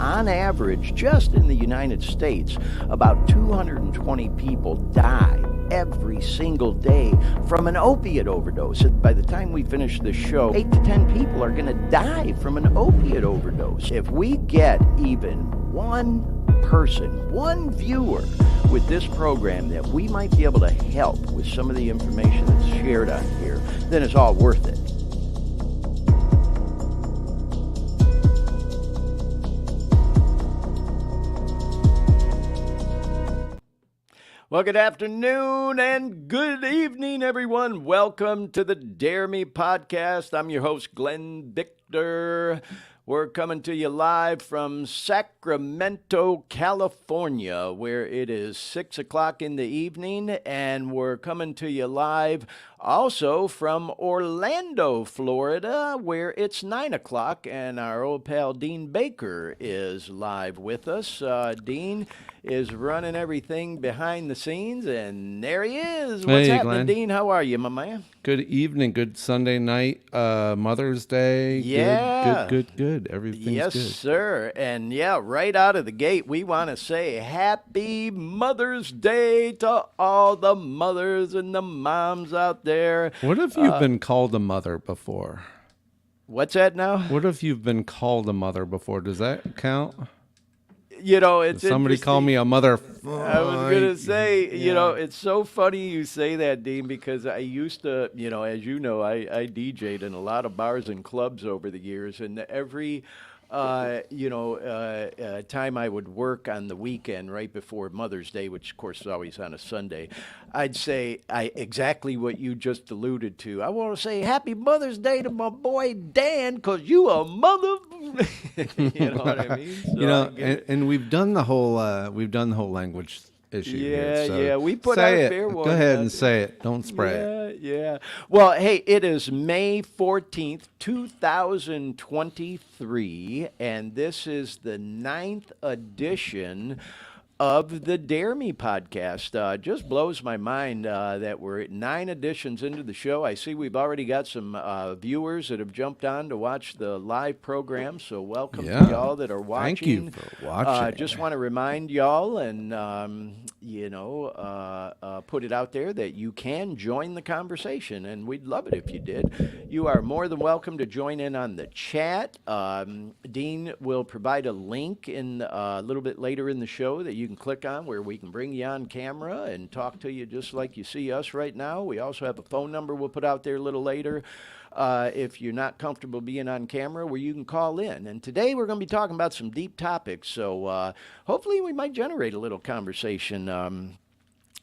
on average, just in the United States, about 220 people die every single day from an opiate overdose. By the time we finish this show, 8 to 10 people are going to die from an opiate overdose. If we get even one person, one viewer with this program that we might be able to help with some of the information that's shared on here, then it's all worth it. Well, good afternoon and good evening, everyone. Welcome to the Dare Me podcast. I'm your host, Glenn Victor. We're coming to you live from Sacramento, California, where it is 6 o'clock in the evening, and we're coming to you live also from Orlando, Florida, where it's 9 o'clock, and our old pal Dean Baker is live with us. Dean is running everything behind the scenes, and there he is. What's happening, Glenn? Dean? How are you, my man? Good evening. Good Sunday night. Mother's Day. Yeah. Good. Everything's good. Yes, sir. And yeah, right out of the gate, we want to say Happy Mother's Day to all the mothers and the moms out there. What if you've been called a mother before? What's that now? What if you've been called a mother before? Does that count? You know, it's somebody call me a mother. I was going to say, you know, it's so funny you say that, Dean, because I used to, you know, as you know, I DJ'd in a lot of bars and clubs over the years, and every time I would work on the weekend right before Mother's Day, which of course is always on a Sunday, I'd say exactly what you just alluded to. I want to say Happy Mother's Day to my boy Dan, because you a mother. You know what I mean? So you know, and we've done the whole language issue here. So we put out a fair one. Go ahead and say it. Don't spray it. Yeah. Well, hey, it is May 14th, 2023, and this is the 9th edition of the Dare Me podcast. Just blows my mind that we're at 9 editions into the show. I see we've already got some viewers that have jumped on to watch the live program, so welcome to y'all that are watching. Thank you for watching. Just want to remind y'all and, put it out there that you can join the conversation, and we'd love it if you did. You are more than welcome to join in on the chat. Dean will provide a link in a little bit later in the show that you can click on where we can bring you on camera and talk to you just like you see us right now. We also have a phone number we'll put out there a little later if you're not comfortable being on camera, where you can call in. And today we're going to be talking about some deep topics, so hopefully we might generate a little conversation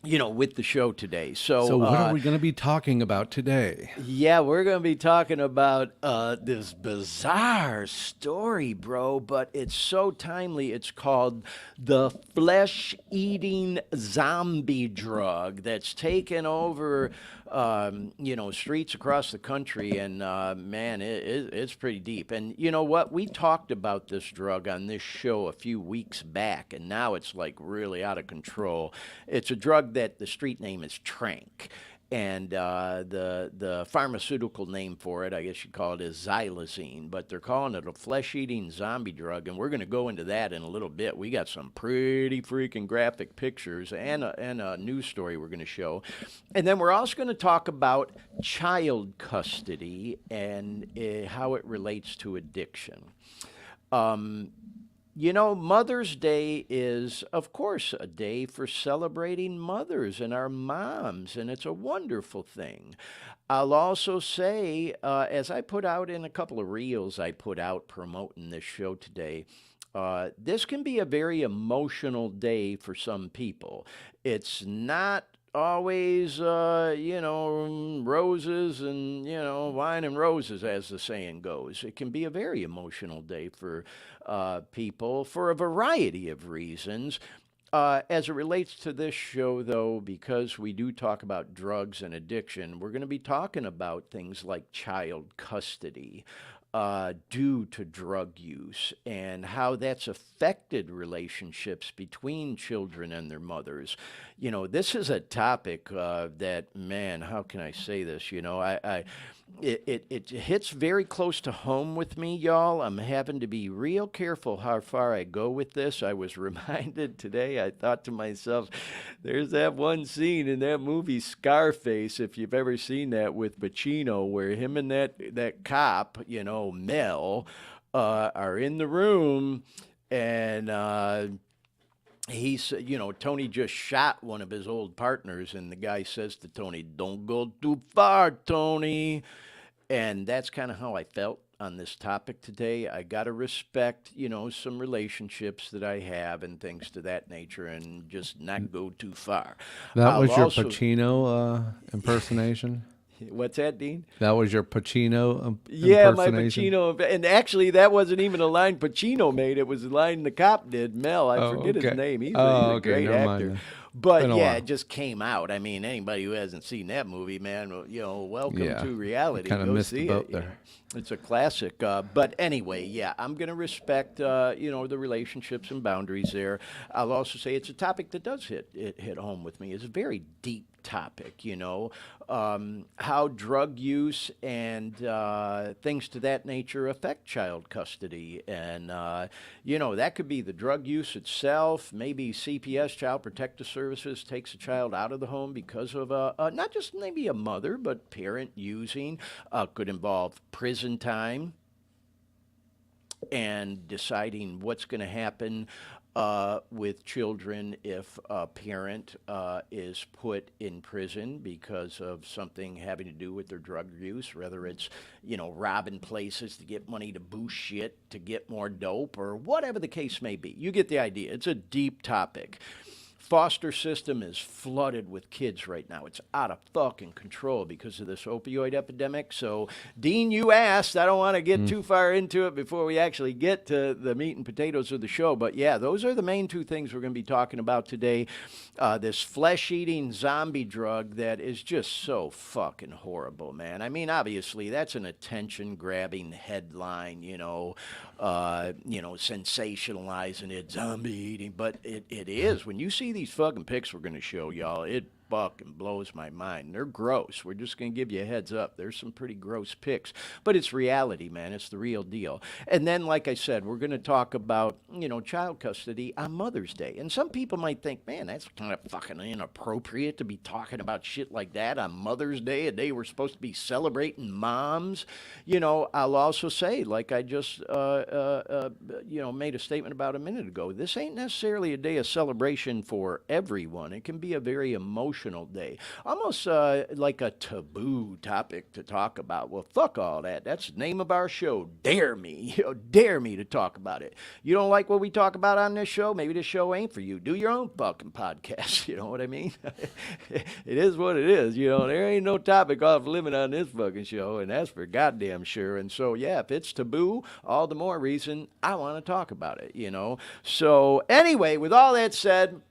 with the show today. So what are we going to be talking about today? Yeah, we're going to be talking about this bizarre story, bro, but it's so timely. It's called the flesh-eating zombie drug that's taken over, streets across the country, and man, it's pretty deep. And you know what? We talked about this drug on this show a few weeks back, and now it's like really out of control. It's a drug that the street name is Trank, and the pharmaceutical name for it, I guess you'd call it, is xylazine, but they're calling it a flesh-eating zombie drug, and we're going to go into that in a little bit. We got some pretty freaking graphic pictures and a news story we're going to show, and then we're also going to talk about child custody and how it relates to addiction. Mother's Day is, of course, a day for celebrating mothers and our moms, and it's a wonderful thing. I'll also say, as I put out in a couple of reels I put out promoting this show today, this can be a very emotional day for some people. It's not always, roses and, wine and roses, as the saying goes. It can be a very emotional day for people for a variety of reasons. As it relates to this show, though, because we do talk about drugs and addiction, we're going to be talking about things like child custody due to drug use and how that's affected relationships between children and their mothers. This is a topic that, man, how can I say this? it hits very close to home with me, y'all. I'm having to be real careful how far I go with this. I was reminded today, I thought to myself, there's that one scene in that movie Scarface, if you've ever seen that, with Pacino, where him and that cop, Mel, are in the room, and Tony just shot one of his old partners, and the guy says to Tony, "Don't go too far, Tony." And that's kind of how I felt on this topic today. I got to respect, some relationships that I have and things to that nature, and just not go too far. That I'll was your also, Pacino impersonation? what's that, Dean? That was your Pacino Yeah, my impersonation? Pacino, and actually, that wasn't even a line Pacino made. It was a line the cop did. Mel, I Oh, forget his okay. name. He's Oh, a okay, great never mind actor. then. But Been a yeah, while. it just came out. I mean, anybody who hasn't seen that movie, man, welcome Yeah, to reality. kind of Go missed the see boat it. there. It's a classic. But anyway, yeah, I'm going to respect, the relationships and boundaries there. I'll also say it's a topic that does hit home with me. It's a very deep topic, how drug use and things to that nature affect child custody. And, that could be the drug use itself. Maybe CPS, Child Protective Services, takes a child out of the home because of not just maybe a mother, but parent using. Could involve prison time and deciding what's going to happen with children if a parent is put in prison because of something having to do with their drug use, whether it's, robbing places to get money to boost shit, to get more dope, or whatever the case may be. You get the idea. It's a deep topic. Foster system is flooded with kids right now. It's out of fucking control because of this opioid epidemic. So, Dean, you asked. I don't want to get too far into it before we actually get to the meat and potatoes of the show. But yeah, those are the main two things we're going to be talking about today. This flesh-eating zombie drug that is just so fucking horrible, man. I mean, obviously, that's an attention-grabbing headline, sensationalizing it, zombie eating. But it is. When you see these fucking pics we're going to show y'all, it fucking blows my mind. They're gross. We're just going to give you a heads up. There's some pretty gross pics, but it's reality, man. It's the real deal. And then, like I said, we're going to talk about, child custody on Mother's Day. And some people might think, man, that's kind of fucking inappropriate to be talking about shit like that on Mother's Day, a day we're supposed to be celebrating moms. I'll also say, like I just, made a statement about a minute ago, this ain't necessarily a day of celebration for everyone. It can be a very emotional day, almost like a taboo topic to talk about. Well, fuck all that. That's the name of our show. Dare me, dare me to talk about it. You don't like what we talk about on this show? Maybe this show ain't for you. Do your own fucking podcast. You know what I mean? It is what it is. There ain't no topic off limit on this fucking show, and that's for goddamn sure. And so, yeah, if it's taboo, all the more reason I want to talk about it. So anyway, with all that said,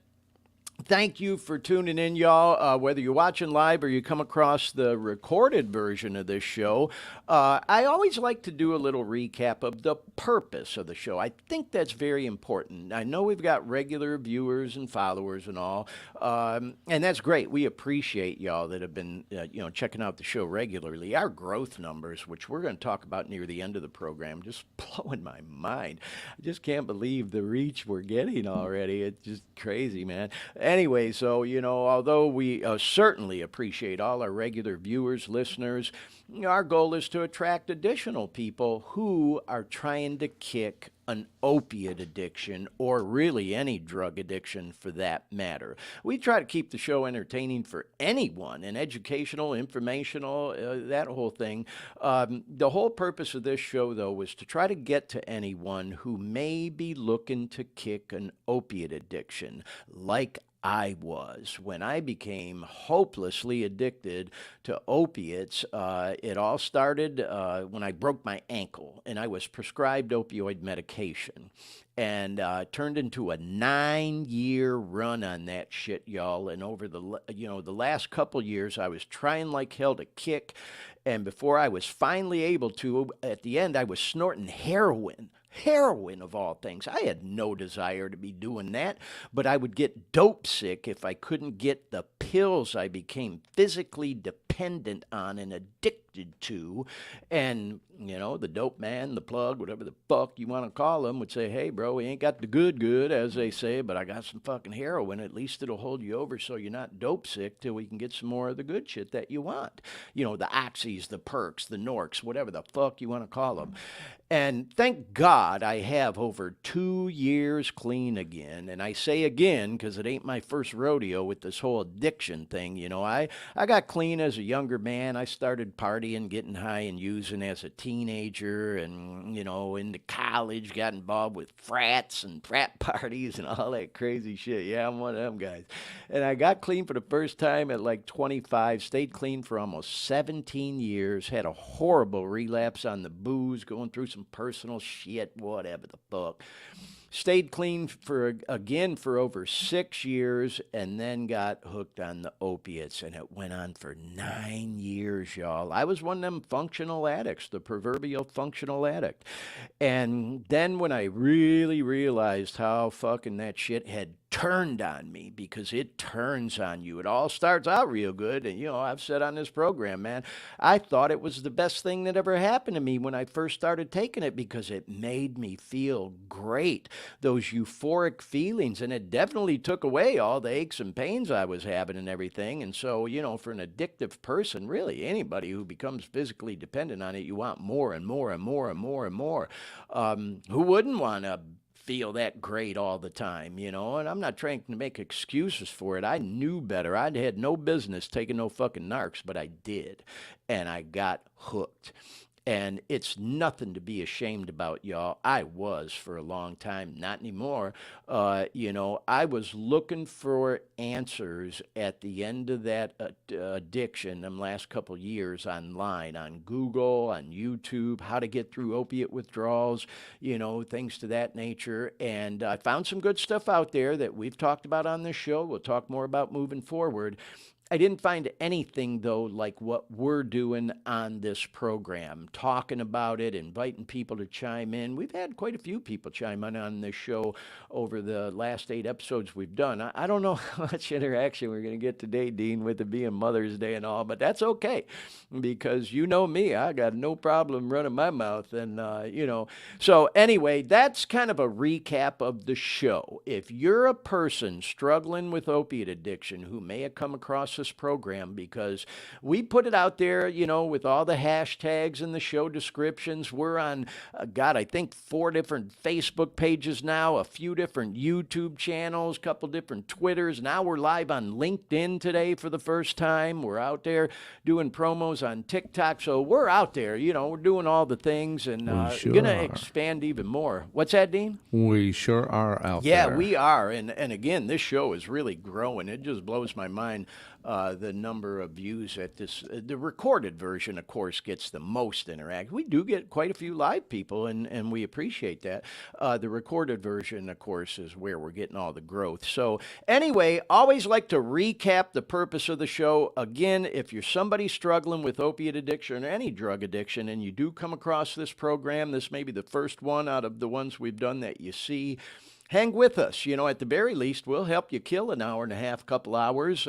thank you for tuning in, y'all. Whether you're watching live or you come across the recorded version of this show, I always like to do a little recap of the purpose of the show. I think that's very important. I know we've got regular viewers and followers and all, and that's great. We appreciate y'all that have been, checking out the show regularly. Our growth numbers, which we're going to talk about near the end of the program, just blowing my mind. I just can't believe the reach we're getting already. It's just crazy, man. Anyway, so, although we certainly appreciate all our regular viewers, listeners, our goal is to attract additional people who are trying to kick an opiate addiction, or really any drug addiction for that matter. We try to keep the show entertaining for anyone, and educational, informational, that whole thing. The whole purpose of this show, though, was to try to get to anyone who may be looking to kick an opiate addiction, like I was. When I became hopelessly addicted to opiates, it all started when I broke my ankle and I was prescribed opioid medication, and turned into a 9-year run on that shit, y'all. And over the last couple years, I was trying like hell to kick, and before I was finally able to, at the end, I was snorting heroin. Heroin, of all things. I had no desire to be doing that, but I would get dope sick if I couldn't get the pills I became physically dependent on and addicted addicted to. And, the dope man, the plug, whatever the fuck you want to call him, would say, hey, bro, we ain't got the good, as they say, but I got some fucking heroin. At least it'll hold you over so you're not dope sick till we can get some more of the good shit that you want. The oxys, the perks, the norks, whatever the fuck you want to call them. And thank God I have over 2 years clean again. And I say again because it ain't my first rodeo with this whole addiction thing. I got clean as a younger man. I started partying, getting high, and using as a teenager. And, into college, got involved with frats and frat parties and all that crazy shit. Yeah, I'm one of them guys. And I got clean for the first time at like 25, stayed clean for almost 17 years, had a horrible relapse on the booze, going through some personal shit, whatever the fuck. Stayed clean for over 6 years, and then got hooked on the opiates, and it went on for 9 years, y'all. I was one of them functional addicts, the proverbial functional addict. And then when I really realized how fucking that shit had turned on me, because it turns on you. It all starts out real good. And, I've said on this program, man, I thought it was the best thing that ever happened to me when I first started taking it, because it made me feel great. Those euphoric feelings. And it definitely took away all the aches and pains I was having and everything. And so, for an addictive person, really anybody who becomes physically dependent on it, you want more and more and more and more and more. Who wouldn't want to feel that great all the time, and I'm not trying to make excuses for it. I knew better. I had no business taking no fucking narcs, but I did, and I got hooked. And it's nothing to be ashamed about, y'all. I was for a long time, not anymore. I was looking for answers at the end of that addiction them last couple years online, on Google, on YouTube, how to get through opiate withdrawals, things to that nature. And I found some good stuff out there that we've talked about on this show. We'll talk more about moving forward. I didn't find anything, though, like what we're doing on this program, talking about it, inviting people to chime in. We've had quite a few people chime in on this show over the last 8 episodes we've done. I don't know how much interaction we're going to get today, Dean, with it being Mother's Day and all, but that's okay, because you know me, I got no problem running my mouth. And, so anyway, that's kind of a recap of the show. If you're a person struggling with opiate addiction who may have come across this program, because we put it out there, with all the hashtags and the show descriptions. We're on, I think 4 different Facebook pages now, a few different YouTube channels, a couple different Twitters. Now we're live on LinkedIn today for the first time. We're out there doing promos on TikTok. So we're out there, we're doing all the things, and going to expand even more. What's that, Dean? We sure are out there. Yeah, we are. And again, this show is really growing. It just blows my mind. The number of views at this, the recorded version, of course, gets the most interaction. We do get quite a few live people, and we appreciate that. The recorded version, of course, is where we're getting all the growth. So anyway, always like to recap the purpose of the show. Again, if you're somebody struggling with opiate addiction or any drug addiction, and you do come across this program, this may be the first one out of the ones we've done that you see. Hang with us. At the very least, we'll help you kill an hour and a half, couple hours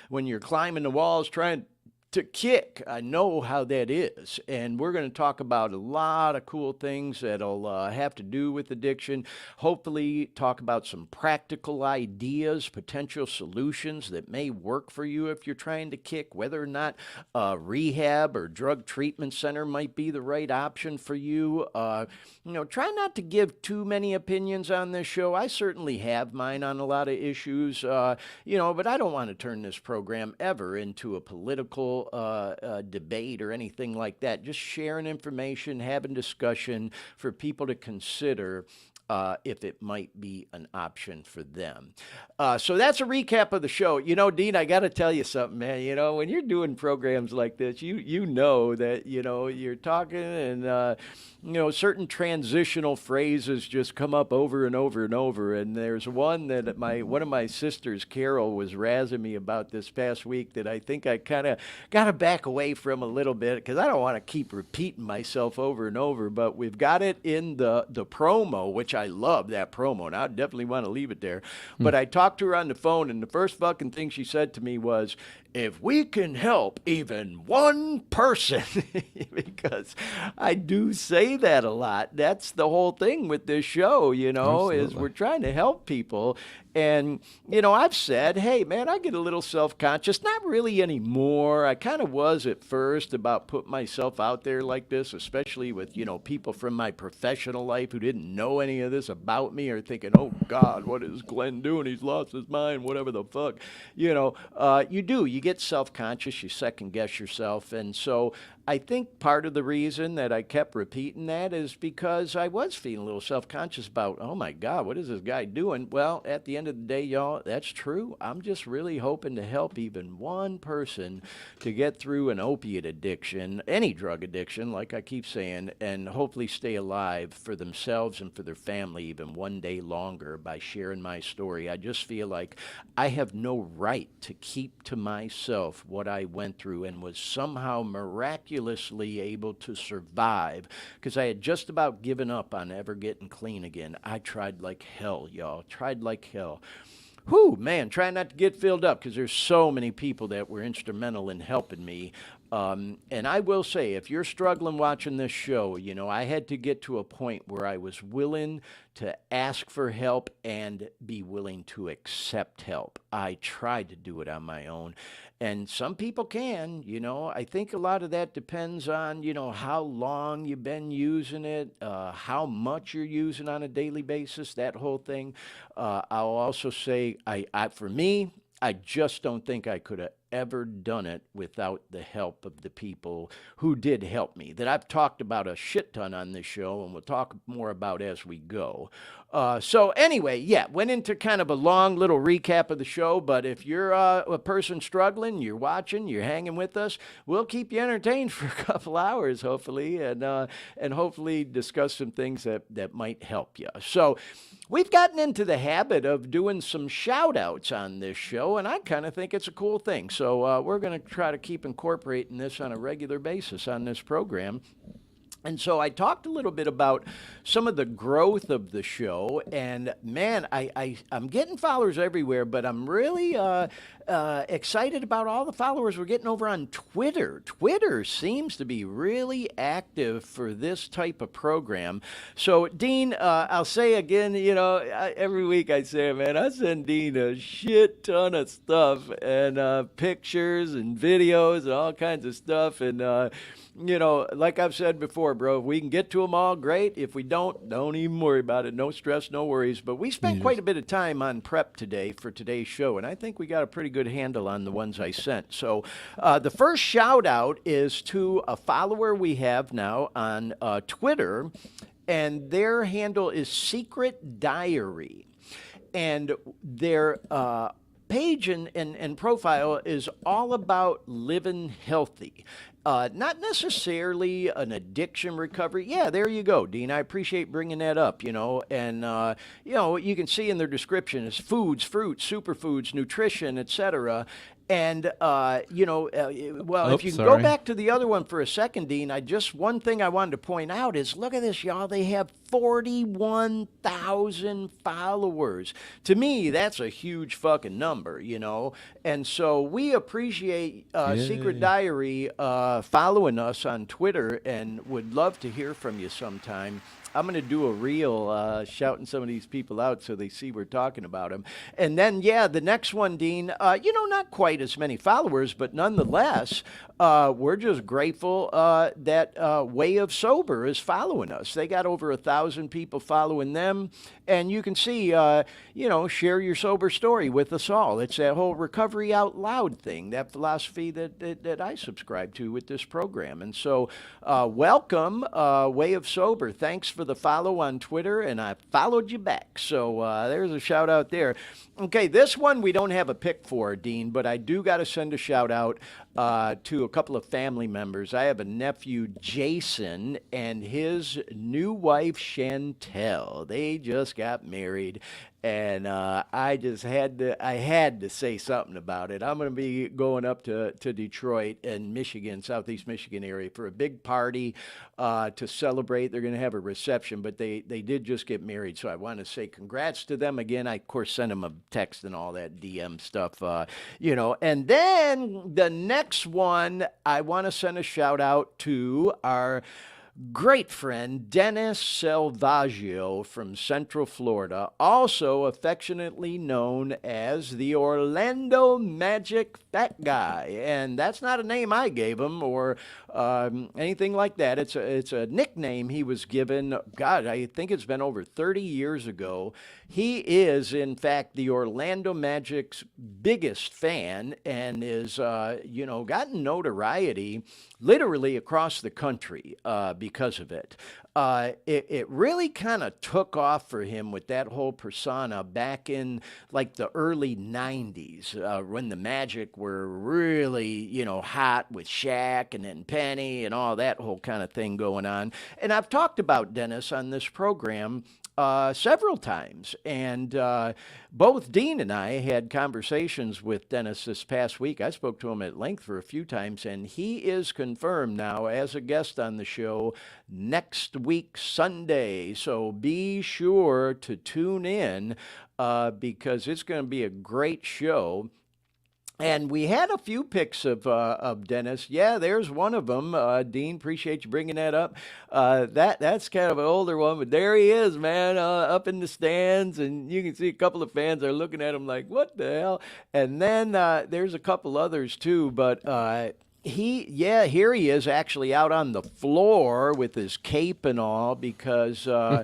when you're climbing the walls trying to kick. I know how that is. And we're going to talk about a lot of cool things that'll have to do with addiction. Hopefully talk about some practical ideas, potential solutions that may work for you if you're trying to kick, whether or not rehab or drug treatment center might be the right option for you. Try not to give too many opinions on this show. I certainly have mine on a lot of issues, but I don't want to turn this program ever into a political debate or anything like that. Just sharing information, having discussion for people to consider if it might be an option for them. So that's a recap of the show. Dean, I got to tell you something, man. When you're doing programs like this, you know that, you're talking and, certain transitional phrases just come up over and over and over. And there's one that one of my sisters, Carol, was razzing me about this past week that I think I kind of got to back away from a little bit, because I don't want to keep repeating myself over and over. But we've got it in the promo, which I love that promo, and I definitely want to leave it there. But I talked to her on the phone, and the first fucking thing she said to me was, if we can help even one person, because I do say that a lot. That's the whole thing with this show, is Absolutely. we're trying to help people. And, I've said, hey, man, I get a little self conscious. Not really anymore. I kind of was at first about putting myself out there like this, especially with, people from my professional life who didn't know any of this about me or thinking, oh, God, what is Glenn doing? He's lost his mind, whatever the fuck. You get self conscious, you second guess yourself. And so I think part of the reason that I kept repeating that is because I was feeling a little self conscious about, oh my God, what is this guy doing? Well, at the end of the day, y'all, that's true. I'm just really hoping to help even one person to get through an opiate addiction, any drug addiction, like I keep saying, and hopefully stay alive for themselves and for their family even one day longer by sharing my story. I just feel like I have no right to keep to myself what I went through and was somehow miraculously able to survive because I had just about given up on ever getting clean again. I tried like hell, y'all. Tried like hell. Whew, man, try not to get filled up because there's so many people that were instrumental in helping me. And I will say, if you're struggling watching this show, I had to get to a point where I was willing to ask for help and be willing to accept help. I tried to do it on my own. And some people can, I think a lot of that depends on, how long you've been using it, how much you're using on a daily basis, that whole thing. I'll also say, for me, I just don't think I could have ever done it without the help of the people who did help me, that I've talked about a shit ton on this show and we'll talk more about as we go. So anyway, yeah, went into kind of a long little recap of the show, but if you're a person struggling, you're watching, you're hanging with us, we'll keep you entertained for a couple hours, hopefully, and hopefully discuss some things that might help you. So we've gotten into the habit of doing some shout outs on this show, and I kind of think it's a cool thing. So we're going to try to keep incorporating this on a regular basis on this program. And so I talked a little bit about some of the growth of the show, and man, I'm getting followers everywhere, but I'm really excited about all the followers we're getting over on Twitter. Twitter seems to be really active for this type of program. So, Dean, I'll say again, every week I say, man, I send Dean a shit ton of stuff and pictures and videos and all kinds of stuff, and like I've said before, bro, if we can get to them all, great. If we don't even worry about it. No stress, no worries. But we spent quite a bit of time on prep today for today's show, and I think we got a pretty good handle on the ones I sent. So the first shout out is to a follower we have now on Twitter, and their handle is Secret Diary. And their page and profile is all about living healthy. Not necessarily an addiction recovery. Yeah, there you go, Dean. I appreciate bringing that up, And, you can see in their description is foods, fruits, superfoods, nutrition, etc. And, well, if you can go back to the other one for a second, Dean, one thing I wanted to point out is, look at this, y'all. They have 41,000 followers. To me, that's a huge fucking number, And so we appreciate Secret Diary following us on Twitter and would love to hear from you sometime. I'm going to do a reel shouting some of these people out so they see we're talking about them. And then, the next one, Dean, not quite as many followers, but nonetheless, we're just grateful that Way of Sober is following us. They got over 1,000 people following them. And you can see, share your sober story with us all. It's that whole recovery out loud thing, that philosophy that I subscribe to with this program. And so welcome, Way of Sober. Thanks for the follow on Twitter, and I followed you back. So there's a shout out there. Okay, this one we don't have a pick for, Dean, but I do got to send a shout out to a couple of family members. I have a nephew, Jason, and his new wife, Chantel. They just got married, and I had to say something about it. I'm going to be going up to Detroit and Michigan, Southeast Michigan area for a big party to celebrate. They're going to have a reception reception, but they did just get married. So I want to say congrats to them again. I, of course, sent them a text and all that DM stuff, And then the next one, I want to send a shout out to our great friend Dennis Salvaggio from Central Florida, also affectionately known as the Orlando Magic Fat Guy. And that's not a name I gave him or anything like that. It's a nickname he was given. God, I think it's been over 30 years ago. He is, in fact, the Orlando Magic's biggest fan and is, gotten notoriety literally across the country because of it. It really kind of took off for him with that whole persona back in like the early 90s when the Magic were really, hot with Shaq and then Penny and all that whole kind of thing going on. And I've talked about Dennis on this program several times. And both Dean and I had conversations with Dennis this past week. I spoke to him at length for a few times, and he is confirmed now as a guest on the show next week, Sunday. So be sure to tune in because it's going to be a great show. And we had a few pics of Dennis. Yeah, there's one of them. Dean, appreciate you bringing that up. That's kind of an older one, but there he is, man, up in the stands, and you can see a couple of fans are looking at him like, "What the hell?" And then there's a couple others too, but. Here he is actually out on the floor with his cape and all because, he'll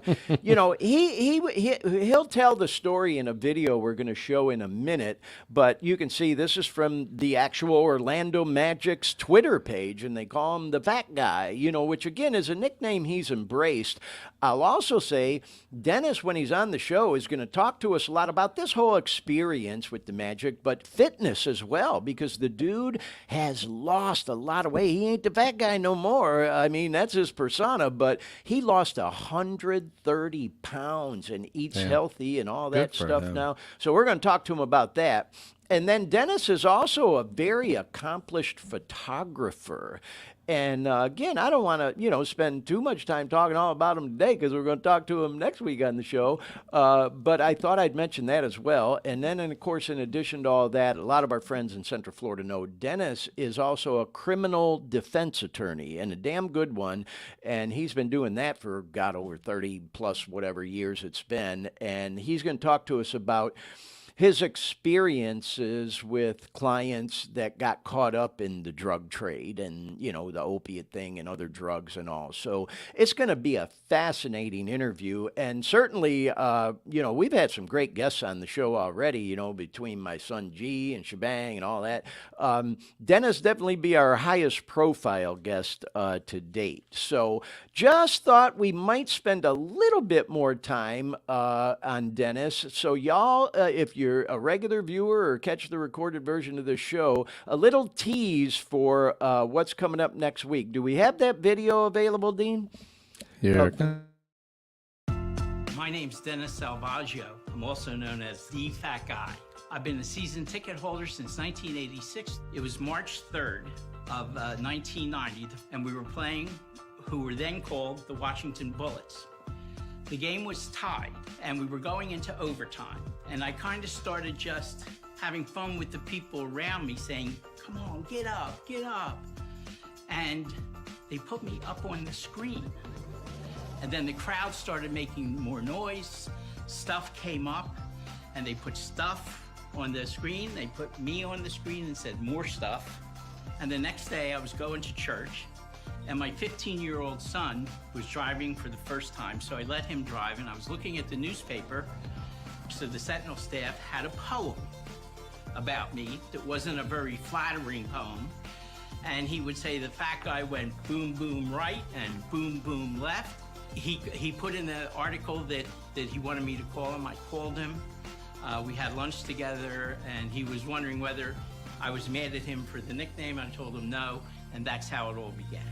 tell the story in a video we're going to show in a minute, but you can see this is from the actual Orlando Magic's Twitter page, and they call him the Fat Guy, which again is a nickname he's embraced. I'll also say Dennis, when he's on the show, is going to talk to us a lot about this whole experience with the Magic, but fitness as well, because the dude has lost a lot of weight. He ain't the fat guy no more. I mean, that's his persona, but he lost 130 pounds and eats healthy and all that stuff now. So we're going to talk to him about that. And then Dennis is also a very accomplished photographer. And again, I don't want to, spend too much time talking all about him today because we're going to talk to him next week on the show. But I thought I'd mention that as well. And then, of course, in addition to all that, a lot of our friends in Central Florida know Dennis is also a criminal defense attorney and a damn good one. And he's been doing that for, God, over 30 plus whatever years it's been. And he's going to talk to us about his experiences with clients that got caught up in the drug trade and, the opiate thing and other drugs and all. So it's going to be a fascinating interview. And certainly, we've had some great guests on the show already, between my son G and Shebang and all that. Dennis definitely be our highest profile guest to date. So just thought we might spend a little bit more time on Dennis. So y'all, if you're a regular viewer or catch the recorded version of the show, a little tease for what's coming up next week. Do we have that video available, Dean? Yeah. My name's Dennis Salvaggio. I'm also known as the Fat Guy. I've been a season ticket holder since 1986. It was March 3rd of 1990, and we were playing who were then called the Washington Bullets. The game was tied, and we were going into overtime. And I kind of started just having fun with the people around me, saying, "Come on, get up, get up." And they put me up on the screen. And then the crowd started making more noise. Stuff came up, and they put stuff on the screen. They put me on the screen and said, "More stuff." And the next day, I was going to church. And my 15-year-old son was driving for the first time, so I let him drive, and I was looking at the newspaper. So the Sentinel staff had a poem about me that wasn't a very flattering poem. And he would say the fat guy went boom, boom right and boom, boom left. He put in the article that he wanted me to call him. I called him. We had lunch together, and he was wondering whether I was mad at him for the nickname. I told him no, and that's how it all began.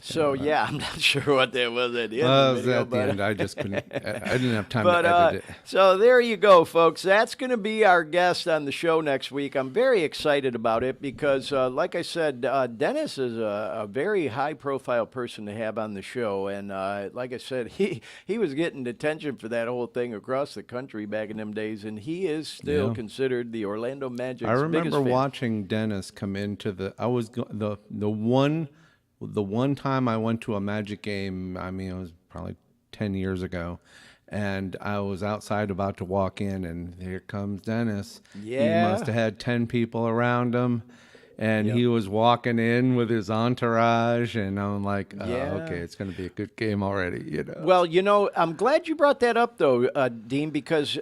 So yeah, I'm not sure what that was at the end Well, of the video, at the end, I just couldn't. I didn't have time but to edit it. so there you go, folks. That's going to be our guest on the show next week. I'm very excited about it because, like I said, Dennis is a very high-profile person to have on the show, and like I said, he was getting attention for that whole thing across the country back in them days, and he is still considered the Orlando Magic's I remember biggest fan. watching Dennis come into the one time I went to a Magic game. I mean, it was probably 10 years ago. And I was outside about to walk in, and here comes Dennis. Yeah. He must have had 10 people around him. And he was walking in with his entourage, and I'm like, okay, it's going to be a good game already, you know. Well, you know, I'm glad you brought that up, though, Dean, because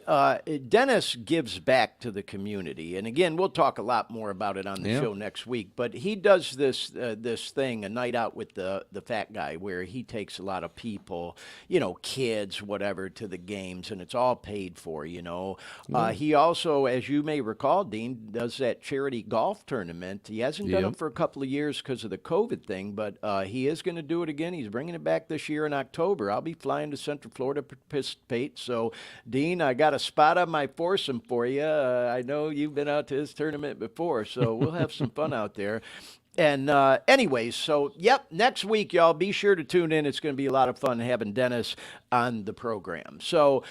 Dennis gives back to the community. And again, we'll talk a lot more about it on the show next week. But he does this thing, a night out with the fat guy, where he takes a lot of people, you know, kids, whatever, to the games, and it's all paid for, you know. He also, as you may recall, Dean, does that charity golf tournament. He hasn't done it for a couple of years because of the COVID thing, but he is going to do it again. He's bringing it back this year in October. I'll be flying to Central Florida to participate. So, Dean, I got a spot on my foursome for you. I know you've been out to this tournament before, so we'll have some fun out there. And anyways, so, next week, y'all, be sure to tune in. It's going to be a lot of fun having Dennis on the program. So,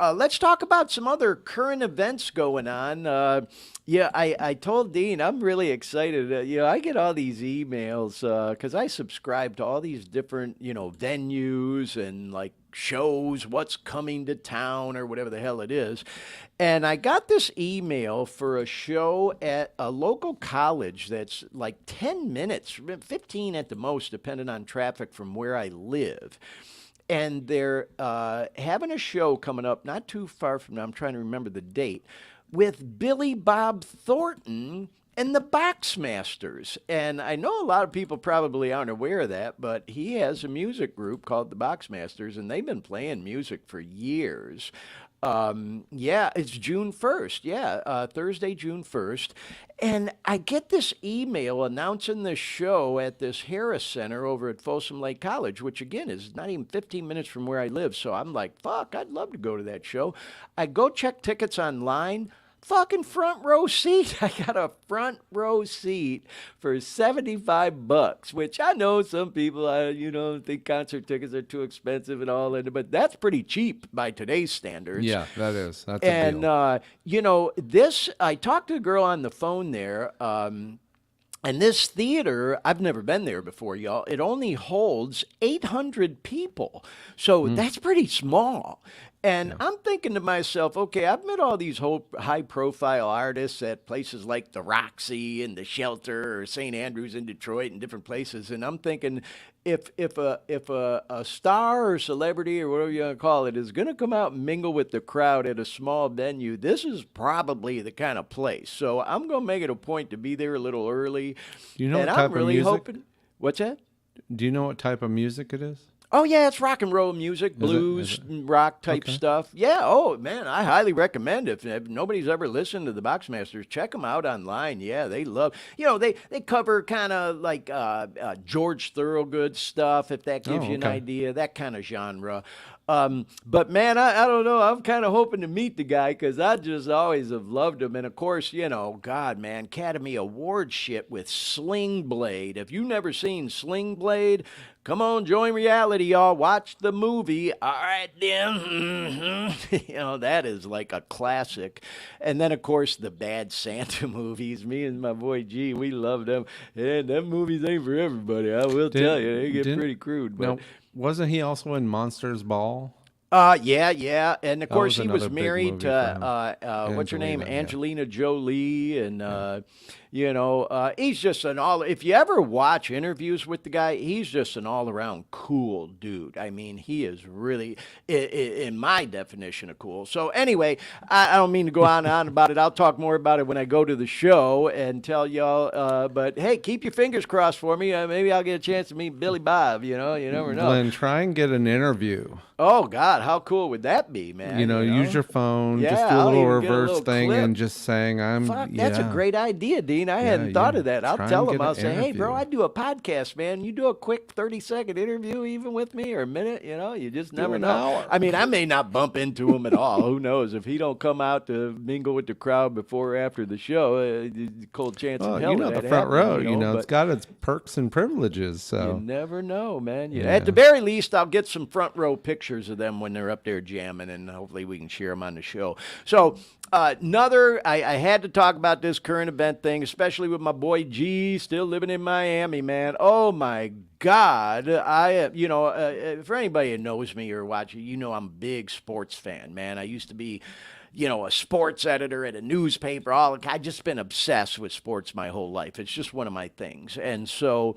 let's talk about some other current events going on. I told Dean I'm really excited. I get all these emails because I subscribe to all these different, venues and like shows, what's coming to town or whatever the hell it is. And I got this email for a show at a local college that's like 10 minutes, 15 at the most, depending on traffic from where I live. And they're having a show coming up not too far from now. I'm trying to remember the date with Billy Bob Thornton and the Boxmasters. And I know a lot of people probably aren't aware of that, but he has a music group called the Boxmasters, and they've been playing music for years. It's June 1st. Thursday, June 1st. And I get this email announcing the show at this Harris Center over at Folsom Lake College, which again is not even 15 minutes from where I live. So I'm like, fuck, I'd love to go to that show. I go check tickets online. Fucking front row seat. I got a front row seat for $75, which I know some people, think concert tickets are too expensive and all that, but that's pretty cheap by today's standards. Yeah, that is. That's a And, deal. I talked to a girl on the phone there, and this theater, I've never been there before, y'all. It only holds 800 people. So that's pretty small. And I'm thinking to myself, okay, I've met all these high-profile artists at places like the Roxy and the Shelter or St. Andrews in Detroit and different places. And I'm thinking, if a star or celebrity or whatever you want to call it is going to come out and mingle with the crowd at a small venue, this is probably the kind of place. So I'm going to make it a point to be there a little early. Do you know and what I'm type really of music? hoping. What's that? Do you know what type of music it is? Oh, yeah, it's rock and roll music, blues, rock type stuff. Yeah, oh, man, I highly recommend it. If nobody's ever listened to the Boxmasters, check them out online. Yeah, they love, they cover kind of like George Thorogood stuff, if that gives you an idea, that kind of genre. But man, I don't know. I'm kind of hoping to meet the guy because I just always have loved him. And of course, God, man, Academy Award shit with Sling Blade. If you've never seen Sling Blade, come on, join reality, y'all. Watch the movie. All right, then. That is like a classic. And then, of course, the Bad Santa movies. Me and my boy G, we love them. And them movies ain't for everybody. I will tell you, they get pretty crude. But No, wasn't he also in Monsters Ball? Yeah. And of course, was he was another big married movie to, from what's her name? Angelina, Angelina Jolie. And, he's just if you ever watch interviews with the guy, he's just an all around cool dude. I mean, he is really, in my definition of cool. So anyway, I don't mean to go on and on about it. I'll talk more about it when I go to the show and tell y'all, but hey, keep your fingers crossed for me. Maybe I'll get a chance to meet Billy Bob, you never know. Glenn, try and get an interview. Oh, God, how cool would that be, man? Use your phone, Yeah, just do a I'll little even get a reverse little thing clip. and just saying, Fuck, that's a great idea, Dean. Dean. I Yeah, hadn't thought yeah. of that. I'll Try and tell him. get an I'll say, hey, bro, interview. I do a podcast, man. You do a quick 30-second interview even with me or a minute, you just never an know. hour. I mean, I may not bump into him at all. Who knows? If he don't come out to mingle with the crowd before or after the show, cold chance in Well, hell you of know, the that front happening, row, it's but got its perks and privileges. you So, never know, man. Yeah. At the very least, I'll get some front row pictures of them when they're up there jamming, and hopefully we can share them on the show. So, I had to talk about this current event thing, especially with my boy G still living in Miami, man. Oh my God. For anybody who knows me or watching, I'm a big sports fan, man. I used to be a sports editor at a newspaper. I've just been obsessed with sports my whole life. It's just one of my things. And so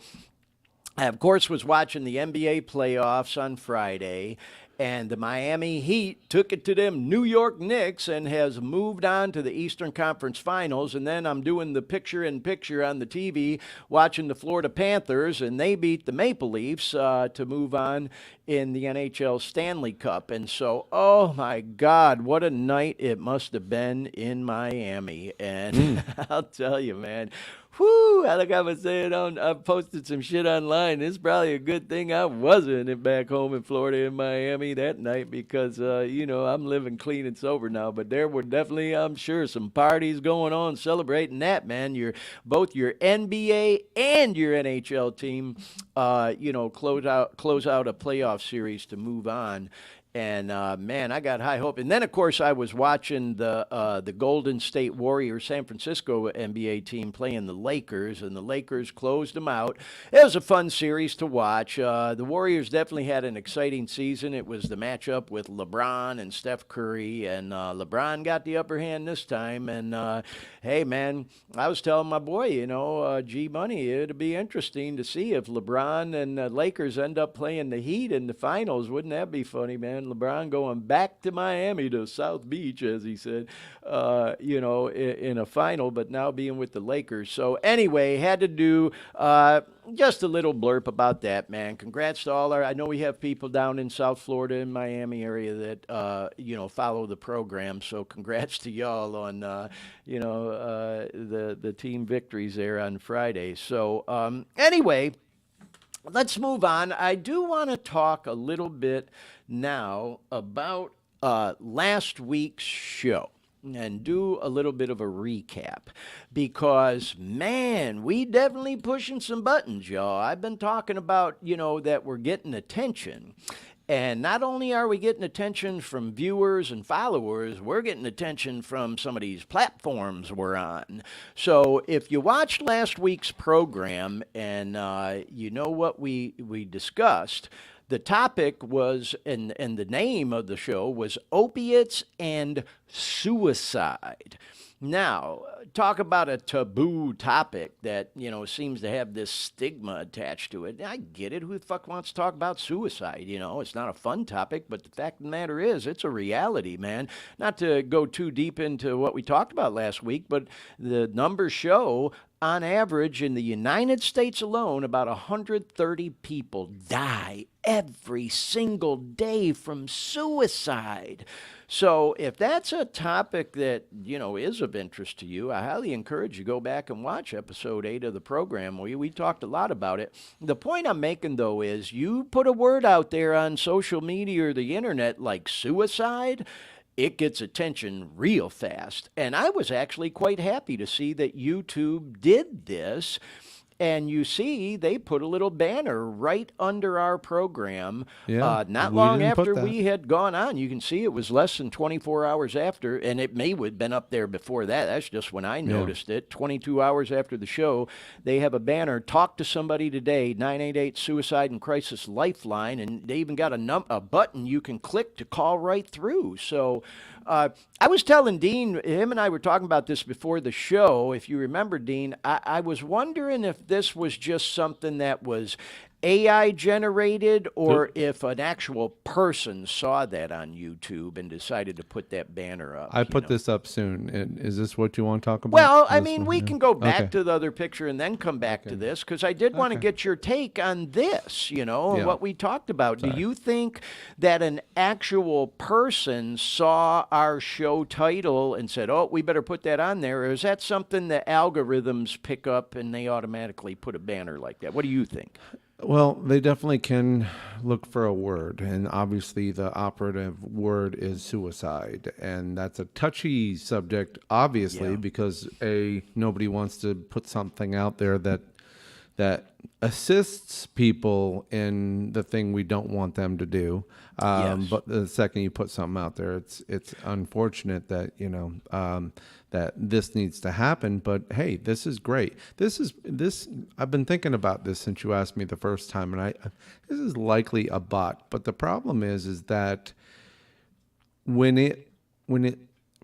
I, of course, was watching the NBA playoffs on Friday, and the Miami Heat took it to them New York Knicks and has moved on to the Eastern Conference Finals. And then I'm doing the picture-in-picture on the TV watching the Florida Panthers, and they beat the Maple Leafs to move on in the NHL Stanley Cup. And so, oh my God, what a night it must have been in Miami. And I'll tell you, man, whoo, like I was saying, I posted some shit online. It's probably a good thing I wasn't back home in Florida in Miami that night because, I'm living clean and sober now. But there were definitely, I'm sure, some parties going on celebrating that, man. Both your NBA and your NHL team, close out a playoff series to move on. And man, I got high hope. And then, of course, I was watching the Golden State Warriors, San Francisco NBA team playing the Lakers, and the Lakers closed them out. It was a fun series to watch. The Warriors definitely had an exciting season. It was the matchup with LeBron and Steph Curry, and LeBron got the upper hand this time. And hey, man, I was telling my boy, G Money, it'd be interesting to see if LeBron and the Lakers end up playing the Heat in the finals. Wouldn't that be funny, man? LeBron going back to Miami, to South Beach, as he said, in a final, but now being with the Lakers. So anyway, had to do just a little blurb about that, man. Congrats to all I know we have people down in South Florida and Miami area that, follow the program. So congrats to y'all on, the team victories there on Friday. So anyway, let's move on. I do want to talk a little bit now about last week's show and do a little bit of a recap because, man, we definitely pushing some buttons, y'all. I've been talking about, that we're getting attention. And not only are we getting attention from viewers and followers, we're getting attention from some of these platforms we're on. So if you watched last week's program and you know what we discussed, the topic was, and the name of the show was Opiates and Suicide. Now, talk about a taboo topic that, seems to have this stigma attached to it. I get it. Who the fuck wants to talk about suicide? It's not a fun topic, but the fact of the matter is, it's a reality, man. Not to go too deep into what we talked about last week, but the numbers show on average in the United States alone, about 130 people die every single day from suicide. So if that's a topic that, is of interest to you, I highly encourage you to go back and watch episode 8 of the program. We talked a lot about it. The point I'm making, though, is you put a word out there on social media or the internet like suicide, it gets attention real fast. And I was actually quite happy to see that YouTube did this. And you see, they put a little banner right under our program. Yeah, not we long didn't put after that. we had gone on. You can see it was less than 24 hours after, and it may have been up there before that. That's just when I noticed it. 22 hours after the show, they have a banner, talk to somebody today, 988 Suicide and Crisis Lifeline, and they even got a button you can click to call right through. So I was telling Dean, him and I were talking about this before the show. If you remember, Dean, I was wondering if this was just something that was AI generated or if an actual person saw that on YouTube and decided to put that banner up. I put this up soon. And is this what you want to talk about? Well, I This mean, one? we Yeah. can go back Okay. to the other picture and then come back to this because I did want to get your take on this, and Yeah. what we talked about. Sorry. Do you think that an actual person saw our show title and said, oh, we better put that on there? Or is that something that algorithms pick up and they automatically put a banner like that? What do you think? Well, they definitely can look for a word, and obviously the operative word is suicide, and that's a touchy subject, obviously, Yeah. because nobody wants to put something out there that assists people in the thing we don't want them to do. Yes. But the second you put something out there, it's unfortunate that that this needs to happen. But hey, this is great. This I've been thinking about this since you asked me the first time, and this is likely a bot. But the problem is that when it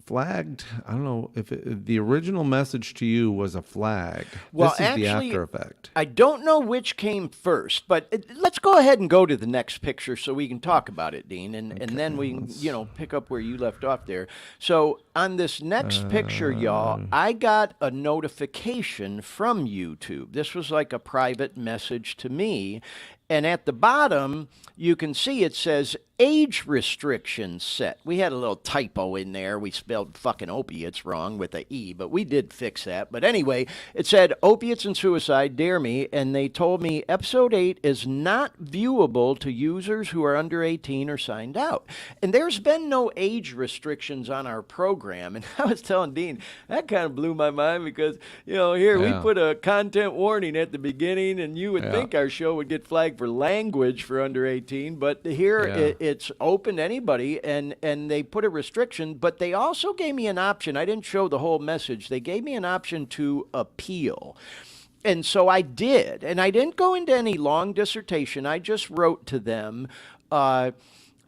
flagged, I don't know if the original message to you was a flag. Well, this is the actually, after effect. I don't know which came first, but let's go ahead and go to the next picture so we can talk about it, Dean, and then we can, pick up where you left off there. So on this next picture, y'all, I got a notification from YouTube. This was like a private message to me, and at the bottom, you can see it says age restrictions set. We had a little typo in there. We spelled fucking opiates wrong with a E, but we did fix that. But anyway, it said opiates and suicide, dare me, and they told me episode 8 is not viewable to users who are under 18 or signed out. And there's been no age restrictions on our program. And I was telling Dean, that kind of blew my mind because, here we put a content warning at the beginning, and you would think our show would get flagged for language for under 18, but here it's open to anybody, and they put a restriction, but they also gave me an option. I didn't show the whole message. They gave me an option to appeal. And so I did, and I didn't go into any long dissertation. I just wrote to them,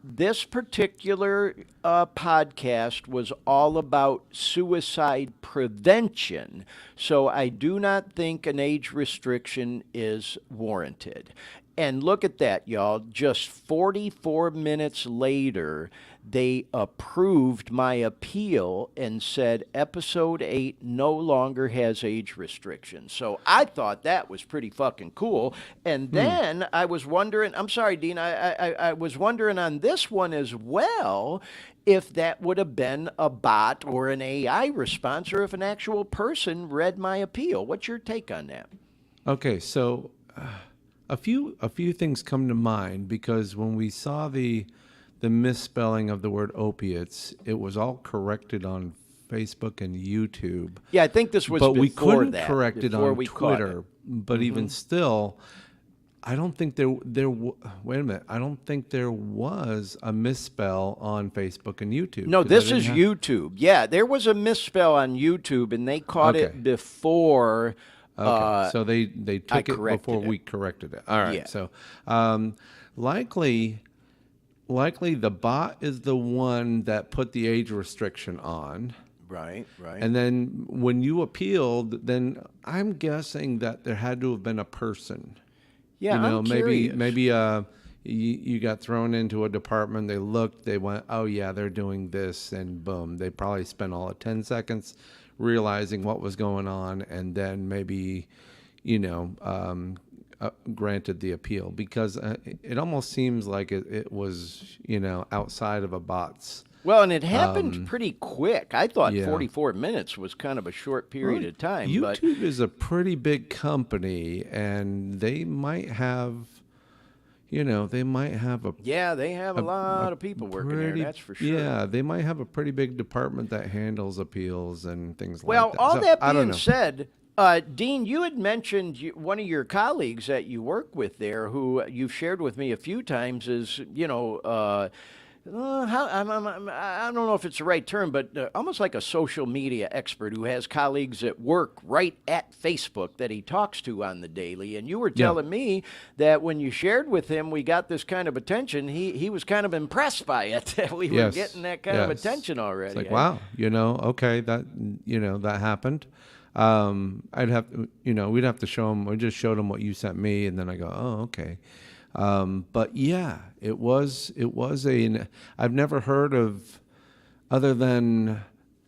this particular podcast was all about suicide prevention, so I do not think an age restriction is warranted. And look at that, y'all. Just 44 minutes later, they approved my appeal and said episode 8 no longer has age restrictions. So I thought that was pretty fucking cool. And then I was wondering, I'm sorry, Dean, I was wondering on this one as well if that would have been a bot or an AI response or if an actual person read my appeal. What's your take on that? Okay, so a few things come to mind because when we saw the misspelling of the word opiates, it was all corrected on Facebook and YouTube. Yeah, I think this was but before we couldn't that, correct it before on we caught Twitter. it. But even still, I don't think there wait a minute. I don't think there was a misspell on Facebook and YouTube. No, 'cause I this didn't is have- YouTube. Yeah, there was a misspell on YouTube, and they caught Okay. it before. Okay, so they I took it corrected before it. we corrected it. All right, Yeah. so likely the bot is the one that put the age restriction on. Right. And then when you appealed, then I'm guessing that there had to have been a person. Yeah, I'm curious. maybe you got thrown into a department, they looked, they went, oh yeah, they're doing this, and boom, they probably spent all of 10 seconds realizing what was going on, and then maybe, granted the appeal, because it almost seems like it was, outside of a bot's. Well, and it happened pretty quick. I thought yeah. 44 minutes was kind of a short period of time. But YouTube is a pretty big company, and they might have, they might have a yeah, they have a lot of people working there, that's for sure. Yeah, they might have a pretty big department that handles appeals and things Well, like that. all So, that I don't being know. said, Dean, you had mentioned one of your colleagues that you work with there, who you've shared with me a few times, is I don't know if it's the right term, but almost like a social media expert who has colleagues at work right at Facebook that he talks to on the daily. And you were telling me that when you shared with him, we got this kind of attention. He was kind of impressed by it, that we were getting that kind of attention already. It's like, wow, okay, that, that happened. I'd have to, we'd have to show them. We just showed them what you sent me, and then I go, oh, okay. But yeah, it was I've never heard of, other than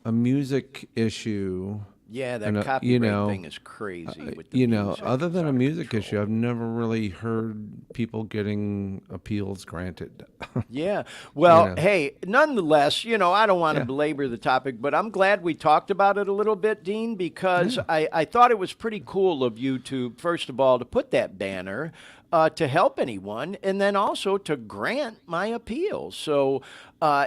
a music issue. Yeah, And that copyright thing is crazy with the music. other It's than a out of music control. issue, I've never really heard people getting appeals granted. Yeah. you Well, know, hey, nonetheless, I don't want to yeah, belabor the topic, but I'm glad we talked about it a little bit, Dean, because yeah. I thought it was pretty cool of you to, first of all, to put that banner to help anyone and then also to grant my appeal. So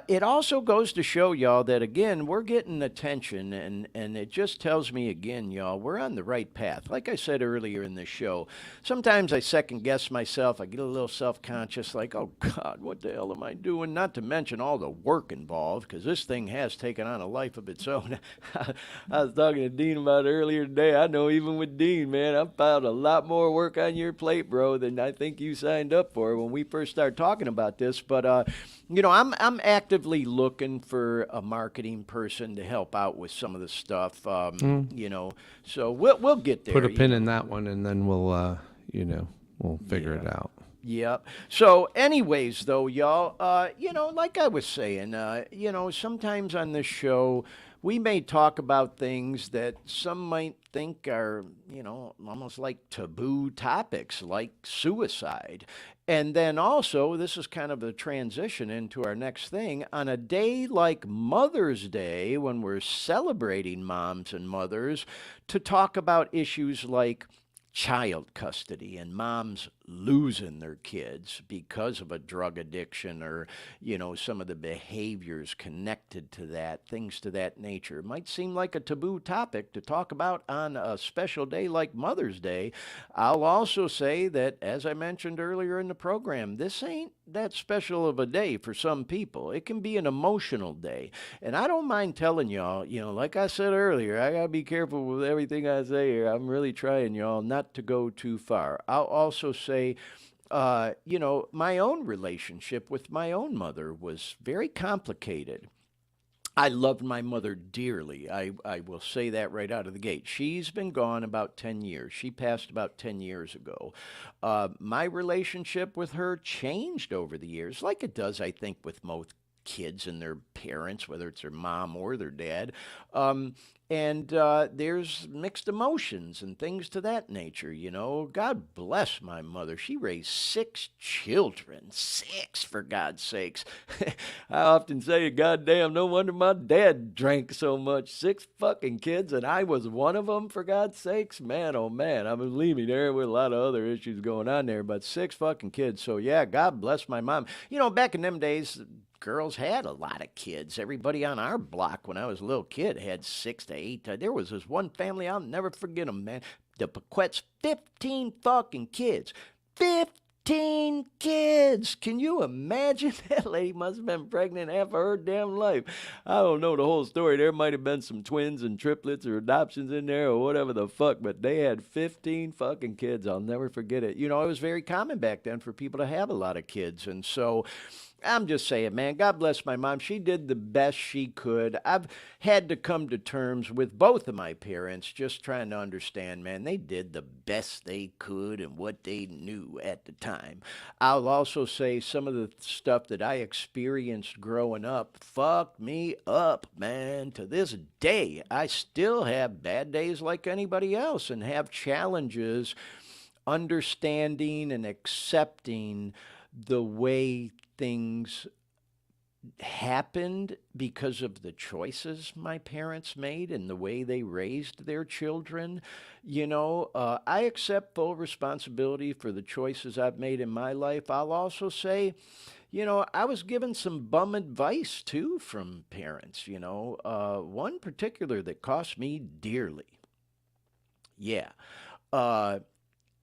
it also goes to show y'all that, again, we're getting attention, and it just tells me again, y'all, we're on the right path. Like I said earlier in the show, sometimes I second guess myself. I get a little self conscious, like, oh, God, what the hell am I doing? Not to mention all the work involved, because this thing has taken on a life of its own. I was talking to Dean about it earlier today. I know even with Dean, man, I've found a lot more work on your plate, bro, than I think you signed up for when we first started talking about this. But I'm actively looking for a marketing person to help out with some of the stuff. So we'll get there. Put a pin in that one, and then we'll figure it out. Yep. So, anyways, though, y'all, like I was saying, sometimes on this show, we may talk about things that some might think are, almost like taboo topics, like suicide. And then also, this is kind of a transition into our next thing. On a day like Mother's Day, when we're celebrating moms and mothers, to talk about issues like child custody and moms losing their kids because of a drug addiction or some of the behaviors connected to that, things to that nature. It might seem like a taboo topic to talk about on a special day like Mother's Day. I'll also say that, as I mentioned earlier in the program, this ain't that special of a day for some people. It can be an emotional day, and I don't mind telling y'all, like I said earlier, I gotta be careful with everything I say here. I'm really trying, y'all, not to go too far. I'll also say, my own relationship with my own mother was very complicated. I loved my mother dearly. I will say that right out of the gate. She's been gone about 10 years. She passed about 10 years ago. My relationship with her changed over the years, like it does, I think, with most kids and their parents, whether it's their mom or their dad. And there's mixed emotions and things to that nature, God bless my mother. She raised 6 children. 6, for God's sakes. I often say, goddamn, no wonder my dad drank so much. 6 fucking kids, and I was one of them, for God's sakes. Man, oh man, I mean, believe me, there were a lot of other issues going on there, but 6 fucking kids. So yeah, God bless my mom. Back in them days, girls had a lot of kids. Everybody on our block when I was a little kid had 6 to 8. There was this one family, I'll never forget them, man. The Paquettes, 15 fucking kids. 15 kids. Can you imagine? That lady must have been pregnant half of her damn life. I don't know the whole story. There might have been some twins and triplets or adoptions in there or whatever the fuck, but they had 15 fucking kids. I'll never forget it. It was very common back then for people to have a lot of kids. And so I'm just saying, man, God bless my mom. She did the best she could. I've had to come to terms with both of my parents, just trying to understand, man, they did the best they could and what they knew at the time. I'll also say some of the stuff that I experienced growing up fucked me up, man. To this day, I still have bad days like anybody else and have challenges understanding and accepting the way things happened because of the choices my parents made and the way they raised their children. I accept full responsibility for the choices I've made in my life. I'll also say, I was given some bum advice too from parents, one particular that cost me dearly. Yeah.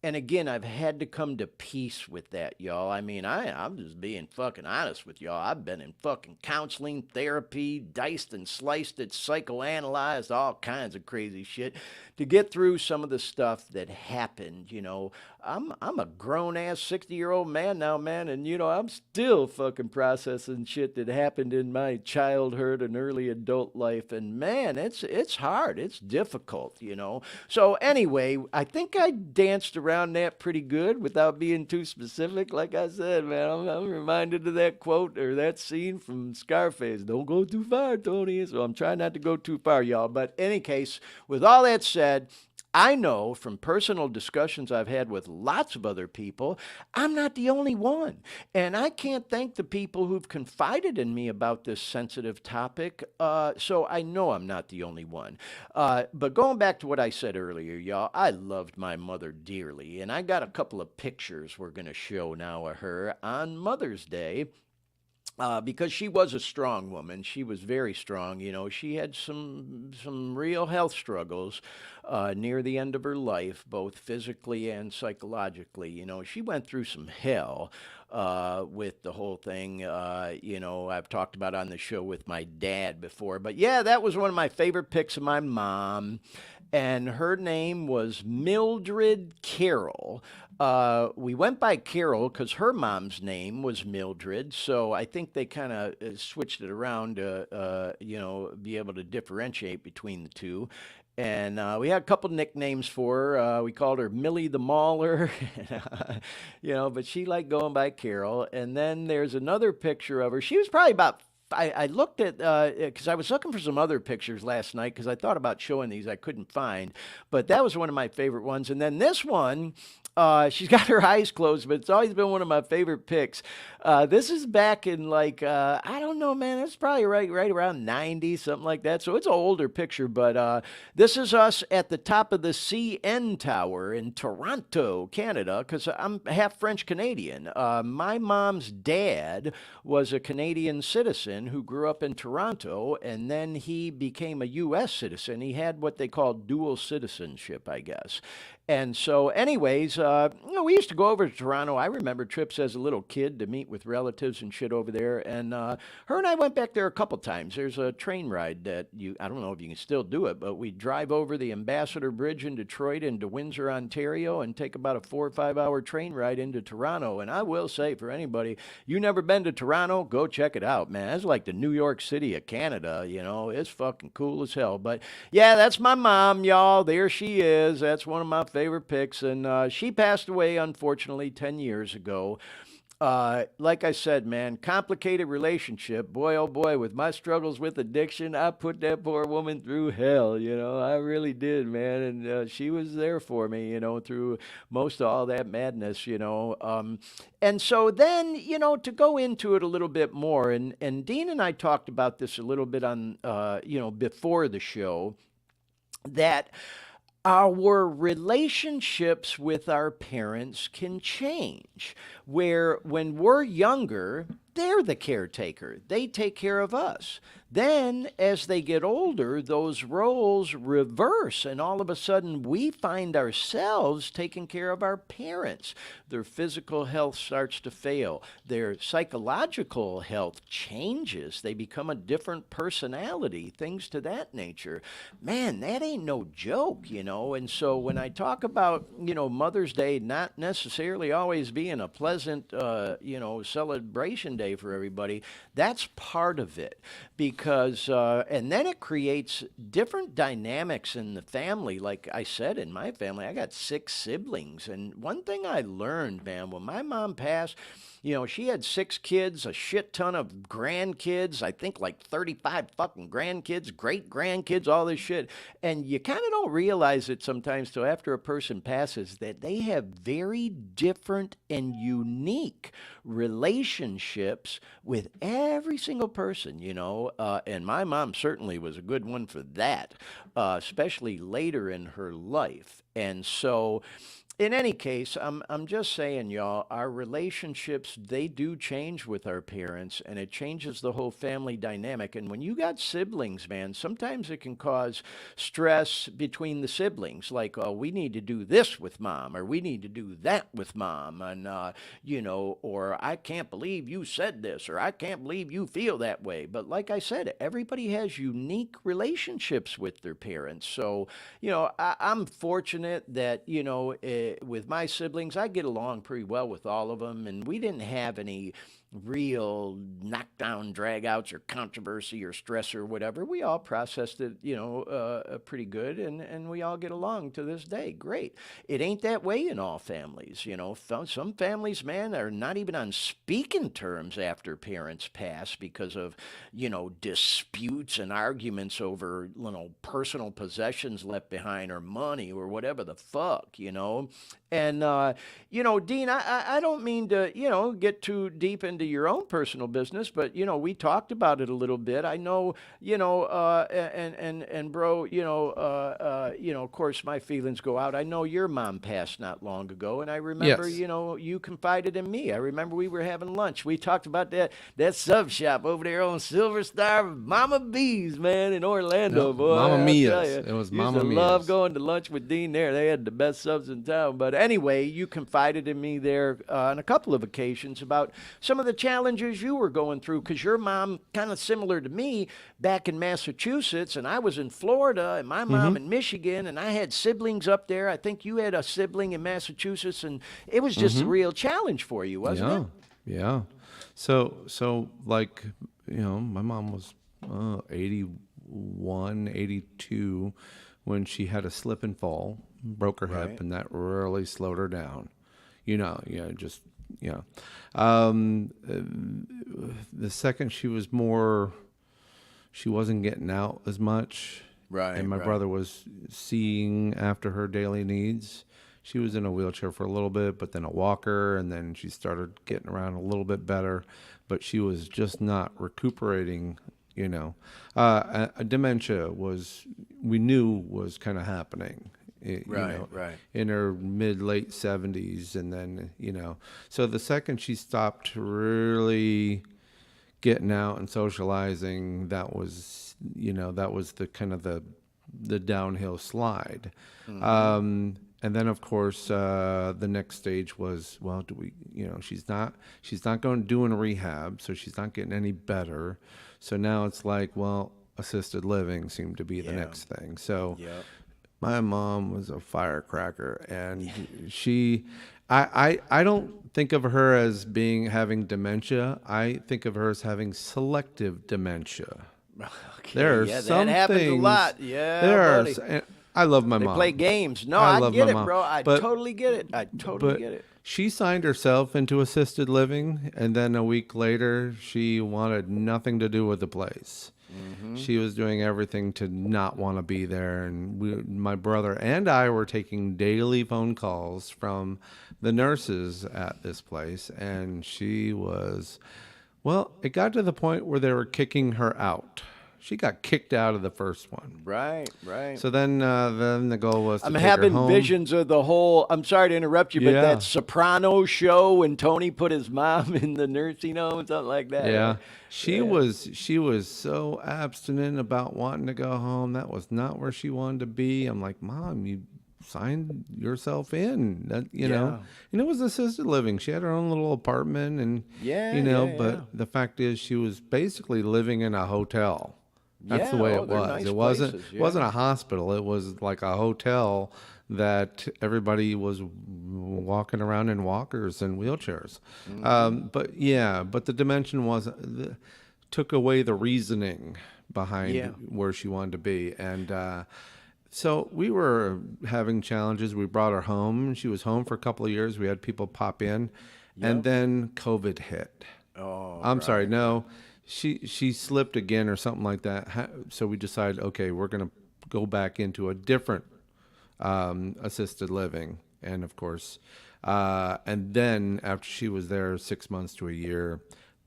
And again, I've had to come to peace with that, y'all. I mean, I'm just being fucking honest with y'all. I've been in fucking counseling, therapy, diced and sliced it, psychoanalyzed, all kinds of crazy shit to get through some of the stuff that happened. I'm a grown ass 60-year-old man now, man, and I'm still fucking processing shit that happened in my childhood and early adult life. And man, it's hard. It's difficult. So anyway, I think I danced around that pretty good without being too specific. Like I said, man, I'm reminded of that quote or that scene from Scarface. Don't go too far, Tony. So I'm trying not to go too far, y'all. But in any case, with all that said, I know from personal discussions I've had with lots of other people, I'm not the only one. And I can't thank the people who've confided in me about this sensitive topic. So I know I'm not the only one. But going back to what I said earlier, y'all, I loved my mother dearly. And I got a couple of pictures we're going to show now of her on Mother's Day. Because she was a strong woman. She was very strong. She had some real health struggles near the end of her life, both physically and psychologically. She went through some hell with the whole thing. I've talked about on the show with my dad before. But yeah, that was one of my favorite pics of my mom. And her name was Mildred Carroll. We went by Carol because her mom's name was Mildred, so I think they kind of switched it around to, be able to differentiate between the two. And we had a couple nicknames for her. We called her Millie the Mauler, but she liked going by Carol. And then there's another picture of her. She was probably about I looked at, because I was looking for some other pictures last night because I thought about showing these. I couldn't find. But that was one of my favorite ones. And then this one, she's got her eyes closed, but it's always been one of my favorite pics. This is back in I don't know, man. It's probably right around 90, something like that. So it's an older picture. But this is us at the top of the CN Tower in Toronto, Canada, because I'm half French Canadian. My mom's dad was a Canadian citizen who grew up in Toronto, and then he became a U.S. citizen. He had what they call dual citizenship, I guess. And so, anyways, we used to go over to Toronto. I remember trips as a little kid to meet with relatives and shit over there. And her and I went back there a couple times. There's a train ride that I don't know if you can still do it, but we drive over the Ambassador Bridge in Detroit into Windsor, Ontario, and take about a 4 or 5 hour train ride into Toronto. And I will say, for anybody, you never been to Toronto, go check it out, man. That's like the New York City of Canada, It's fucking cool as hell. But yeah, that's my mom, y'all. There she is. That's one of my favorite pics. And she passed away, unfortunately, 10 years ago. Like I said, man, complicated relationship. Boy, oh boy, with my struggles with addiction, I put that poor woman through hell, I really did, man. And she was there for me, through most of all that madness. And so then, to go into it a little bit more, and Dean and I talked about this a little bit on, before the show, that our relationships with our parents can change, where when we're younger, they're the caretaker. They take care of us. Then, as they get older, those roles reverse, and all of a sudden, we find ourselves taking care of our parents. Their physical health starts to fail. Their psychological health changes. They become a different personality, things to that nature. Man, that ain't no joke, And so when I talk about, Mother's Day not necessarily always being a pleasant, celebration day for everybody, that's part of it. Because, and then it creates different dynamics in the family. Like I said, in my family, I got 6 siblings. And one thing I learned, man, when my mom passed, she had 6 kids, a shit ton of grandkids, I think like 35 fucking grandkids, great grandkids, all this shit. And you kind of don't realize it sometimes till after a person passes that they have very different and unique relationships with every single person, and my mom certainly was a good one for that, especially later in her life. And so In any case, I'm just saying, y'all, our relationships, they do change with our parents, and it changes the whole family dynamic. And when you got siblings, man, sometimes it can cause stress between the siblings. Like, oh, we need to do this with mom, or we need to do that with mom, and or I can't believe you said this, or I can't believe you feel that way. But like I said, everybody has unique relationships with their parents. So, I'm fortunate that, with my siblings, I get along pretty well with all of them, and we didn't have any real knockdown dragouts or controversy or stress or whatever. We all processed it, pretty good, and we all get along to this day. Great. It ain't that way in all families. Some families, man, are not even on speaking terms after parents pass because of, disputes and arguments over, personal possessions left behind or money or whatever the fuck, And, Dean, I don't mean to, get too deep into your own personal business, but, we talked about it a little bit. I know, and bro, of course my feelings go out. I know your mom passed not long ago, and I remember, Yes. you confided in me. I remember we were having lunch. We talked about that sub shop over there on Silver Star, Mama B's, man, in Orlando, No, boy. Mama I'll Mia's. tell you. It was Used Mama to love Mia's. going to lunch with Dean there. They had the best subs in town. But anyway, you confided in me there on a couple of occasions about some of the challenges you were going through because your mom, kind of similar to me, back in Massachusetts, and I was in Florida, and my mom in Michigan, and I had siblings up there. I think you had a sibling in Massachusetts, and it was just a real challenge for you, wasn't Yeah, it? yeah. So like, my mom was 81, 82 when she had a slip and fall, broke her Right. hip, and that really slowed her down. Just, the second she wasn't getting out as much. Right, And my right. brother was seeing after her daily needs. She was in a wheelchair for a little bit, but then a walker, and then she started getting around a little bit better, but she was just not recuperating. A dementia we knew was kind of happening. Right, right. In her late 70s, and then so the second she stopped really getting out and socializing, that was the kind of the downhill slide. And then of course the next stage was, well, do we, she's not going doing a rehab, so she's not getting any better. So now it's like, well, assisted living seemed to be the Yeah. next thing. So Yep. my mom was a firecracker, and I don't think of her as having dementia. I think of her as having selective dementia. Okay, There are yeah, some that happens things. a lot. Yeah, There are. buddy. And I love my They mom. play games. No, I I love get my it, mom. bro. I But- totally get it. I totally But get it. she signed herself into assisted living, and then a week later, she wanted nothing to do with the place. She was doing everything to not want to be there, and my brother and I were taking daily phone calls from the nurses at this place, and well, it got to the point where they were kicking her out. She got kicked out of the first one. Right, right. So then the goal was to I'm take her having home. visions of the whole. I'm sorry to interrupt you, but Yeah. that Soprano show when Tony put his mom in the nursing home, something like that. Yeah. right? She was so abstinent about wanting to go home. That was not where she wanted to be. I'm like, Mom, you signed yourself in. Yeah. And it was assisted living. She had her own little apartment, and Yeah, but yeah. the fact is she was basically living in a hotel. That's the Yeah, way oh, it they're was. nice It wasn't places, it wasn't yeah. a hospital. It was like a hotel that everybody was walking around in walkers and wheelchairs. But the dimension took away the reasoning behind Yeah. where she wanted to be. And so we were having challenges. We brought her home. She was home for a couple of years. We had people pop in, and then COVID hit. Oh, I'm sorry, no, she slipped again or something like that. So we decided, okay, we're gonna go back into a different assisted living, and of course, and then after she was there 6 months to a year,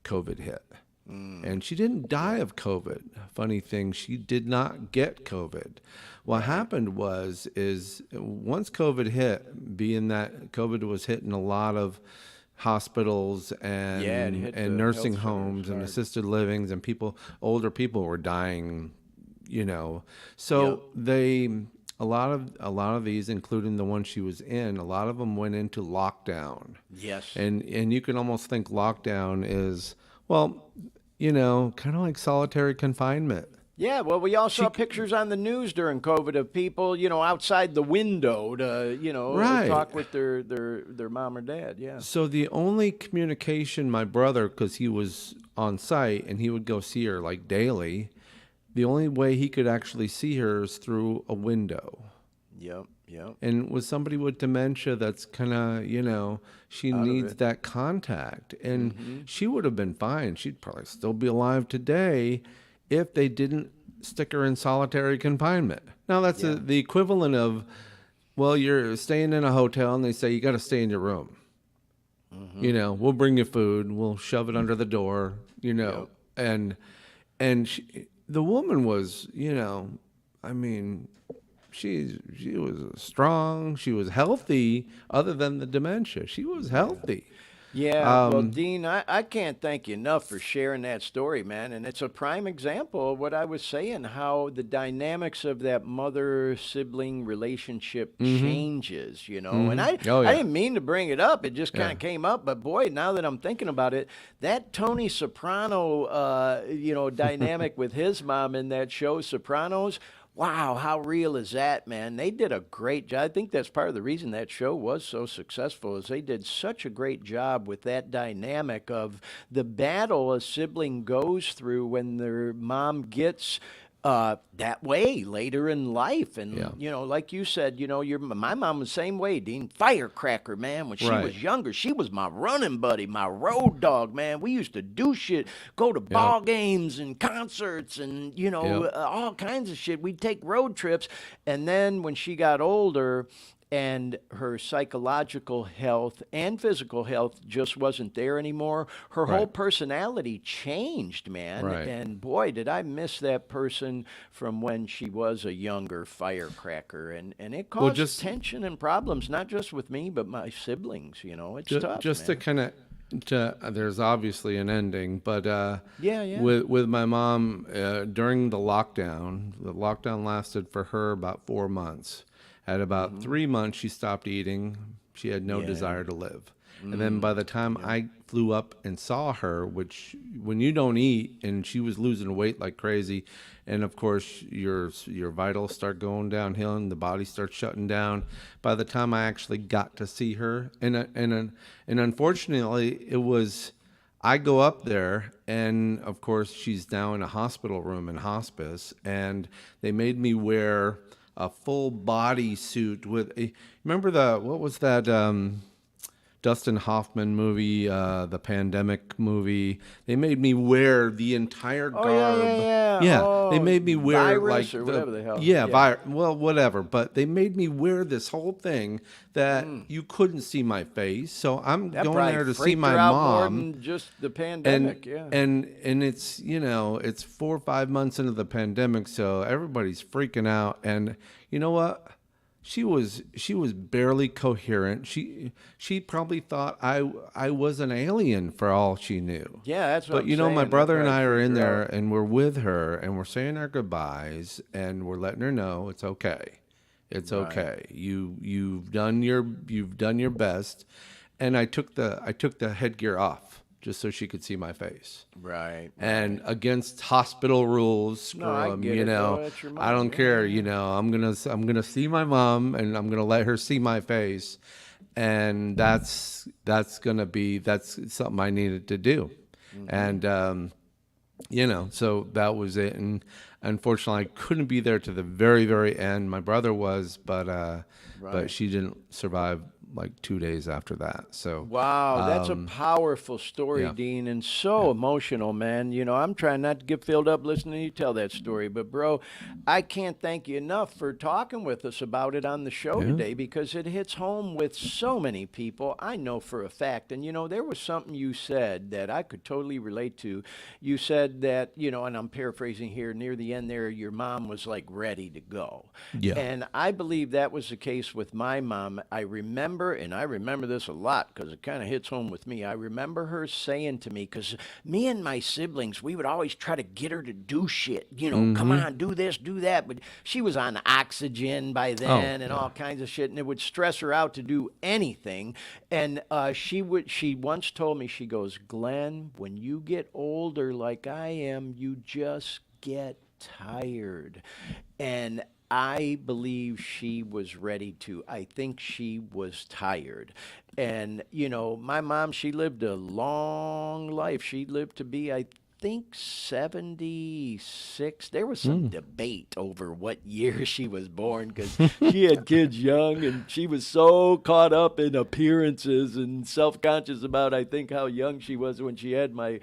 COVID hit. And she didn't die of COVID. Funny thing, she did not get COVID. What happened is once COVID hit, being that COVID was hitting a lot of hospitals and Yeah, it hit the nursing health homes centers and hard. assisted livings, and older people were dying, So a lot of these, including the one she was in, a lot of them went into lockdown. Yes. And you can almost think lockdown is, well, kind of like solitary confinement. Yeah, well, we all saw pictures on the news during COVID of people, outside the window to, Right. talk with their mom or dad. Yeah. So the only communication my brother, because he was on site and he would go see her like daily, the only way he could actually see her is through a window. Yep. Yep. And with somebody with dementia, that's kind of, she needs it. that contact. And she would have been fine. She'd probably still be alive today if they didn't stick her in solitary confinement. Now, that's the equivalent of, well, you're staying in a hotel and they say you got to stay in your room. We'll bring you food. We'll shove it under the door, Yep. And the woman was, I mean, she was strong. She was healthy. Other than the dementia, she was healthy. Yeah, well, Dean, I can't thank you enough for sharing that story, man. And it's a prime example of what I was saying, how the dynamics of that mother-sibling relationship changes, And I didn't mean to bring it up. It just kind of came up. But, boy, now that I'm thinking about it, that Tony Soprano, dynamic with his mom in that show, Sopranos, wow, how real is that, man? They did a great job. I think that's part of the reason that show was so successful is they did such a great job with that dynamic of the battle a sibling goes through when their mom gets that way later in life. And, like you said, my mom was the same way, Dean. Firecracker, man. When she was younger, she was my running buddy, my road dog, man. We used to do shit, go to ball games and concerts and, all kinds of shit. We'd take road trips. And then when she got older, and her psychological health and physical health just wasn't there anymore. Her whole personality changed, man. Right. And boy, did I miss that person from when she was a younger firecracker. And it caused tension and problems, not just with me, but my siblings. It's tough. Just man. to kind of, there's obviously an ending, but yeah. with my mom during the lockdown lasted for her about 4 months. At about 3 months, she stopped eating. She had no desire to live. And then by the time I flew up and saw her, which when you don't eat, and she was losing weight like crazy, and of course your vitals start going downhill and the body starts shutting down. By the time I actually got to see her, and unfortunately, it was. I go up there, and of course she's now in a hospital room in hospice, and they made me wear a full body suit with remember what was that Dustin Hoffman movie, the pandemic movie? They made me wear the entire garb. Yeah. They made me wear virus like or whatever the hell. Well, whatever. But they made me wear this whole thing that you couldn't see my face. So I'm That going probably there to see freaked my her out more mom. than just the pandemic. And it's it's 4 or 5 months into the pandemic, so everybody's freaking out. And you know what? She was barely coherent. She probably thought I was an alien for all she knew. Yeah, that's what But I'm saying. my brother and I are in Figure there, out. and we're with her, and we're saying our goodbyes, and we're letting her know it's okay. It's okay. You've done your best. And I took the headgear off just so she could see my face. Right. And against hospital rules, screw I 'em, get it, though. That's your I don't mom, care, I'm gonna see my mom, and I'm gonna let her see my face, and that's something I needed to do, and so that was it. And unfortunately, I couldn't be there to the very, very end. My brother was, but she didn't survive like 2 days after that. So Wow, that's a powerful story, yeah. Dean, and so emotional, man. You know, I'm trying not to get filled up listening to you tell that story, but bro, I can't thank you enough for talking with us about it on the show Yeah. today because it hits home with so many people. I know for a fact. And you know, there was something you said that I could totally relate to. You said that, you know, and I'm paraphrasing here, near the end there, your mom was like ready to go. Yeah. And I believe that was the case with my mom. I remember, and I remember this a lot because it kind of hits home with me. I remember her saying to me, because me and my siblings, we would always try to get her to do shit. You know, come on, do this, do that. But she was on oxygen by then and all kinds of shit, and it would stress her out to do anything. And she once told me, she goes, Glenn, when you get older like I am, you just get tired. And I believe she was ready to. I think she was tired. And, you know, my mom, she lived a long life. She lived to be, I think, 76. There was some debate over what year she was born because she had kids young and she was so caught up in appearances and self-conscious about, I think, how young she was when she had my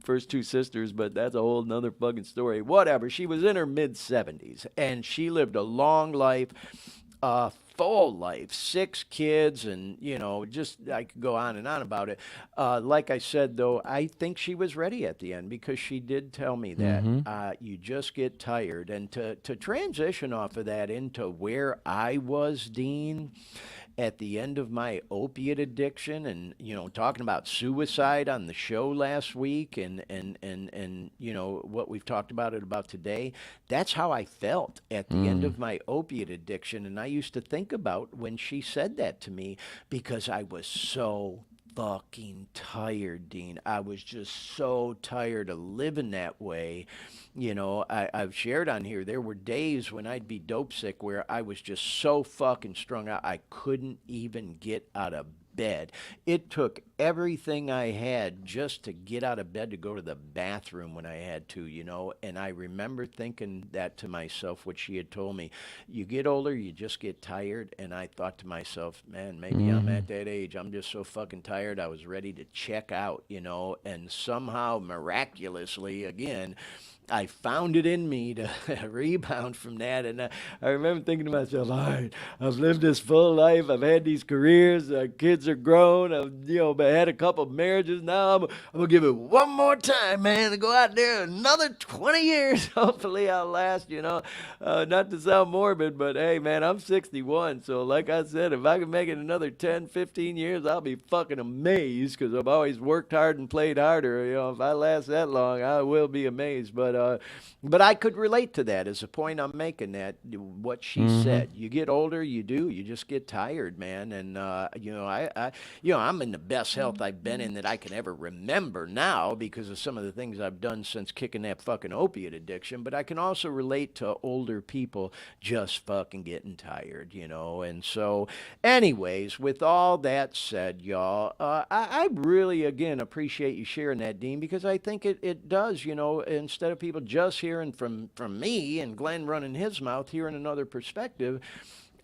first two sisters, but that's a whole nother fucking story. Whatever. She was in her mid 70s and she lived a long life, full life, 6 kids, and you know, just I could go on and on about it. Like I said, though, I think she was ready at the end because she did tell me that you just get tired. And to transition off of that into where I was, Dean, at the end of my opiate addiction, and you know, talking about suicide on the show last week, and you know what we've talked about today, that's how I felt at the end of my opiate addiction. And I used to think about when she said that to me because I was so fucking tired, Dean. I was just so tired of living that way. You know, I've shared on here, there were days when I'd be dope sick where I was just so fucking strung out, I couldn't even get out of bed. It took everything I had just to get out of bed to go to the bathroom when I had to, you know. And I remember thinking that to myself, what she had told me. You get older, you just get tired. And I thought to myself, man, maybe I'm at that age. I'm just so fucking tired. I was ready to check out, you know. And somehow, miraculously, again, I found it in me to rebound from that. And I remember thinking to myself, all right, I've lived this full life. I've had these careers. Kids are grown. I've, you know, had a couple of marriages. Now I'm going to give it one more time, man, to go out there another 20 years. Hopefully I'll last, you know. Not to sound morbid, but hey, man, I'm 61. So like I said, if I can make it another 10, 15 years, I'll be fucking amazed because I've always worked hard and played harder. You know, if I last that long, I will be amazed. But I could relate to that as a point I'm making, that what she said. You get older, you just get tired, man. And you know, I'm in the best health I've been in that I can ever remember now because of some of the things I've done since kicking that fucking opiate addiction. But I can also relate to older people just fucking getting tired, you know. And so, anyways, with all that said, y'all, I really again appreciate you sharing that, Dean, because I think it does, you know, instead of people just hearing from me and Glenn running his mouth, hearing another perspective.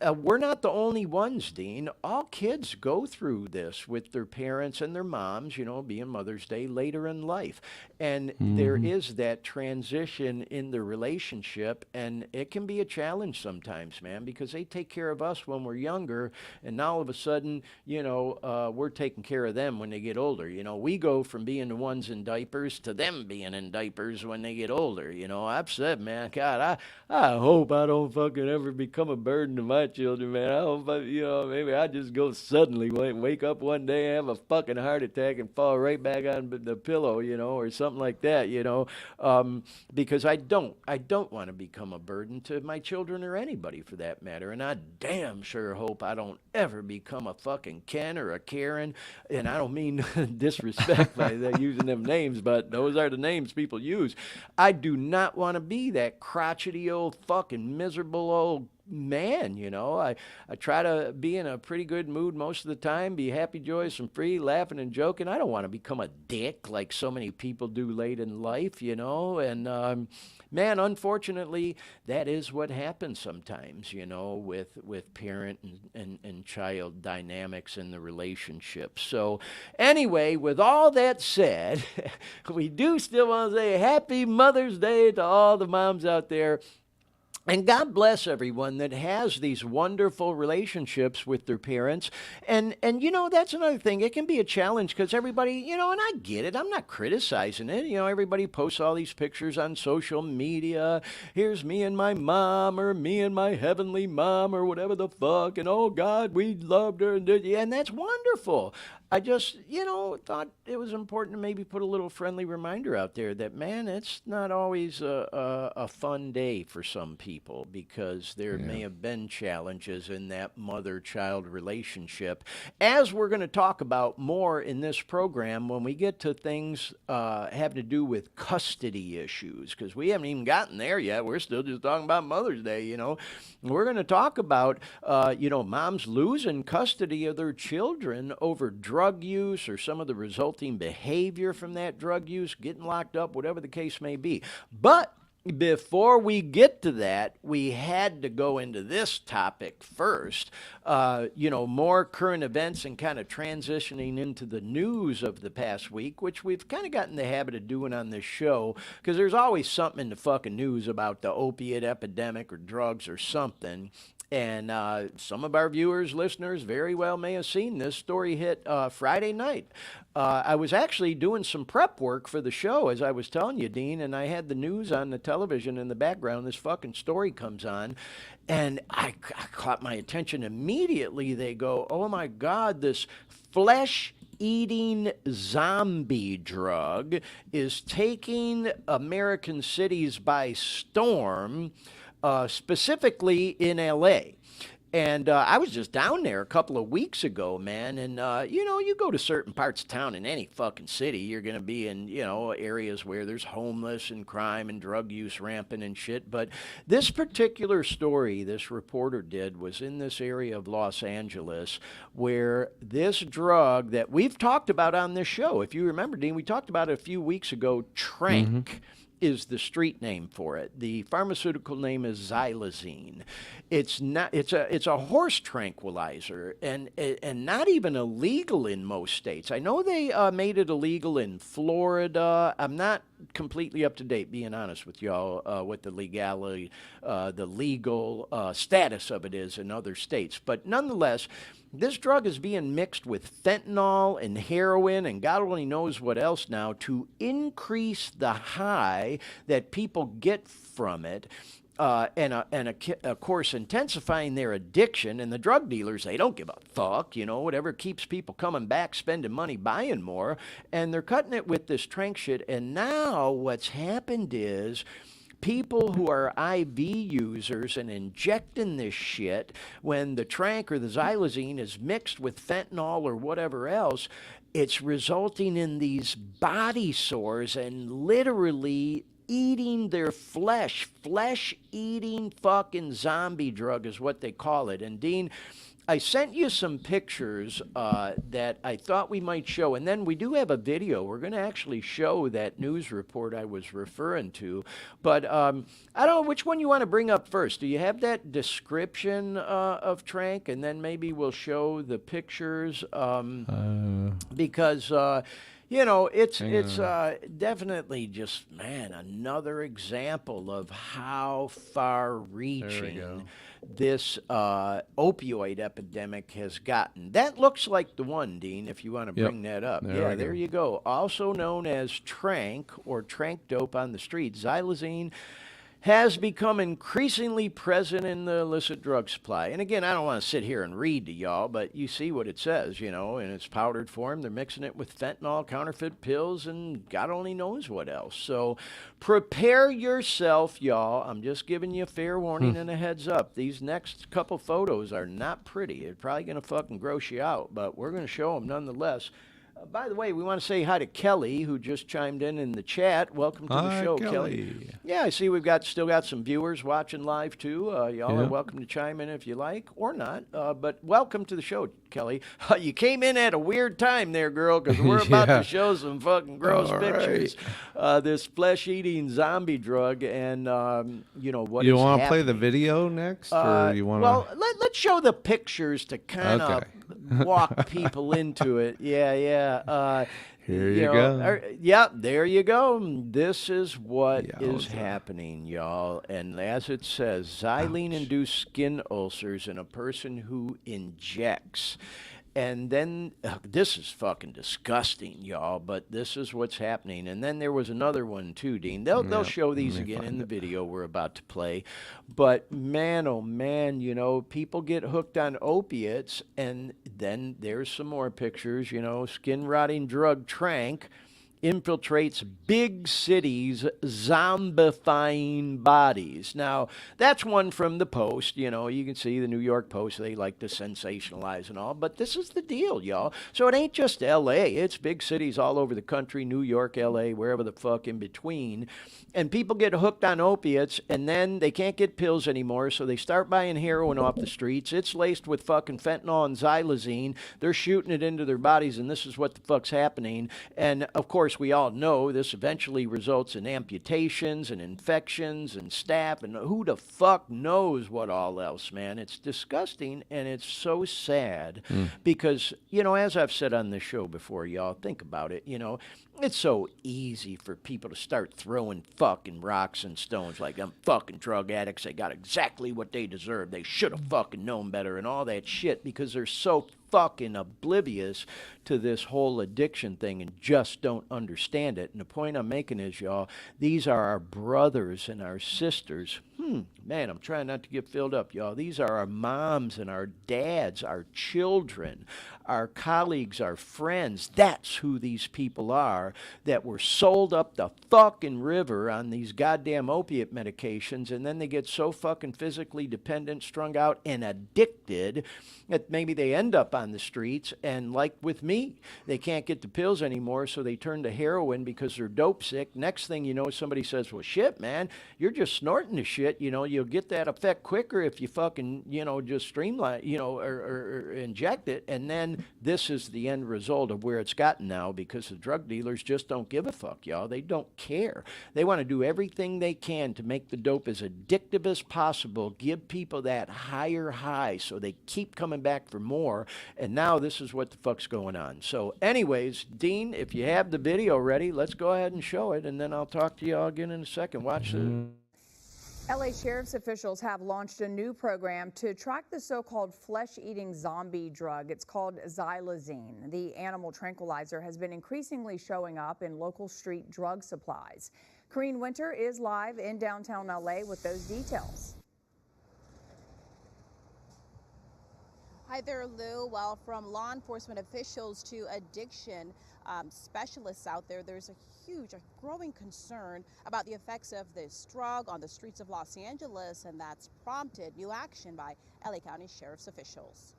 We're not the only ones, Dean. All kids go through this with their parents and their moms, you know, being Mother's Day later in life. And there is that transition in the relationship, and it can be a challenge sometimes, man, because they take care of us when we're younger, and now all of a sudden, you know, we're taking care of them when they get older. You know, we go from being the ones in diapers to them being in diapers when they get older. You know, I've said, man, God, I hope I don't fucking ever become a burden to my children, man. I hope, you know, maybe I just go suddenly wake up one day and have a fucking heart attack and fall right back on the pillow, you know, or something like that, you know, because I don't want to become a burden to my children or anybody for that matter. And I damn sure hope I don't ever become a fucking Ken or a Karen. And I don't mean disrespect by using them names, but those are the names people use. I do not want to be that crotchety old fucking miserable old man, I try to be in a pretty good mood most of the time, be happy, joyous, and free, laughing and joking. I don't want to become a dick like so many people do late in life, and man, unfortunately, that is what happens sometimes, with parent and child dynamics in the relationship. So anyway, with all that said, we do still want to say happy Mother's Day to all the moms out there. And God bless everyone that has these wonderful relationships with their parents. And that's another thing. It can be a challenge because everybody, and I get it. I'm not criticizing it. Everybody posts all these pictures on social media. Here's me and my mom, or me and my heavenly mom, or whatever the fuck. And oh, God, we loved her. And that's wonderful. I just, thought it was important to maybe put a little friendly reminder out there that, man, it's not always a fun day for some people because there may have been challenges in that mother-child relationship, as we're going to talk about more in this program when we get to things having to do with custody issues, because we haven't even gotten there yet. We're still just talking about Mother's Day, We're going to talk about, moms losing custody of their children over drug use or some of the resulting behavior from that drug use, getting locked up, whatever the case may be. But before we get to that, we had to go into this topic first. More current events and kind of transitioning into the news of the past week, which we've kind of gotten the habit of doing on this show, because there's always something in the fucking news about the opiate epidemic or drugs or something. And some of our viewers, listeners, very well may have seen this story hit Friday night. I was actually doing some prep work for the show, as I was telling you, Dean, and I had the news on the television in the background. This fucking story comes on, and I caught my attention immediately. They go, oh, my God, this flesh-eating zombie drug is taking American cities by storm, specifically in LA. And I was just down there a couple of weeks ago, man. And, you go to certain parts of town in any fucking city, you're going to be in, areas where there's homeless and crime and drug use rampant and shit. But this particular story this reporter did was in this area of Los Angeles where this drug that we've talked about on this show, if you remember, Dean, we talked about it a few weeks ago, Trank. Is the street name for it. The pharmaceutical name is xylazine. It's not. It's a horse tranquilizer, and not even illegal in most states. I know they made it illegal in Florida. I'm not completely up to date, being honest with y'all, what the legal status of it is in other states. But nonetheless, this drug is being mixed with fentanyl and heroin and God only knows what else now to increase the high that people get from it. And of course, intensifying their addiction. And the drug dealers, they don't give a fuck, whatever keeps people coming back, spending money, buying more. And they're cutting it with this trank shit. And now what's happened is people who are IV users and injecting this shit, when the trank or the xylazine is mixed with fentanyl or whatever else, it's resulting in these body sores and literally eating their flesh-eating fucking zombie drug is what they call it. And Dean, I sent you some pictures that I thought we might show, and then we do have a video. We're going to actually show that news report I was referring to, but I don't know which one you want to bring up first. Do you have that description of Trank, and then maybe we'll show the pictures because it's definitely just, man, another example of how far-reaching this opioid epidemic has gotten. That looks like the one, Dean, if you want to bring that up. There you go. Also known as Trank or Trank dope on the street, xylazine has become increasingly present in the illicit drug supply. And again, I don't want to sit here and read to y'all, but you see what it says, in its powdered form. They're mixing it with fentanyl, counterfeit pills, and God only knows what else. So prepare yourself, y'all. I'm just giving you a fair warning and a heads up. These next couple photos are not pretty. They're probably going to fucking gross you out, but we're going to show them nonetheless. By the way, we want to say hi to Kelly, who just chimed in the chat. Welcome to the Hi, show, Kelly. Yeah, I see we've still got some viewers watching live too. Y'all are Yeah. welcome to chime in if you like or not. But welcome to the show, Kelly. You came in at a weird time there, girl, because we're about Yeah. to show some fucking gross All pictures. This flesh-eating zombie drug, and what You is want to play the happening. video next, or you want to? Well, let's show the pictures to kind of Okay. walk people into it. Yeah. Here you go. Yeah, there you go. This is what is Yowza. happening, y'all. And as it says, xylene-induced skin ulcers in a person who injects. And then this is fucking disgusting, y'all. But this is what's happening. And then there was another one too, Dean. They'll show these again in the video we're about to play. But man, oh man, people get hooked on opiates, and then there's some more pictures. Skin rotting drug trank infiltrates big cities, zombifying bodies. Now, that's one from the Post. You can see the New York Post, they like to sensationalize and all, but this is the deal, y'all. So it ain't just L.A., it's big cities all over the country, New York, L.A., wherever the fuck in between. And people get hooked on opiates, and then they can't get pills anymore, so they start buying heroin off the streets. It's laced with fucking fentanyl and xylazine. They're shooting it into their bodies, and this is what the fuck's happening. And, of course, we all know this eventually results in amputations and infections and staph, and who the fuck knows what all else, man. It's disgusting, and it's so sad because, as I've said on this show before, y'all, think about it, it's so easy for people to start throwing fucking rocks and stones like them fucking drug addicts. They got exactly what they deserve. They should have fucking known better and all that shit because they're so fucking oblivious to this whole addiction thing and just don't understand it. And the point I'm making is, y'all, these are our brothers and our sisters. Man, I'm trying not to get filled up, y'all. These are our moms and our dads, our children, our colleagues, our friends. That's who these people are that were sold up the fucking river on these goddamn opiate medications, and then they get so fucking physically dependent, strung out, and addicted that maybe they end up on the streets. And like with me, they can't get the pills anymore, so they turn to heroin because they're dope sick. Next thing you know, somebody says, well, shit, man, you're just snorting the shit. You'll get that effect quicker if you fucking, just streamline, or inject it. And then this is the end result of where it's gotten now because the drug dealers just don't give a fuck, y'all. They don't care. They want to do everything they can to make the dope as addictive as possible, give people that higher high so they keep coming back for more. And now this is what the fuck's going on. So anyways, Dean, if you have the video ready, let's go ahead and show it, and then I'll talk to y'all again in a second. Watch this. LA Sheriff's officials have launched a new program to track the so-called flesh-eating zombie drug. It's called xylazine. The animal tranquilizer has been increasingly showing up in local street drug supplies. Corrine Winter is live in downtown LA with those details. Hi there, Lou. Well, from law enforcement officials to addiction specialists out there, there's a growing concern about the effects of this drug on the streets of Los Angeles, and that's prompted new action by LA County Sheriff's officials.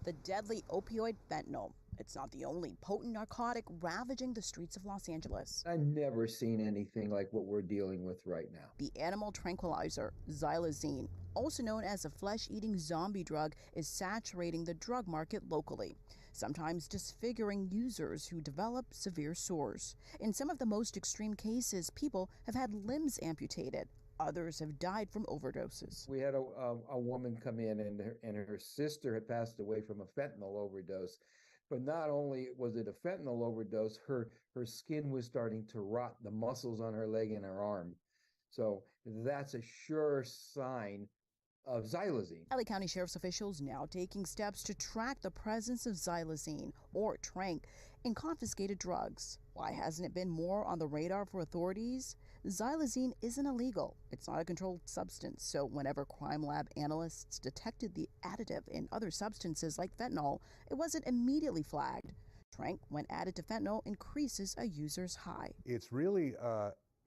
The deadly opioid fentanyl. It's not the only potent narcotic ravaging the streets of Los Angeles. I've never seen anything like what we're dealing with right now. The animal tranquilizer, xylazine, also known as a flesh-eating zombie drug, is saturating the drug market locally, sometimes disfiguring users who develop severe sores. In some of the most extreme cases, people have had limbs amputated. Others have died from overdoses. We had a woman come in, and her sister had passed away from a fentanyl overdose. But not only was it a fentanyl overdose, her skin was starting to rot, the muscles on her leg and her arm. So that's a sure sign of xylazine. LA County Sheriff's officials now taking steps to track the presence of xylazine, or tranq, in confiscated drugs. Why hasn't it been more on the radar for authorities? Xylazine isn't illegal. It's not a controlled substance, so whenever crime lab analysts detected the additive in other substances like fentanyl, it wasn't immediately flagged. Tranq, when added to fentanyl, increases a user's high. It's really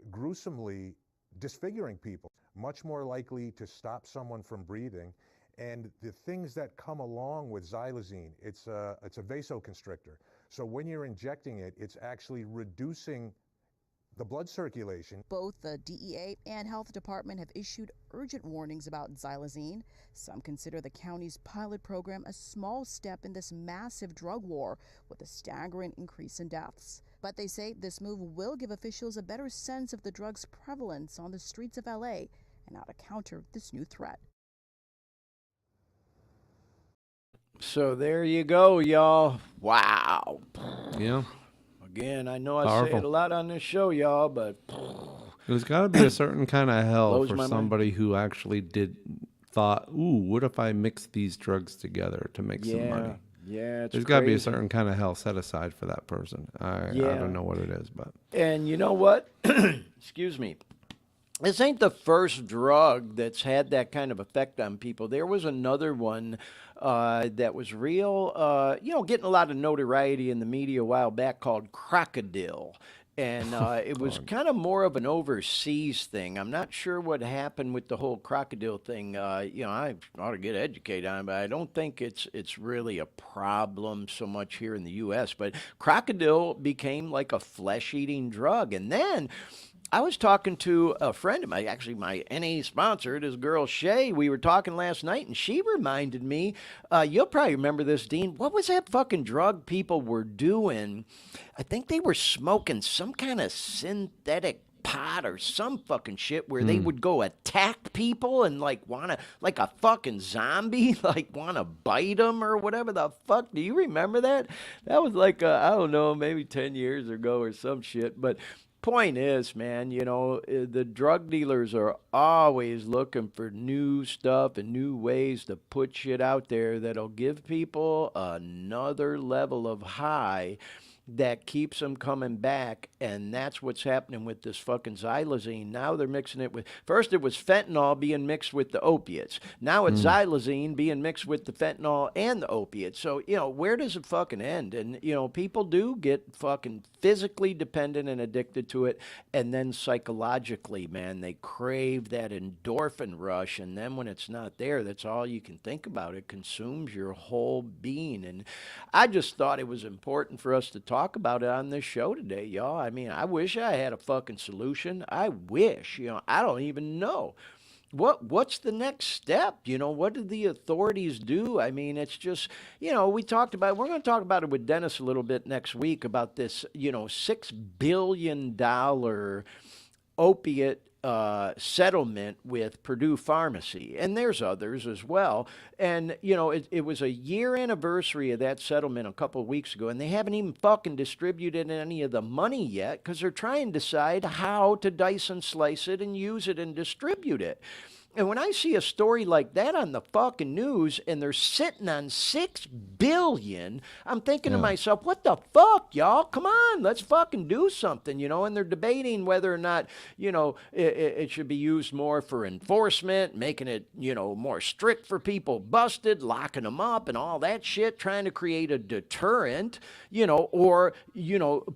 gruesomely disfiguring people, much more likely to stop someone from breathing, And the things that come along with xylazine, it's a vasoconstrictor. So when you're injecting it, it's actually reducing the blood circulation. Both the DEA and Health Department have issued urgent warnings about xylazine. Some consider the county's pilot program a small step in this massive drug war with a staggering increase in deaths. But they say this move will give officials a better sense of the drug's prevalence on the streets of LA and how to counter this new threat. So there you go, y'all. Wow. Yeah. Again, I know I say Powerful. it a lot on this show, y'all, but There's got to be a certain kind of hell Blows for my mind. somebody who actually thought, ooh, what if I mix these drugs together to make some money? yeah, it's There's got to be a crazy. certain kind of hell set aside for that person. I Yeah. don't know what it is, but And you know what? Excuse me. This ain't the first drug that's had that kind of effect on people. There was another one that was real, getting a lot of notoriety in the media a while back called Crocodile. And it was kind of more of an overseas thing. I'm not sure what happened with the whole crocodile thing. I ought to get educated on it, but I don't think it's really a problem so much here in the U.S. But crocodile became like a flesh-eating drug. And then I was talking to a friend of mine, actually my NA sponsor, this girl Shay. We were talking last night, and she reminded me, you'll probably remember this, Dean. What was that fucking drug people were doing? I think they were smoking some kind of synthetic pot or some fucking shit where they would go attack people and like a fucking zombie, like wanna bite them or whatever the fuck. Do you remember that? That was like, I don't know, maybe 10 years ago or some shit, but point is, man, the drug dealers are always looking for new stuff and new ways to put shit out there that'll give people another level of high that keeps them coming back, and that's what's happening with this fucking xylazine. Now they're mixing it with, first it was fentanyl being mixed with the opiates. Now it's xylazine being mixed with the fentanyl and the opiates. So, where does it fucking end? And, people do get fucking physically dependent and addicted to it, and then psychologically, man, they crave that endorphin rush, and then when it's not there, that's all you can think about. It consumes your whole being, and I just thought it was important for us to talk about it on this show today, y'all. I mean, I wish I had a fucking solution. I wish, I don't even know. What's the next step? What do the authorities do? I mean, it's just, we're going to talk about it with Dennis a little bit next week about this, $6 billion opiate settlement with Purdue Pharmacy, and there's others as well. And it was a year anniversary of that settlement a couple of weeks ago, and they haven't even fucking distributed any of the money yet because they're trying to decide how to dice and slice it and use it and distribute it. And when I see a story like that on the fucking news and they're sitting on $6 billion, I'm thinking to myself, what the fuck, y'all? Come on, let's fucking do something, and they're debating whether or not, it should be used more for enforcement, making it, more strict for people busted, locking them up and all that shit, trying to create a deterrent, or,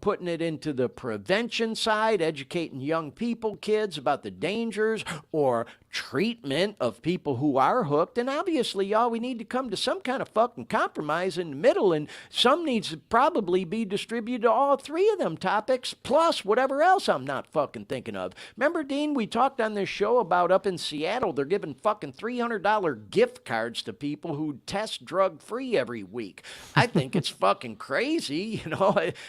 putting it into the prevention side, educating young people, kids about the dangers, or treatment of people who are hooked. And obviously, y'all, we need to come to some kind of fucking compromise in the middle, and some needs to probably be distributed to all three of them topics, plus whatever else I'm not fucking thinking of. Remember, Dean, we talked on this show about up in Seattle, they're giving fucking $300 gift cards to people who test drug-free every week. I think it's fucking crazy,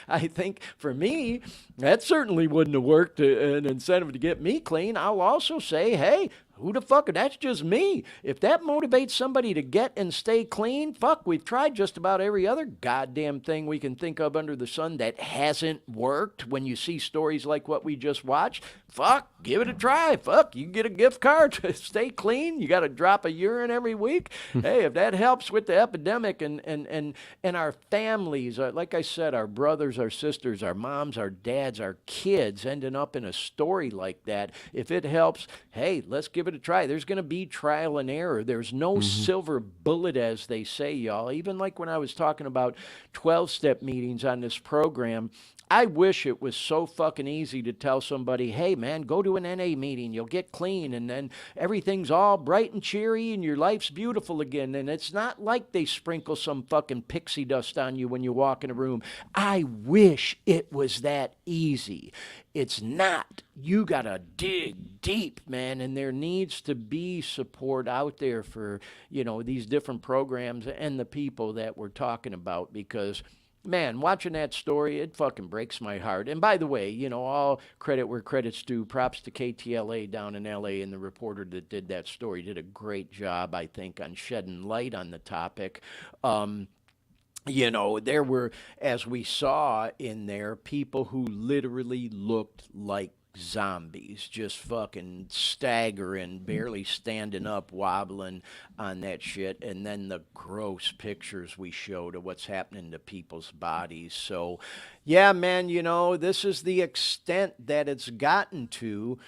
I think for me, that certainly wouldn't have worked an incentive to get me clean. I'll also say, hey, who the fuck? That's just me. If that motivates somebody to get and stay clean, fuck, we've tried just about every other goddamn thing we can think of under the sun that hasn't worked. When you see stories like what we just watched, fuck, give it a try. Fuck, you get a gift card to stay clean. You got to drop a urine every week. Hey, if that helps with the epidemic and our families, like I said, our brothers, our sisters, our moms, our dads, our kids ending up in a story like that, if it helps, hey, let's give it it a try. There's going to be trial and error. There's no silver bullet, as they say, y'all. Even like when I was talking about 12-step meetings on this program, I wish it was so fucking easy to tell somebody, hey, man, go to an NA meeting. You'll get clean, and then everything's all bright and cheery, and your life's beautiful again. And it's not like they sprinkle some fucking pixie dust on you when you walk in a room. I wish it was that easy. It's not. You got to dig deep, man, and there needs to be support out there for, these different programs and the people that we're talking about, because man, watching that story, it fucking breaks my heart. And by the way, all credit where credit's due. Props to KTLA down in LA, and the reporter that did that story did a great job, I think, on shedding light on the topic. There were, as we saw in there, people who literally looked like zombies, just fucking staggering, barely standing up, wobbling on that shit. And then the gross pictures we showed of what's happening to people's bodies. So, yeah, man, this is the extent that it's gotten to.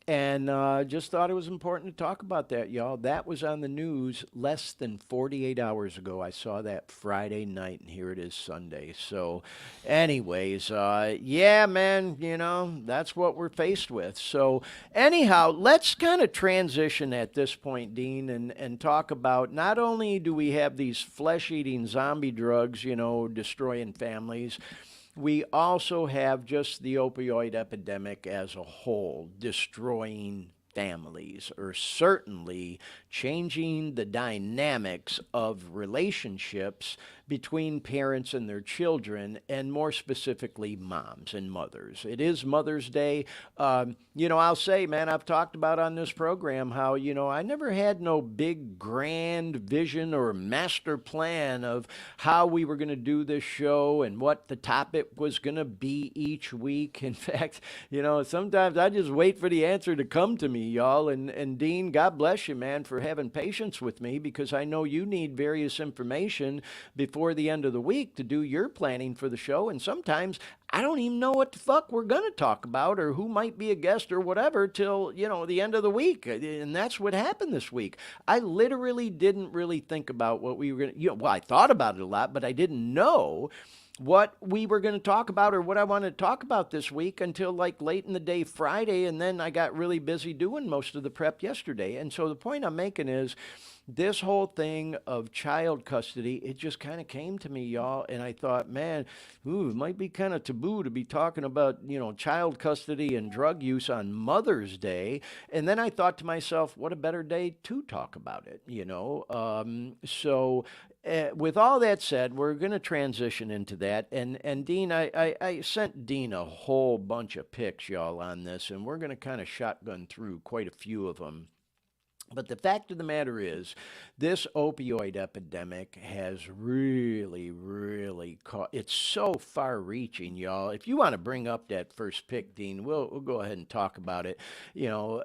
And just thought it was important to talk about that, y'all. That was on the news less than 48 hours ago. I saw that Friday night, and here it is Sunday. So anyways, yeah, man, that's what we're faced with. So anyhow, let's kind of transition at this point, Dean, and talk about not only do we have these flesh-eating zombie drugs, destroying families, we also have just the opioid epidemic as a whole, destroying families, or certainly changing the dynamics of relationships between parents and their children, and more specifically, moms and mothers. It is Mother's Day. I'll say, man, I've talked about on this program how, I never had no big grand vision or master plan of how we were going to do this show and what the topic was going to be each week. In fact, sometimes I just wait for the answer to come to me, y'all. And Dean, God bless you, man, for having patience with me, because I know you need various information before the end of the week to do your planning for the show. And sometimes I don't even know what the fuck we're going to talk about or who might be a guest or whatever till, the end of the week. And that's what happened this week. I literally didn't really think about what we were going to, I thought about it a lot, but I didn't know what we were going to talk about or what I wanted to talk about this week until like late in the day Friday, and then I got really busy doing most of the prep yesterday. And so the point I'm making is this whole thing of child custody, it just kind of came to me, y'all, and I thought, man, it might be kind of taboo to be talking about, child custody and drug use on Mother's Day. And then I thought to myself, what a better day to talk about it, with all that said, we're going to transition into that. And Dean, I sent Dean a whole bunch of pics, y'all, on this, and we're going to kind of shotgun through quite a few of them. But the fact of the matter is, this opioid epidemic has really, really it's so far-reaching, y'all. If you want to bring up that first pic, Dean, we'll go ahead and talk about it.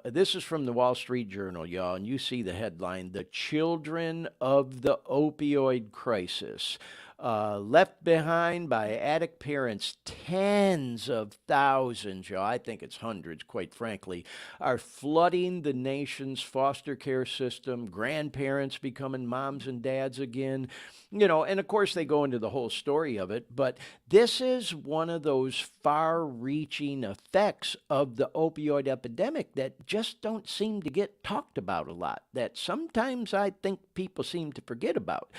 This is from the Wall Street Journal, y'all, and you see the headline, "The Children of the Opioid Crisis." Left behind by addict parents, tens of thousands, I think it's hundreds, quite frankly, are flooding the nation's foster care system, grandparents becoming moms and dads again, and of course they go into the whole story of it, but this is one of those far-reaching effects of the opioid epidemic that just don't seem to get talked about a lot, that sometimes I think people seem to forget about.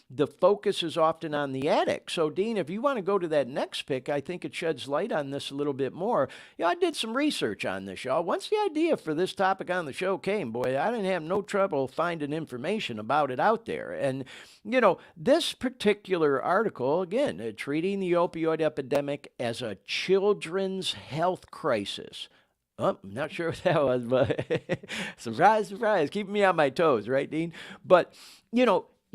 The focus is often on the addict. So, Dean, if you want to go to that next pick, I think it sheds light on this a little bit more. I did some research on this, y'all. Once the idea for this topic on the show came, boy, I didn't have no trouble finding information about it out there. And, this particular article, again, treating the opioid epidemic as a children's health crisis. Oh, I'm not sure what that was, but surprise, surprise, keeping me on my toes, right, Dean? But,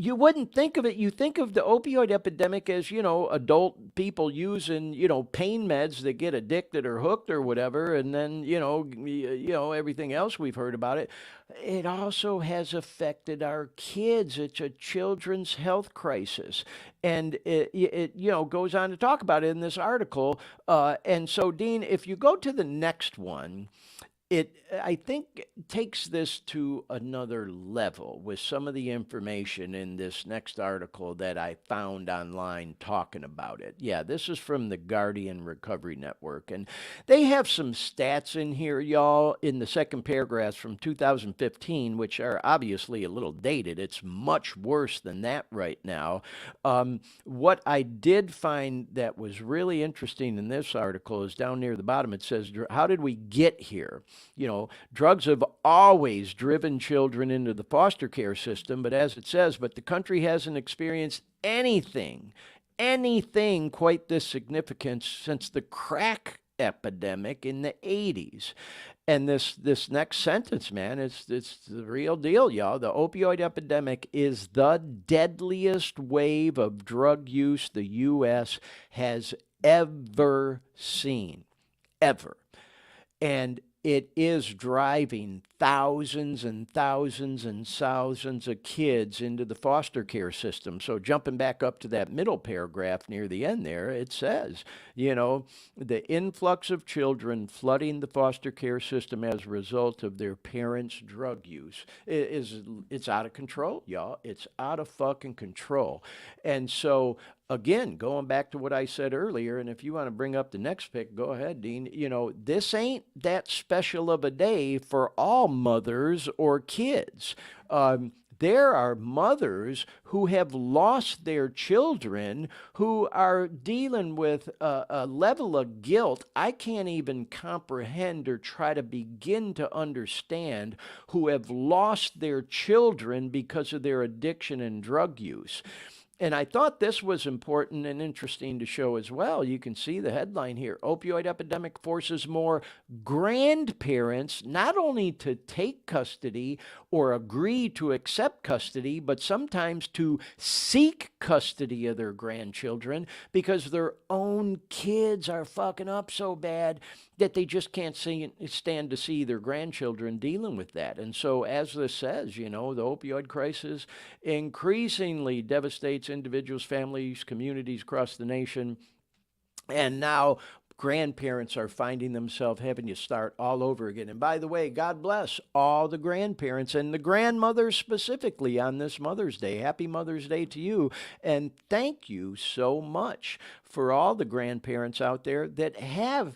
you wouldn't think of it. You think of the opioid epidemic as, adult people using, pain meds that get addicted or hooked or whatever. And then, everything else we've heard about it. It also has affected our kids. It's a children's health crisis. And it goes on to talk about it in this article. And so, Dean, if you go to the next one, it, I think, takes this to another level with some of the information in this next article that I found online talking about it. Yeah, this is from the Guardian Recovery Network, and they have some stats in here, y'all, in the second paragraph from 2015, which are obviously a little dated. It's much worse than that right now. What I did find that was really interesting in this article is down near the bottom. It says, "How did we get here?" You know, drugs have always driven children into the foster care system, but as it says, but the country hasn't experienced anything quite this significant since the crack epidemic in the 80s. And this next sentence, man, it's the real deal, y'all. The opioid epidemic is the deadliest wave of drug use the U.S. has ever seen, ever. And it is driving thousands and thousands and thousands of kids into the foster care system. So jumping back up to that middle paragraph near the end there, it says, you know, the influx of children flooding the foster care system as a result of their parents' drug use it's out of control, y'all. It's out of fucking control. And so again, going back to what I said earlier, and if you want to bring up the next pick, go ahead, Dean. You know, this ain't that special of a day for all mothers or kids. There are mothers who have lost their children who are dealing with a level of guilt I can't even comprehend or try to begin to understand, who have lost their children because of their addiction and drug use. And I thought this was important and interesting to show as well. You can see the headline here. Opioid epidemic forces more grandparents not only to take custody or agree to accept custody, but sometimes to seek custody of their grandchildren because their own kids are fucking up so bad that they just can't stand to see their grandchildren dealing with that. And so, as this says, you know, the opioid crisis increasingly devastates individuals, families, communities across the nation. And now grandparents are finding themselves having to start all over again. And by the way, God bless all the grandparents and the grandmothers specifically on this Mother's Day. Happy Mother's Day to you. And thank you so much for all the grandparents out there that have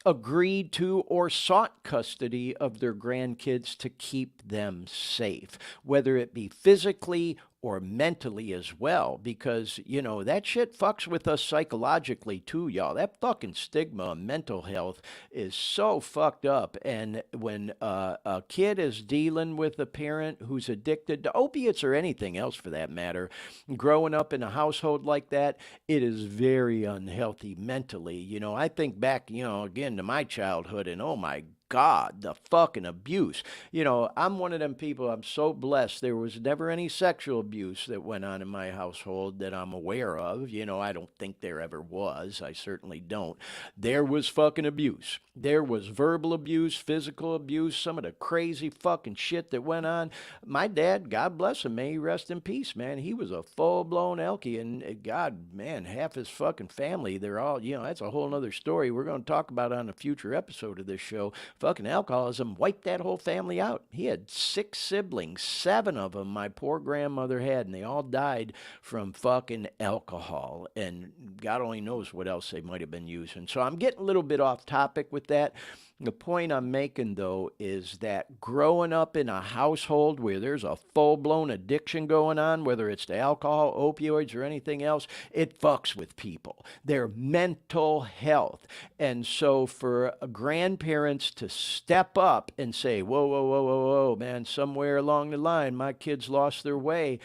agreed to or sought custody of their grandkids to keep them safe, whether it be physically or mentally as well, because, you know, that shit fucks with us psychologically too, y'all. That fucking stigma of mental health is so fucked up. And when a kid is dealing with a parent who's addicted to opiates or anything else for that matter, growing up in a household like that, it is very unhealthy mentally. You know, I think back, you know, again to my childhood, and oh my God, the fucking abuse. You know, I'm one of them people, I'm so blessed. There was never any sexual abuse that went on in my household that I'm aware of. You know, I don't think there ever was. I certainly don't. There was fucking abuse. There was verbal abuse, physical abuse, some of the crazy fucking shit that went on. My dad, God bless him, may he rest in peace, man. He was a full-blown Elkie, and God, man, half his fucking family, they're all, you know, that's a whole nother story we're going to talk about on a future episode of this show. Fucking alcoholism wiped that whole family out. He had 6 siblings, 7 of them my poor grandmother had, and they all died from fucking alcohol. And God only knows what else they might have been using. So I'm getting a little bit off topic with that. The point I'm making, though, is that growing up in a household where there's a full-blown addiction going on, whether it's to alcohol, opioids, or anything else, it fucks with people, their mental health. And so for grandparents to step up and say, whoa, whoa, whoa, whoa, whoa, man, somewhere along the line, my kids lost their way.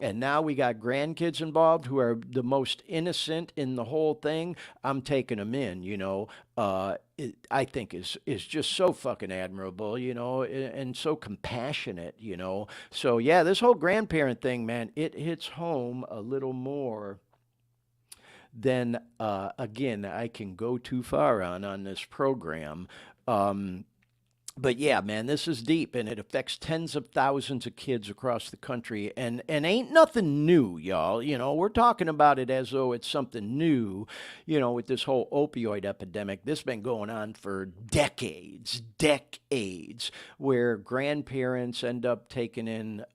And now we got grandkids involved who are the most innocent in the whole thing. I'm taking them in, you know. I think is just so fucking admirable, you know, and so compassionate, you know. So, yeah, this whole grandparent thing, man, it hits home a little more than, again, I can go too far on this program. But yeah, man, this is deep, and it affects tens of thousands of kids across the country, and ain't nothing new, y'all. We're talking about it as though it's something new. With this whole opioid epidemic, this has been going on for decades, where grandparents end up taking in,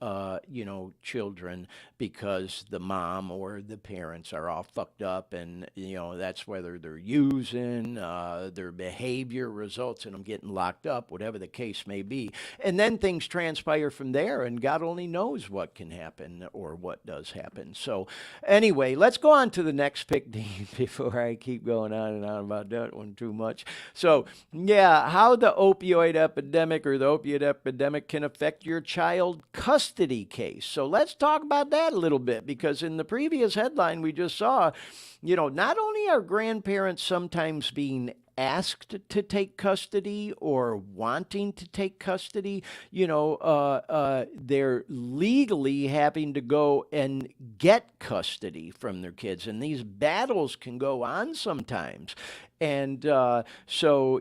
children because the mom or the parents are all fucked up, and that's whether they're using, their behavior results in them getting locked up, whatever the case may be. And then things transpire from there, and God only knows what can happen or what does happen. So, anyway, let's go on to the next pick, Dean, before I keep going on and on about that one too much. So, yeah, how the opioid epidemic or the opiate epidemic can affect your child custody case. So, let's talk about that a little bit, because in the previous headline we just saw, not only are grandparents sometimes being asked to take custody or wanting to take custody, they're legally having to go and get custody from their kids. And these battles can go on sometimes. And so,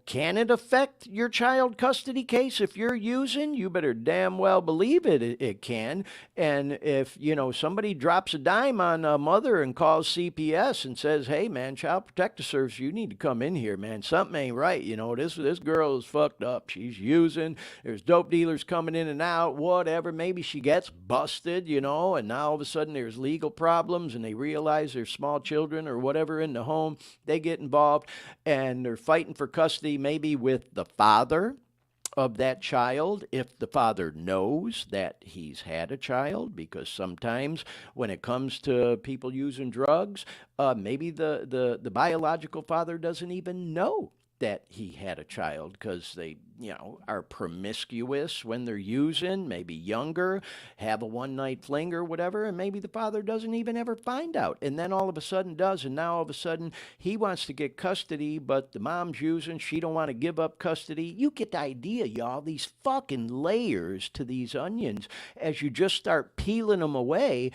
can it affect your child custody case if you're using? You better damn well believe it can. And if, somebody drops a dime on a mother and calls CPS and says, hey, man, Child Protective Service, you need to come in here, man. Something ain't right. This girl is fucked up. She's using. There's dope dealers coming in and out, whatever. Maybe she gets busted, and now all of a sudden there's legal problems and they realize there's small children or whatever in the home. They get involved and they're fighting for custody, maybe with the father of that child, if the father knows that he's had a child, because sometimes when it comes to people using drugs, maybe the biological father doesn't even know that he had a child, because they, are promiscuous when they're using, maybe younger, have a one-night fling or whatever, and maybe the father doesn't even ever find out, and then all of a sudden does, and now all of a sudden he wants to get custody, but the mom's using, she don't want to give up custody. You get the idea, y'all, these fucking layers to these onions. As you just start peeling them away,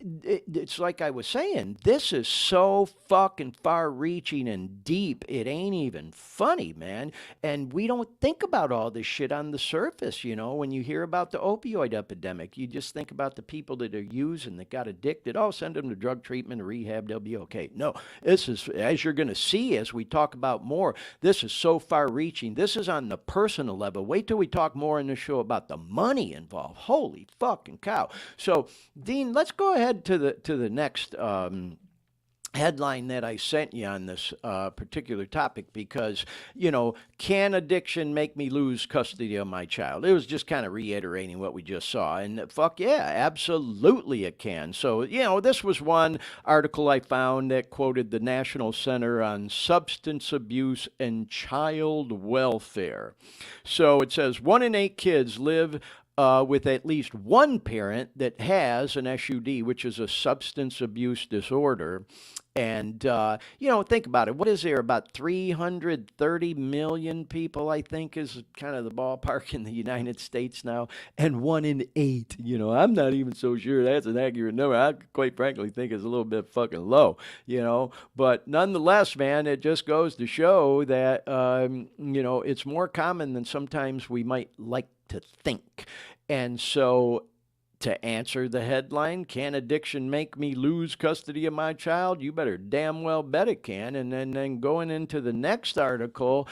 it's like I was saying, this is so fucking far-reaching and deep, it ain't even funny, man. And we don't think about all this shit on the surface, when you hear about the opioid epidemic. You just think about the people that are using, that got addicted. Oh, send them to drug treatment or rehab, they'll be okay. No, this is, as you're going to see as we talk about more, this is so far-reaching. This is on the personal level. Wait till we talk more in the show about the money involved. Holy fucking cow. So, Dean, let's go ahead to the next headline that I sent you on this particular topic, because, can addiction make me lose custody of my child? It was just kind of reiterating what we just saw, and fuck yeah, absolutely it can. So, this was one article I found that quoted the National Center on Substance Abuse and Child Welfare. So it says 1 in 8 kids live with at least one parent that has an SUD, which is a substance abuse disorder. And, think about it. What is there? About 330 million people, I think, is kind of the ballpark in the United States now. And 1 in 8, I'm not even so sure that's an accurate number. I quite frankly think it's a little bit fucking low, But nonetheless, man, it just goes to show that, it's more common than sometimes we might like to think. And so, to answer the headline, can addiction make me lose custody of my child? You better damn well bet it can. And then going into the next article,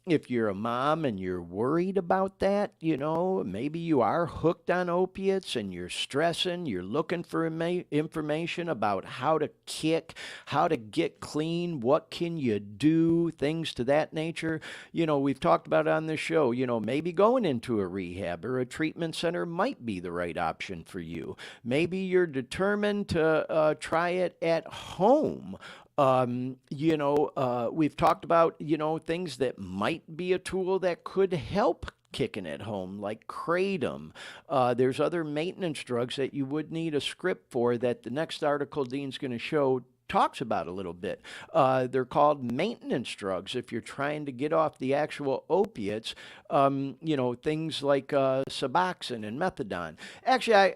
if you're a mom and you're worried about that, maybe you are hooked on opiates and you're stressing, you're looking for information about how to kick, how to get clean, what can you do, things to that nature. We've talked about it on this show, maybe going into a rehab or a treatment center might be the right option for you. Maybe you're determined to try it at home. We've talked about, things that might be a tool that could help kicking at home, like kratom. There's other maintenance drugs that you would need a script for that the next article Dean's going to show talks about a little bit. They're called maintenance drugs if you're trying to get off the actual opiates, things like Suboxone and Methadone. Actually,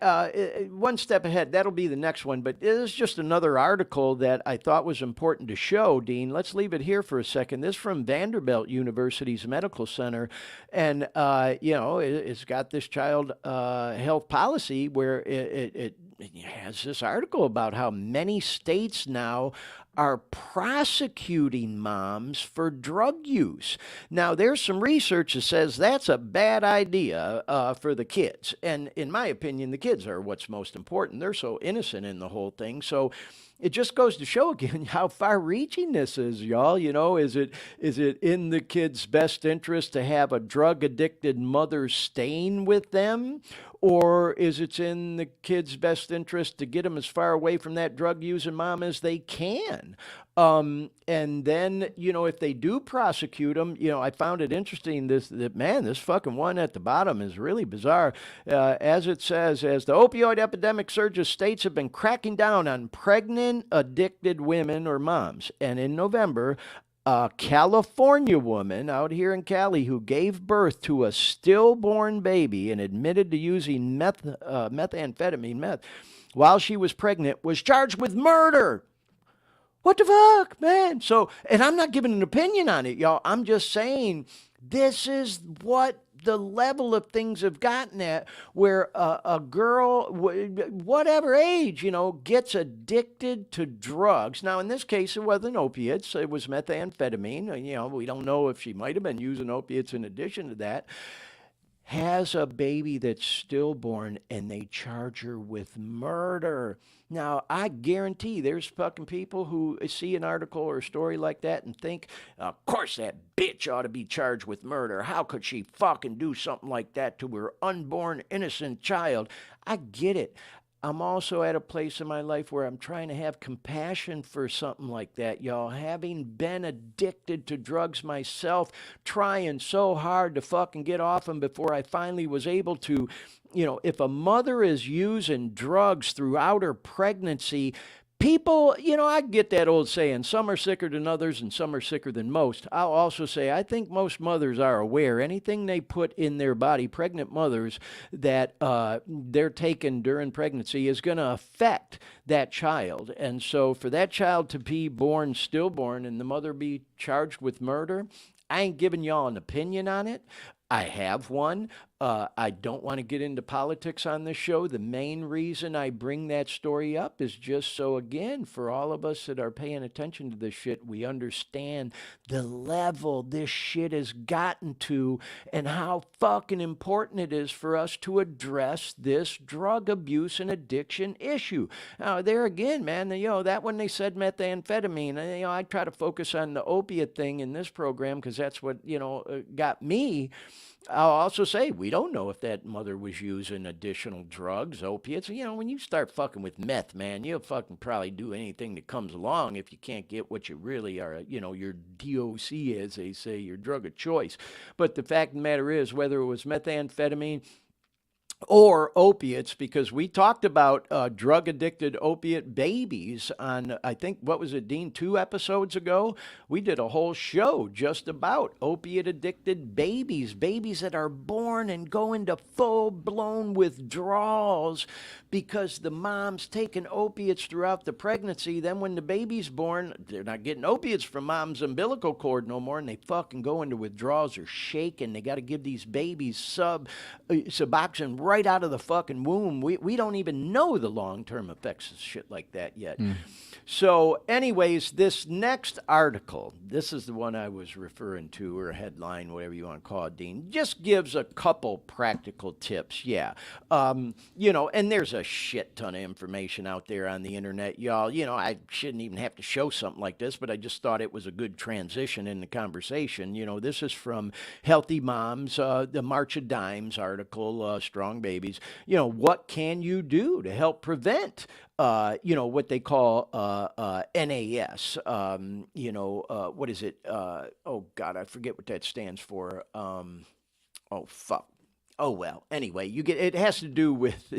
one step ahead, that'll be the next one, but this is just another article that I thought was important to show, Dean. Let's leave it here for a second. This is from Vanderbilt University's Medical Center, and, it's got this child health policy where it has this article about how many states now are prosecuting moms for drug use. Now, there's some research that says that's a bad idea for the kids. And in my opinion, the kids are what's most important. They're so innocent in the whole thing. So it just goes to show again how far-reaching this is, y'all. Is it in the kid's best interest to have a drug-addicted mother staying with them? Or is it in the kid's best interest to get them as far away from that drug-using mom as they can? And then, if they do prosecute them, I found it interesting this fucking one at the bottom is really bizarre. As it says, as the opioid epidemic surges, states have been cracking down on pregnant, addicted women or moms. And in November, a California woman out here in Cali who gave birth to a stillborn baby and admitted to using methamphetamine while she was pregnant was charged with murder. What the fuck, man? So, and I'm not giving an opinion on it, y'all. I'm just saying this is what the level of things have gotten at, where a girl, whatever age, gets addicted to drugs. Now, in this case, it wasn't opiates. It was methamphetamine. We don't know if she might have been using opiates in addition to that. Has a baby that's stillborn, and they charge her with murder. Now, I guarantee there's fucking people who see an article or a story like that and think, of course that bitch ought to be charged with murder. How could she fucking do something like that to her unborn innocent child? I get it. I'm also at a place in my life where I'm trying to have compassion for something like that, y'all. Having been addicted to drugs myself, trying so hard to fucking get off them before I finally was able to, if a mother is using drugs throughout her pregnancy, people, I get that old saying, some are sicker than others and some are sicker than most. I'll also say I think most mothers are aware anything they put in their body, pregnant mothers, that they're taking during pregnancy is going to affect that child. And so for that child to be born stillborn and the mother be charged with murder, I ain't giving y'all an opinion on it. I have one. I don't want to get into politics on this show. The main reason I bring that story up is just so, again, for all of us that are paying attention to this shit, we understand the level this shit has gotten to and how fucking important it is for us to address this drug abuse and addiction issue. Now, there again, man, that when they said methamphetamine, I try to focus on the opiate thing in this program because that's what, got me. I'll also say we don't know if that mother was using additional drugs, opiates. When you start fucking with meth, man, you'll fucking probably do anything that comes along if you can't get what you really are, your DOC, as they say, your drug of choice. But the fact of the matter is, whether it was methamphetamine or opiates, because we talked about drug-addicted opiate babies on, I think, what was it, Dean, 2 episodes ago? We did a whole show just about opiate-addicted babies that are born and go into full-blown withdrawals because the mom's taking opiates throughout the pregnancy. Then when the baby's born, they're not getting opiates from mom's umbilical cord no more, and they fucking go into withdrawals or shaking. They got to give these babies Suboxone right out of the fucking womb. We don't even know the long-term effects of shit like that yet. So anyways, this next article, this is the one I was referring to, or headline, whatever you want to call it, Dean, just gives a couple practical tips. Yeah. And there's a shit ton of information out there on the internet, y'all. I shouldn't even have to show something like this, but I just thought it was a good transition in the conversation. This is from Healthy Moms, the March of Dimes article, Strong Babies. What can you do to help prevent what they call NAS. What is it? Oh, God, I forget what that stands for. Oh, fuck. Oh well. Anyway, you get it has to do with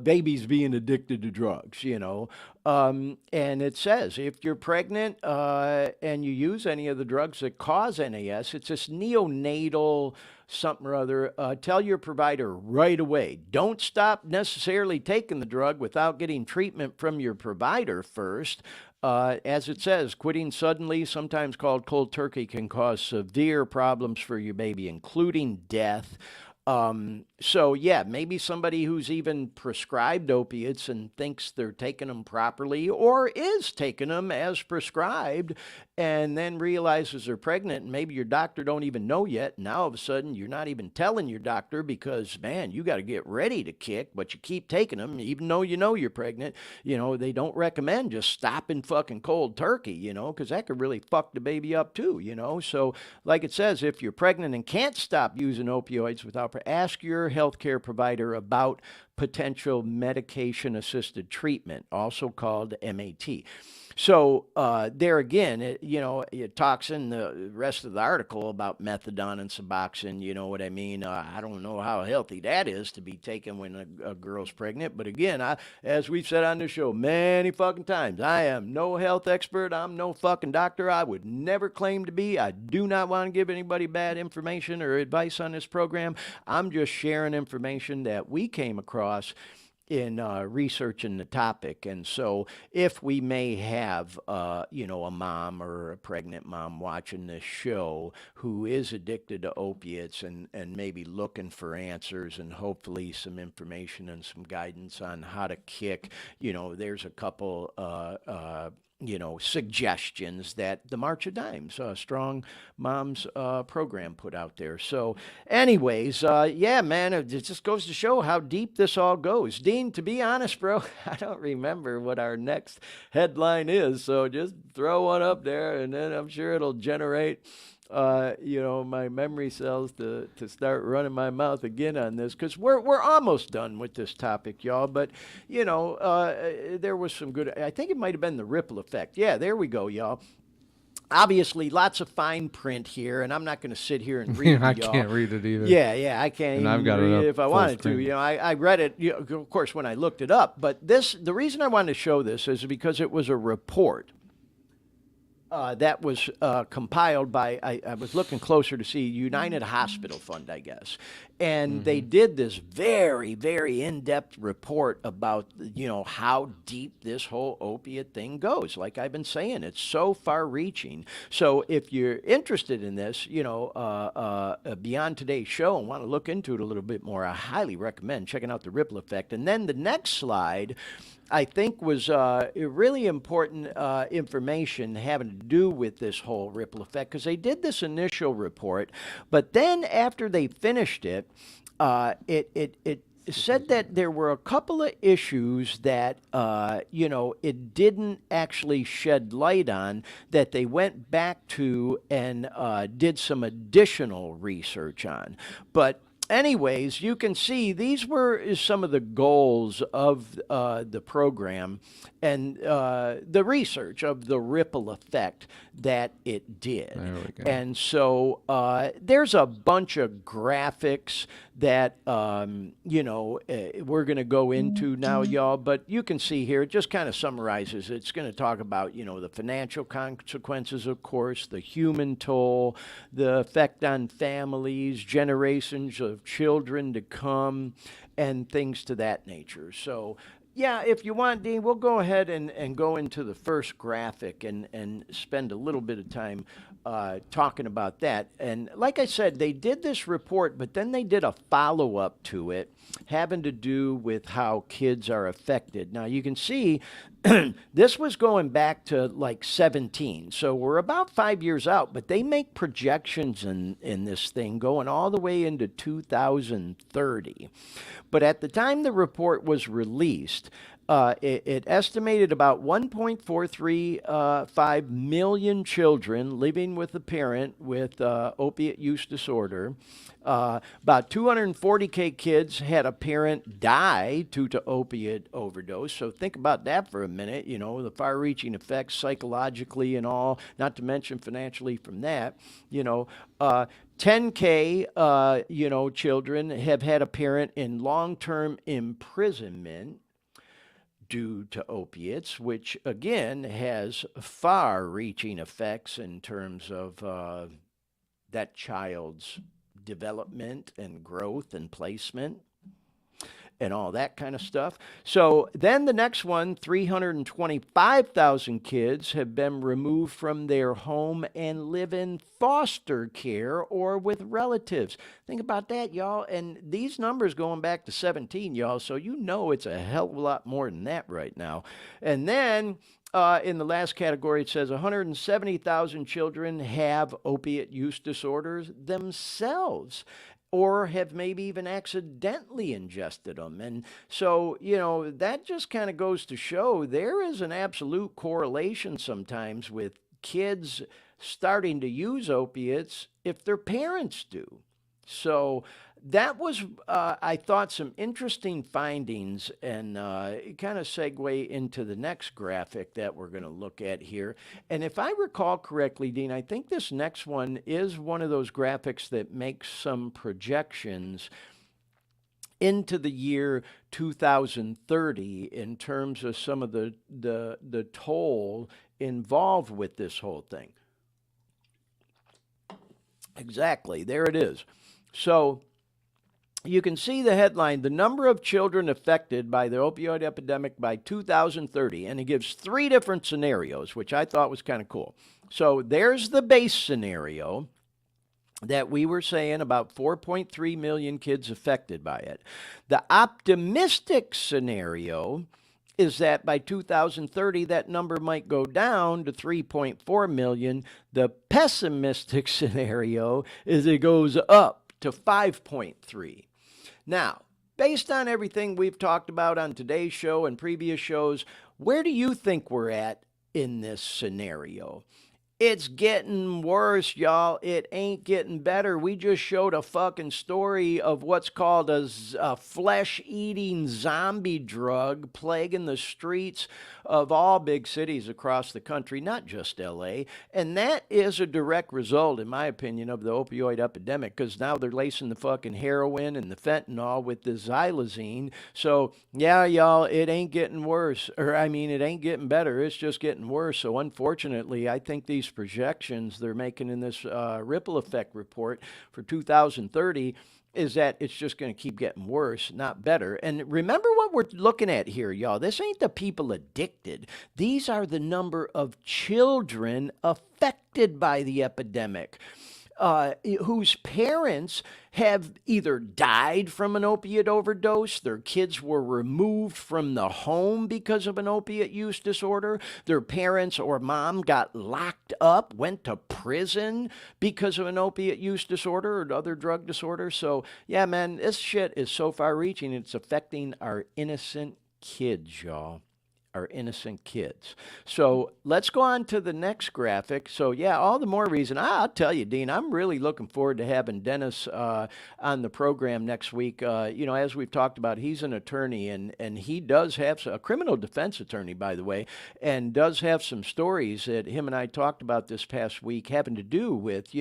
babies being addicted to drugs. And it says if you're pregnant and you use any of the drugs that cause NAS, it's this neonatal something or other. Tell your provider right away. Don't stop necessarily taking the drug without getting treatment from your provider first. As it says, quitting suddenly, sometimes called cold turkey, can cause severe problems for your baby, including death. So yeah, maybe somebody who's even prescribed opiates and thinks they're taking them properly or is taking them as prescribed and then realizes they're pregnant and maybe your doctor don't even know yet. Now all of a sudden you're not even telling your doctor because man, you got to get ready to kick, but you keep taking them even though you know you're pregnant. They don't recommend just stopping fucking cold turkey, because that could really fuck the baby up too, So like it says, if you're pregnant and can't stop using opioids without ask your healthcare provider about potential medication-assisted treatment, also called MAT. So there again, it talks in the rest of the article about methadone and Suboxone. You know what I mean? I don't know how healthy that is to be taken when a girl's pregnant. But again, as we've said on the show many fucking times, I am no health expert. I'm no fucking doctor. I would never claim to be. I do not want to give anybody bad information or advice on this program. I'm just sharing information that we came across in researching the topic. And so if we may have, a mom or a pregnant mom watching this show who is addicted to opiates and maybe looking for answers and hopefully some information and some guidance on how to kick, there's a couple suggestions that the March of Dimes, Strong Moms program put out there. So anyways, yeah, man, it just goes to show how deep this all goes. Dean, to be honest, bro, I don't remember what our next headline is. So just throw one up there and then I'm sure it'll generate my memory cells to start running my mouth again on this because we're almost done with this topic, y'all. But there was some good. I think it might have been the ripple effect. Yeah, there we go, y'all. Obviously, lots of fine print here, and I'm not going to sit here and read it, I y'all. can't read it either. Yeah, I can't And even I've got read it up it if I full wanted screen. to. I read it, of course, when I looked it up. But the reason I wanted to show this is because it was a report that was compiled by, I was looking closer to see United Hospital Fund, I guess. And they did this very, very in-depth report about, how deep this whole opiate thing goes. Like I've been saying, it's so far-reaching. So if you're interested in this, beyond today's show and want to look into it a little bit more, I highly recommend checking out the ripple effect. And then the next slide, I think, was really important information having to do with this whole ripple effect because they did this initial report, but then after they finished it, it said that there were a couple of issues that it didn't actually shed light on that they went back to and did some additional research on, but. Anyways, you can see these were some of the goals of the program and the research of the ripple effect that it did. There we go. And so there's a bunch of graphics that, we're going to go into now, y'all. But you can see here, it just kind of summarizes. It's going to talk about, the financial consequences, of course, the human toll, the effect on families, generations of children to come, and things to that nature. So, yeah, if you want, Dean, we'll go ahead and go into the first graphic and spend a little bit of time talking about that. And like I said, they did this report, but then they did a follow-up to it having to do with how kids are affected. Now, you can see this was going back to like 17. So we're about 5 years out, but they make projections in this thing going all the way into 2030. But at the time the report was released, it estimated about 1.435 million children living with a parent with opiate use disorder. About 240K kids had a parent die due to opiate overdose. So think about that for a minute, the far-reaching effects psychologically and all, not to mention financially from that. 10K, children have had a parent in long-term imprisonment due to opiates, which again has far-reaching effects in terms of that child's development and growth and placement and all that kind of stuff. So then the next one, 325,000 kids have been removed from their home and live in foster care or with relatives. Think about that, y'all. And these numbers going back to 17, y'all. So you know it's a hell of a lot more than that right now. And then in the last category, it says 170,000 children have opiate use disorders themselves, or have maybe even accidentally ingested them. And so, that just kind of goes to show there is an absolute correlation sometimes with kids starting to use opiates if their parents do. So that was, I thought, some interesting findings, and kind of segue into the next graphic that we're going to look at here. And if I recall correctly, Dean, I think this next one is one of those graphics that makes some projections into the year 2030 in terms of some of the toll involved with this whole thing. Exactly, there it is. So you can see the headline, the number of children affected by the opioid epidemic by 2030, and it gives 3 different scenarios, which I thought was kind of cool. So there's the base scenario that we were saying, about 4.3 million kids affected by it. The optimistic scenario is that by 2030, that number might go down to 3.4 million. The pessimistic scenario is it goes up to 5.3. Now, based on everything we've talked about on today's show and previous shows, where do you think we're at in this scenario? It's getting worse, y'all. It ain't getting better. We just showed a fucking story of what's called a flesh-eating zombie drug plaguing the streets of all big cities across the country, not just LA. And that is a direct result, in my opinion, of the opioid epidemic, because now they're lacing the fucking heroin and the fentanyl with the xylazine. So, yeah, y'all, it ain't getting worse. It ain't getting better. It's just getting worse. So, unfortunately, I think these projections they're making in this ripple effect report for 2030 is that it's just going to keep getting worse, not better. And remember what we're looking at here, y'all. This ain't the people addicted. These are the number of children affected by the epidemic, whose parents have either died from an opiate overdose, their kids were removed from the home because of an opiate use disorder, their parents or mom got locked up, went to prison because of an opiate use disorder or other drug disorder. So, yeah, man, this shit is so far-reaching, it's affecting our innocent kids, y'all. Our innocent kids. So let's go on to the next graphic. So yeah, all the more reason. I'll tell you, Dean, I'm really looking forward to having Dennis on the program next week. As we've talked about, he's an attorney, and he does have a criminal defense attorney, by the way, and does have some stories that him and I talked about this past week having to do with,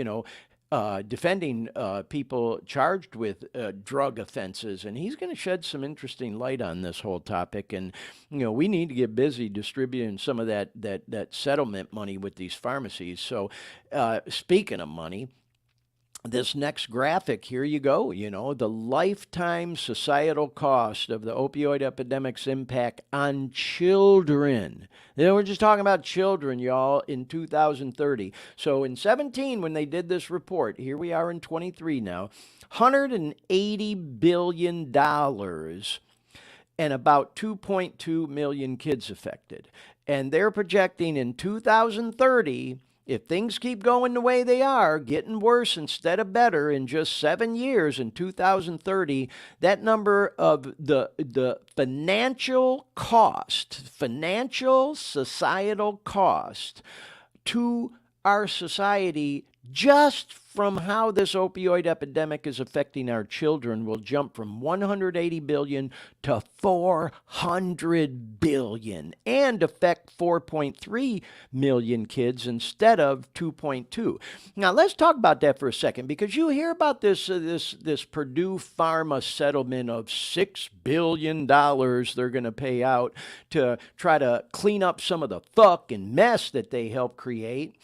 defending people charged with drug offenses, and he's going to shed some interesting light on this whole topic. And we need to get busy distributing some of that settlement money with these pharmacies. So, speaking of money, this next graphic, here you go, the lifetime societal cost of the opioid epidemic's impact on children. We're just talking about children, y'all, in 2030. So in 17, when they did this report, here we are in 23 now, $180 billion and about 2.2 million kids affected. And they're projecting in 2030, if things keep going the way they are, getting worse instead of better, in just 7 years, in 2030, that number of the financial societal cost to our society just from how this opioid epidemic is affecting our children will jump from 180 billion to 400 billion and affect 4.3 million kids instead of 2.2. Now let's talk about that for a second, because you hear about this Purdue Pharma settlement of $6 billion they're going to pay out to try to clean up some of the fucking mess that they helped create.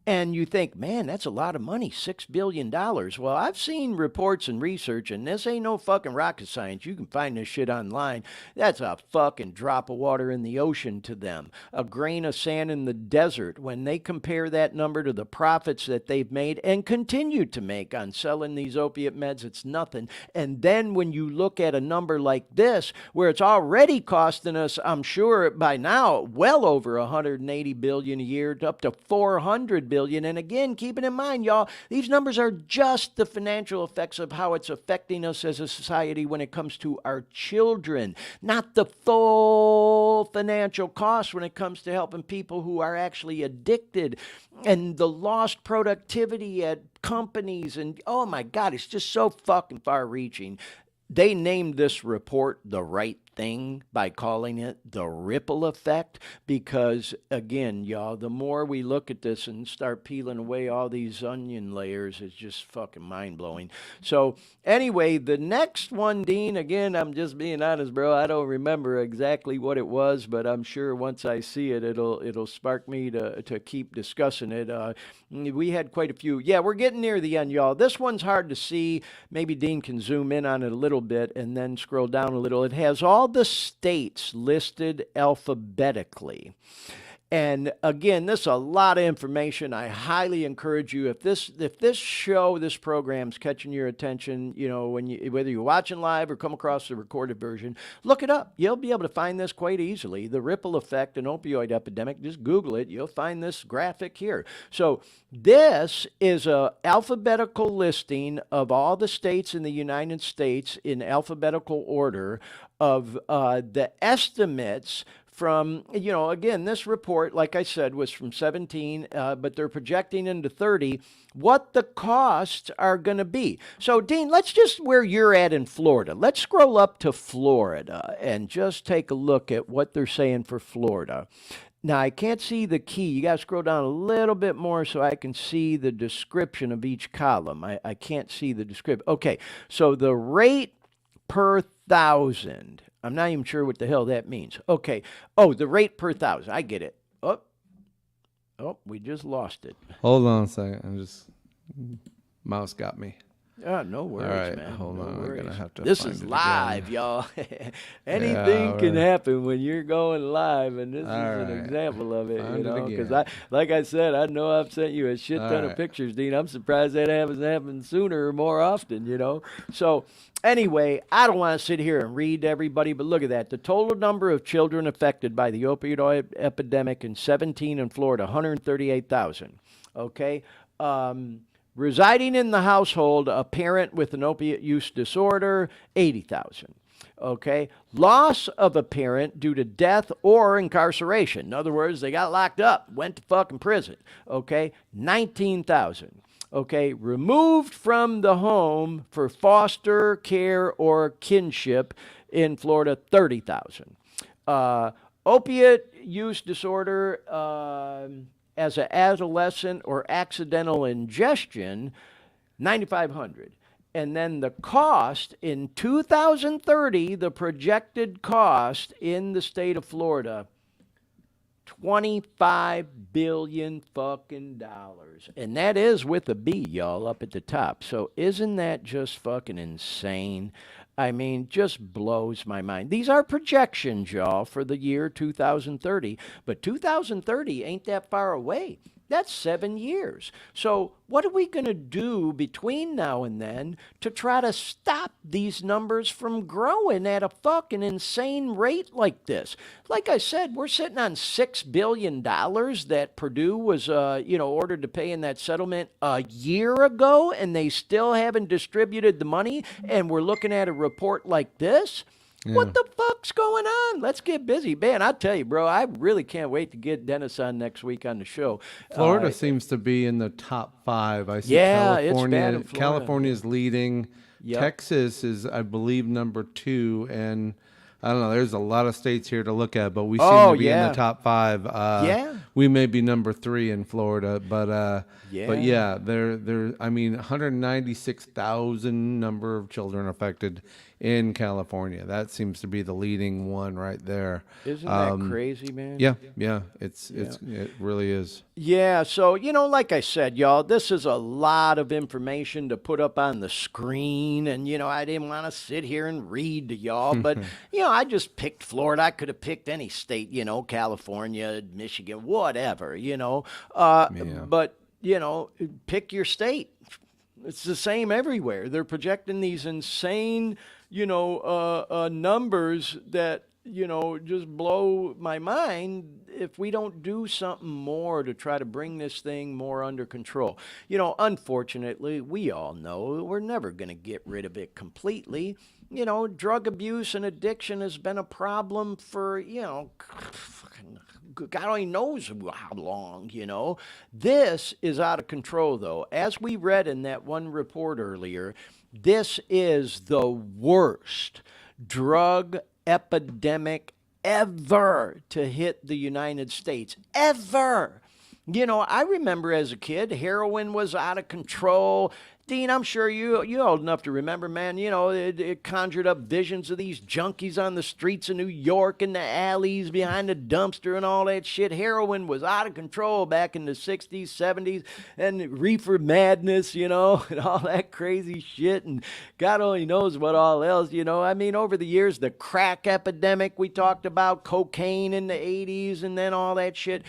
And you think, man, that's a lot of money, $6 billion. Well, I've seen reports and research, and this ain't no fucking rocket science. You can find this shit online. That's a fucking drop of water in the ocean to them, a grain of sand in the desert. When they compare that number to the profits that they've made and continue to make on selling these opiate meds, it's nothing. And then when you look at a number like this, where it's already costing us, I'm sure by now, well over 180 billion a year, up to 400 billion. And again, keep it in mind, y'all, these numbers are just the financial effects of how it's affecting us as a society when it comes to our children, not the full financial cost when it comes to helping people who are actually addicted and the lost productivity at companies. And oh my God, it's just so fucking far reaching. They named this report the right thing by calling it the ripple effect, because again, y'all, the more we look at this and start peeling away all these onion layers, it's just fucking mind-blowing. So anyway, the next one, Dean, again, I'm just being honest, bro, I don't remember exactly what it was, but I'm sure once I see it, it'll spark me to keep discussing it. We had quite a few. Yeah, we're getting near the end, y'all. This one's hard to see. Maybe Dean can zoom in on it a little bit and then scroll down a little. It has all the states listed alphabetically. And again, this is a lot of information. I highly encourage you, if this program's catching your attention, you know, whether you're watching live or come across the recorded version, look it up. You'll be able to find this quite easily. The ripple effect and opioid epidemic. Just Google it. You'll find this graphic here. So this is a alphabetical listing of all the states in the United States in alphabetical order of the estimates from, you know, again, this report, like I said, was from 17, but they're projecting into 30 what the costs are going to be. So, Dean, let's just, where you're at in Florida, let's scroll up to Florida and just take a look at what they're saying for Florida. Now, I can't see the key. You got to scroll down a little bit more so I can see the description of each column. I can't see the description. Okay, so the rate per thousand. I'm not even sure what the hell that means. Okay. Oh, the rate per thousand. I get it. Oh, we just lost it. Hold on a second. Mouse got me. Oh, no worries, all right, man. hold on. Worries. I'm gonna have to. This find is it live, again. y'all. Anything can happen when you're going live, and this is All an right. example of it. Find You know, it because again. like I said, I know I've sent you a shit ton All of right. pictures, Dean. I'm surprised that hasn't happened sooner or more often. You know, so. Anyway, I don't want to sit here and read to everybody, but look at that. The total number of children affected by the opioid epidemic in 17 in Florida, 138,000. Okay. Residing in the household, a parent with an opiate use disorder, 80,000. Okay. Loss of a parent due to death or incarceration. In other words, they got locked up, went to fucking prison. Okay. 19,000. Okay, removed from the home for foster care or kinship in Florida, 30,000. Opiate use disorder as an adolescent or accidental ingestion, 9,500. And then the cost in 2030, the projected cost in the state of Florida, $25 billion fucking dollars. And that is with a B, y'all, up at the top. So isn't that just fucking insane? I mean, just blows my mind. These are projections, y'all, for the year 2030. But 2030 ain't that far away. That's 7 years. So what are we going to do between now and then to try to stop these numbers from growing at a fucking insane rate like this? Like I said, we're sitting on $6 billion that Purdue was, ordered to pay in that settlement a year ago, and they still haven't distributed the money, and we're looking at a report like this. What the fuck's going on? Let's get busy. Man, I tell you, bro, I really can't wait to get Dennis on next week on the show. Florida seems to be in the top 5. I see Yeah, it's bad California. in Florida. California's leading. Yep. Texas is, I believe, number 2, and I don't know. There's a lot of states here to look at, but we seem to be in the top 5. We may be number 3 in Florida, but yeah, they're. I mean, 196,000 number of children affected in California. That seems to be the leading one right there. Isn't that crazy, man? Yeah, it really is. Yeah, so, like I said, y'all, this is a lot of information to put up on the screen, and, I didn't want to sit here and read to y'all, but, I just picked Florida. I could have picked any state, California, Michigan, whatever, but, pick your state. It's the same everywhere. They're projecting these insane, numbers that, just blow my mind if we don't do something more to try to bring this thing more under control. Unfortunately, we all know we're never going to get rid of it completely. Drug abuse and addiction has been a problem for, God only knows how long, This is out of control, though. As we read in that one report earlier, this is the worst drug epidemic ever to hit the United States. Ever. I remember as a kid, heroin was out of control. Dean, I'm sure you're old enough to remember, man, it conjured up visions of these junkies on the streets of New York and the alleys behind the dumpster and all that shit. Heroin was out of control back in the 60s, 70s, and reefer madness, and all that crazy shit. And God only knows what all else, I mean, over the years, the crack epidemic we talked about, cocaine in the 80s, and then all that shit,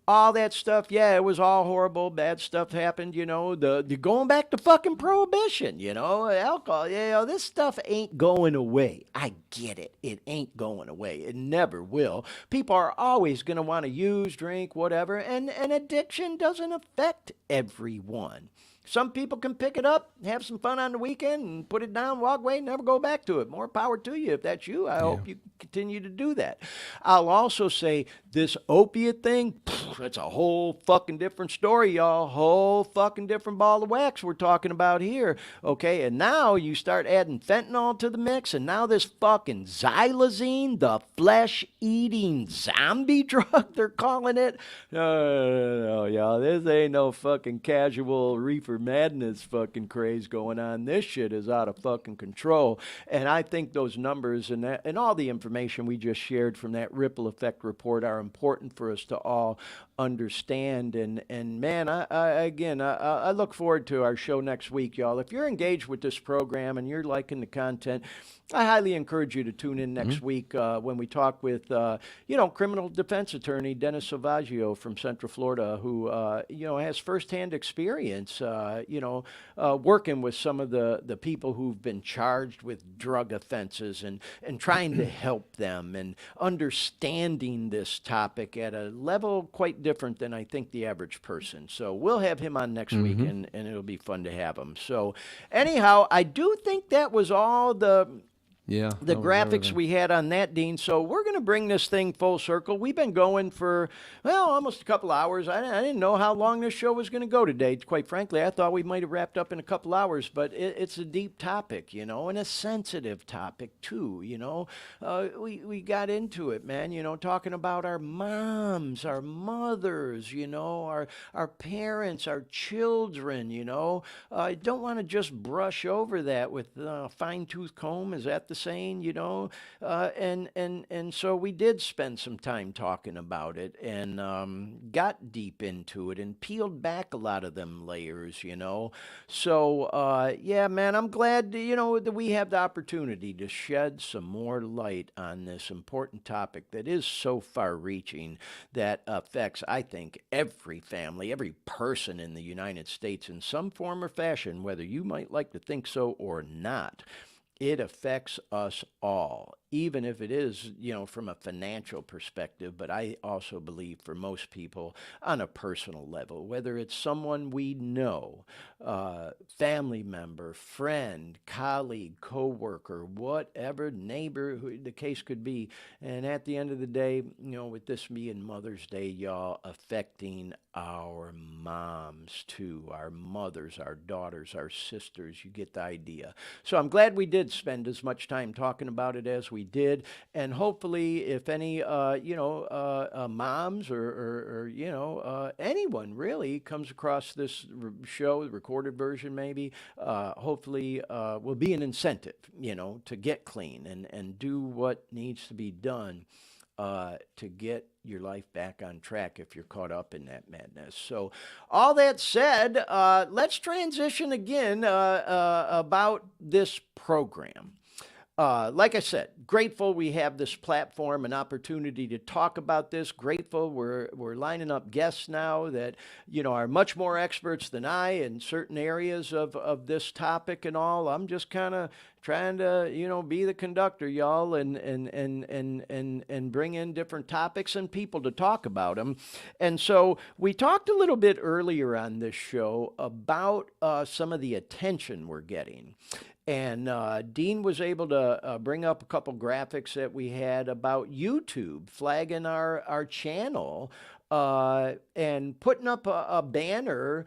all that stuff, yeah, it was all horrible. Bad stuff happened, the going back to fucking prohibition, alcohol. This stuff ain't going away. I get it. It ain't going away. It never will. People are always going to want to use, drink, whatever, and addiction doesn't affect everyone. Some people can pick it up, have some fun on the weekend, and put it down, walk away, never go back to it. More power to you if that's you. I hope you continue to do that. I'll also say this opiate thing, it's a whole fucking different story, y'all. Whole fucking different ball of wax we're talking about here, okay? And now you start adding fentanyl to the mix, and now this fucking xylazine, the flesh-eating zombie drug, they're calling it. No, y'all. This ain't no fucking casual reefer madness fucking craze going on. This shit is out of fucking control. And I think those numbers and that and all the information we just shared from that ripple effect report are important for us to all understand. And man, I look forward to our show next week, y'all. If you're engaged with this program and you're liking the content, I highly encourage you to tune in next week when we talk with, criminal defense attorney Dennis Salvaggio from Central Florida, who, has firsthand experience, working with some of the people who've been charged with drug offenses and trying to help them and understanding this topic at a level quite different than I think the average person. So we'll have him on next week, and it'll be fun to have him. So anyhow, I do think that was all the graphics we had on that, Dean. So we're going to bring this thing full circle. We've been going for, almost a couple hours. I didn't know how long this show was going to go today. Quite frankly, I thought we might have wrapped up in a couple hours, but it's a deep topic, and a sensitive topic too, we got into it, man, talking about our moms, our mothers, our parents, our children, I don't want to just brush over that with a fine-tooth comb. Is that the saying, and so we did spend some time talking about it and got deep into it and peeled back a lot of them layers, So, yeah, man, I'm glad, that we have the opportunity to shed some more light on this important topic that is so far-reaching that affects, I think, every family, every person in the United States in some form or fashion, whether you might like to think so or not. It affects us all, even if it is, from a financial perspective, but I also believe for most people on a personal level, whether it's someone we know, family member, friend, colleague, coworker, whatever, neighbor, who the case could be. And at the end of the day, with this being Mother's Day, y'all, affecting our moms too, our mothers, our daughters, our sisters. You get the idea. So I'm glad we did spend as much time talking about it as we did. And hopefully, if any, moms or anyone really comes across this show, the recorded version maybe, hopefully will be an incentive, to get clean and do what needs to be done to get your life back on track if you're caught up in that madness. So all that said, let's transition again about this program. Like I said, grateful we have this platform, an opportunity to talk about this. Grateful we're lining up guests now that are much more experts than I in certain areas of this topic and all. I'm just kind of trying to be the conductor, y'all, and bring in different topics and people to talk about them. And so we talked a little bit earlier on this show about some of the attention we're getting. And Dean was able to bring up a couple graphics that we had about YouTube flagging our channel and putting up a banner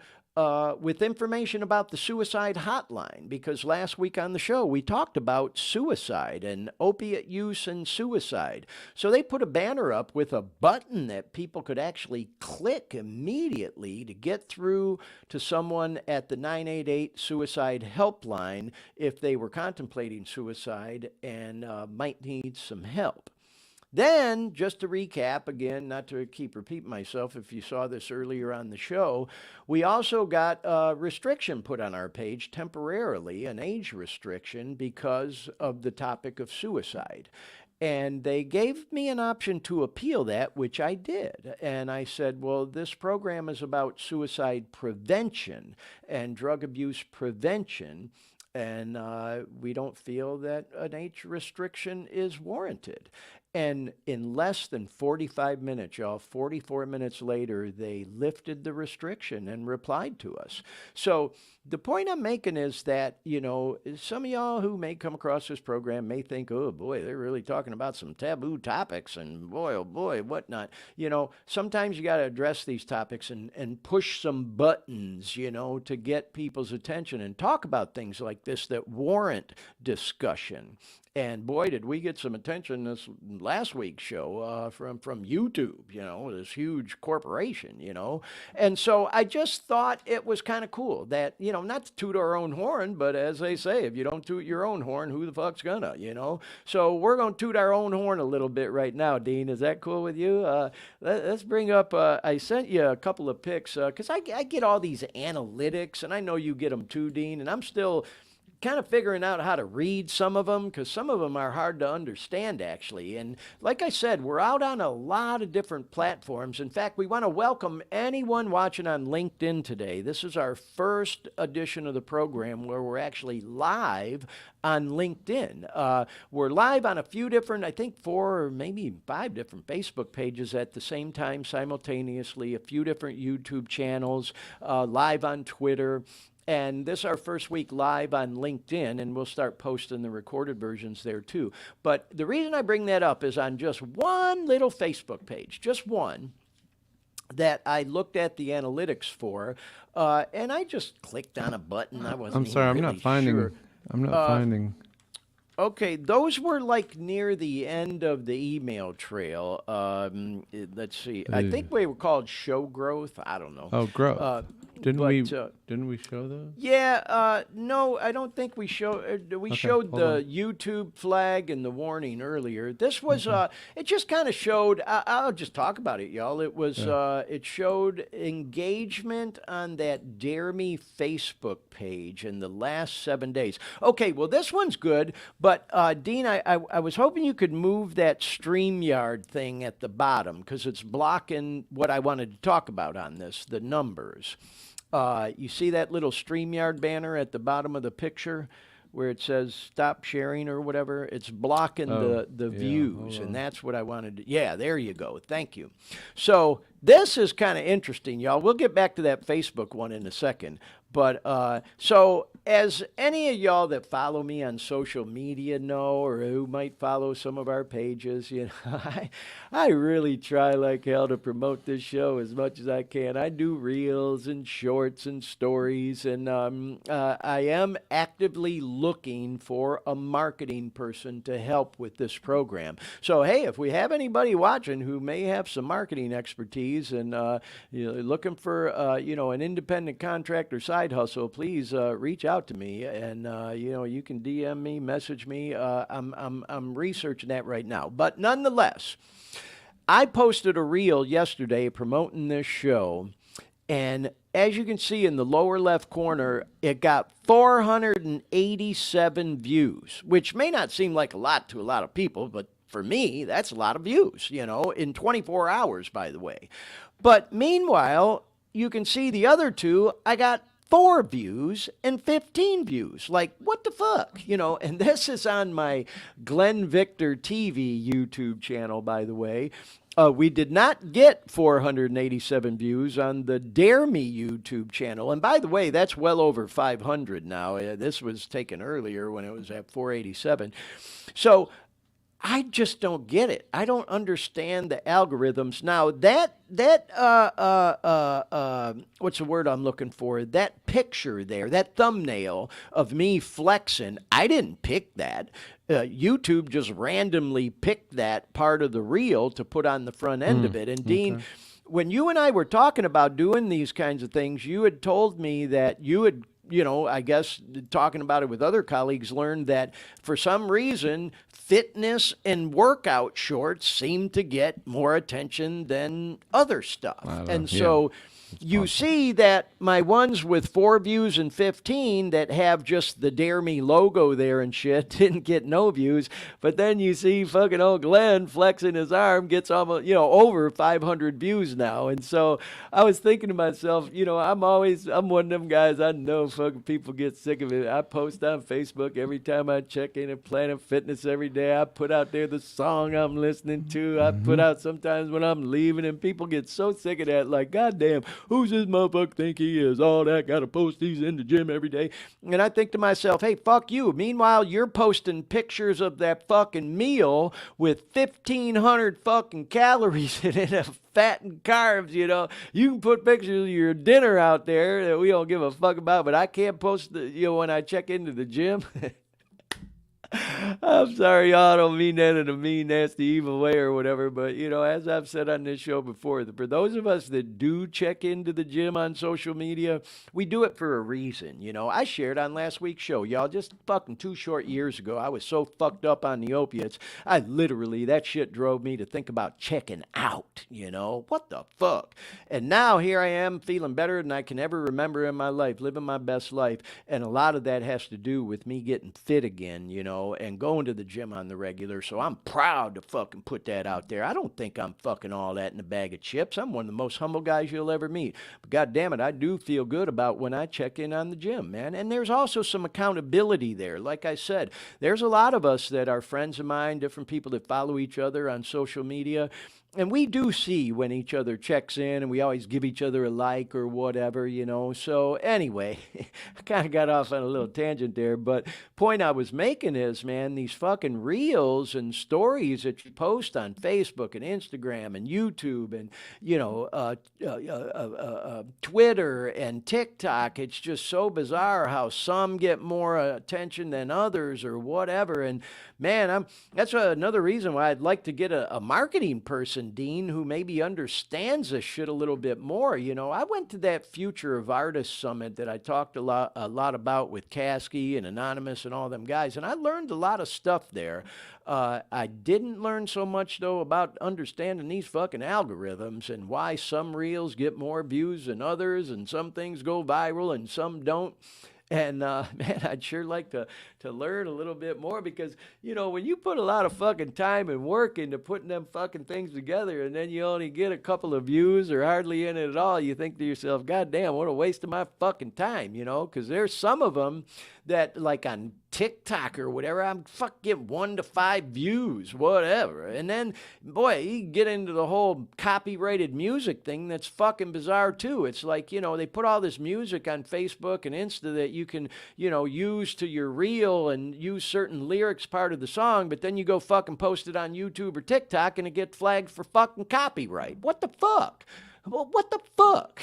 with information about the suicide hotline, because last week on the show we talked about suicide and opiate use and suicide. So they put a banner up with a button that people could actually click immediately to get through to someone at the 988 suicide helpline if they were contemplating suicide and might need some help. Then, just to recap again, not to keep repeating myself, if you saw this earlier on the show, we also got a restriction put on our page temporarily, an age restriction, because of the topic of suicide. And they gave me an option to appeal that, which I did. And I said, well, this program is about suicide prevention and drug abuse prevention. And we don't feel that an age restriction is warranted. And in less than 45 minutes, y'all, 44 minutes later, they lifted the restriction and replied to us. So the point I'm making is that, some of y'all who may come across this program may think, oh boy, they're really talking about some taboo topics and boy, oh boy, whatnot. Sometimes you got to address these topics and push some buttons, to get people's attention and talk about things like this that warrant discussion. And boy, did we get some attention this last week's show from YouTube, this huge corporation, And so I just thought it was kind of cool that, not to toot our own horn, but as they say, if you don't toot your own horn, who the fuck's gonna, So we're going to toot our own horn a little bit right now, Dean. Is that cool with you? Let's bring up, I sent you a couple of pics because I get all these analytics, and I know you get them too, Dean, and I'm still kind of figuring out how to read some of them, because some of them are hard to understand, actually. And like I said, we're out on a lot of different platforms. In fact, we want to welcome anyone watching on LinkedIn today. This is our first edition of the program where we're actually live on LinkedIn. We're live on a few different, I think 4 or maybe 5 different Facebook pages at the same time, simultaneously, a few different YouTube channels, live on Twitter. And this is our first week live on LinkedIn, and we'll start posting the recorded versions there too. But the reason I bring that up is on just one little Facebook page, just one, that I looked at the analytics for, and I just clicked on a button. I wasn't I'm sorry, even I'm really not finding. sure. I'm not finding. Okay, those were like near the end of the email trail. Let's see. I think they were called show growth. I don't know. Oh, growth. Didn't we show those? Yeah, no, I don't think we showed. We showed hold the on. YouTube flag and the warning earlier. This was it just kind of showed. I'll just talk about it, y'all. It was it showed engagement on that Dare Me Facebook page in the last 7 days. Okay, well this one's good, but Dean, I was hoping you could move that StreamYard thing at the bottom because it's blocking what I wanted to talk about on this, the numbers. You see that little StreamYard banner at the bottom of the picture? where it says stop sharing or whatever. It's blocking the views, hold and on. that's what I wanted to. Yeah, there you go. Thank you. So this is kind of interesting, y'all. We'll get back to that Facebook one in a second. But so, as any of y'all that follow me on social media know, or who might follow some of our pages, you know, I really try like hell to promote this show as much as I can. I do reels and shorts and stories, and I am actively looking for a marketing person to help with this program. So, hey, if we have anybody watching who may have some marketing expertise and looking for an independent contractor side hustle, please reach out to me, and you can DM me, message me. I'm researching that right now, but nonetheless, I posted a reel yesterday promoting this show, and as you can see in the lower left corner, it got 487 views, which may not seem like a lot to a lot of people, but for me, that's a lot of views, in 24 hours, by the way. But meanwhile, you can see the other two, I got 4 views and 15 views. Like, what the fuck? And this is on my Glenn Victor TV YouTube channel, by the way. We did not get 487 views on the Dare Me YouTube channel. And by the way, that's well over 500 now. This was taken earlier when it was at 487. So I just don't get it. I don't understand the algorithms. Now, what's the word I'm looking for? That picture there, that thumbnail of me flexing, I didn't pick that. YouTube just randomly picked that part of the reel to put on the front end of it. And Dean, when you and I were talking about doing these kinds of things, you had told me that you had, I guess talking about it with other colleagues, learned that for some reason, fitness and workout shorts seem to get more attention than other stuff. And so you see that my ones with 4 views and 15 that have just the Dare Me logo there and shit didn't get no views. But then you see fucking old Glenn flexing his arm gets almost, over 500 views now. And so I was thinking to myself, I'm one of them guys, I know fucking people get sick of it. I post on Facebook every time I check in at Planet Fitness every day. I put out there the song I'm listening to. I put out sometimes when I'm leaving, and people get so sick of that, like, goddamn, who's this motherfucker think he is? All that, gotta post these in the gym every day. And I think to myself, hey, fuck you. Meanwhile, you're posting pictures of that fucking meal with 1,500 fucking calories in it of fat and carbs, You can put pictures of your dinner out there that we don't give a fuck about, but I can't post when I check into the gym. I'm sorry, y'all. I don't mean that in a mean, nasty, evil way or whatever. But, as I've said on this show before, for those of us that do check into the gym on social media, we do it for a reason. I shared on last week's show, y'all, just fucking 2 short years ago, I was so fucked up on the opiates. That shit drove me to think about checking out, What the fuck? And now here I am feeling better than I can ever remember in my life, living my best life. And a lot of that has to do with me getting fit again, and going to the gym on the regular. So I'm proud to fucking put that out there. I don't think I'm fucking all that in a bag of chips. I'm one of the most humble guys you'll ever meet. But God damn it, I do feel good about when I check in on the gym, man. And there's also some accountability there. Like I said, there's a lot of us that are friends of mine, different people that follow each other on social media. And we do see when each other checks in, and we always give each other a like or whatever, So anyway, I kind of got off on a little tangent there, but point I was making is, man, these fucking reels and stories that you post on Facebook and Instagram and YouTube and, Twitter and TikTok, it's just so bizarre how some get more attention than others or whatever. And man, that's another reason why I'd like to get a marketing person, Dean, who maybe understands this shit a little bit more. I went to that Future of Artists Summit that I talked a lot about with Kasky and Anonymous and all them guys, and I learned a lot of stuff there. I didn't learn so much, though, about understanding these fucking algorithms and why some reels get more views than others and some things go viral and some don't. And, man, I'd sure like to learn a little bit more because, when you put a lot of fucking time and work into putting them fucking things together and then you only get a couple of views or hardly in it at all, you think to yourself, God damn, what a waste of my fucking time, because there's some of them that, like on TikTok or whatever, I'm fuck get 1 to 5 views, whatever. And then, boy, you get into the whole copyrighted music thing that's fucking bizarre too. It's like, they put all this music on Facebook and Insta that you can, use to your reel and use certain lyrics part of the song, but then you go fucking post it on YouTube or TikTok and it get flagged for fucking copyright. What the fuck? Well, what the fuck?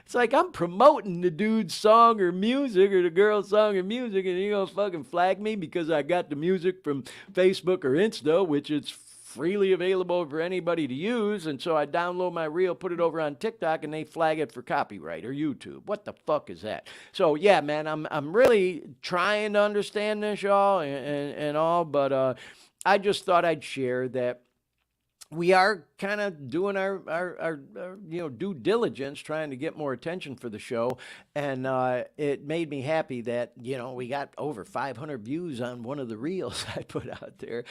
It's like I'm promoting the dude's song or music or the girl's song or music, and you're gonna fucking flag me because I got the music from Facebook or Insta, which is freely available for anybody to use, and so I download my reel, put it over on TikTok, and they flag it for copyright or YouTube. What the fuck is that? So yeah, man, I'm really trying to understand this, y'all, and all, but I just thought I'd share that we are kind of doing our due diligence, trying to get more attention for the show, and it made me happy that we got over 500 views on one of the reels I put out there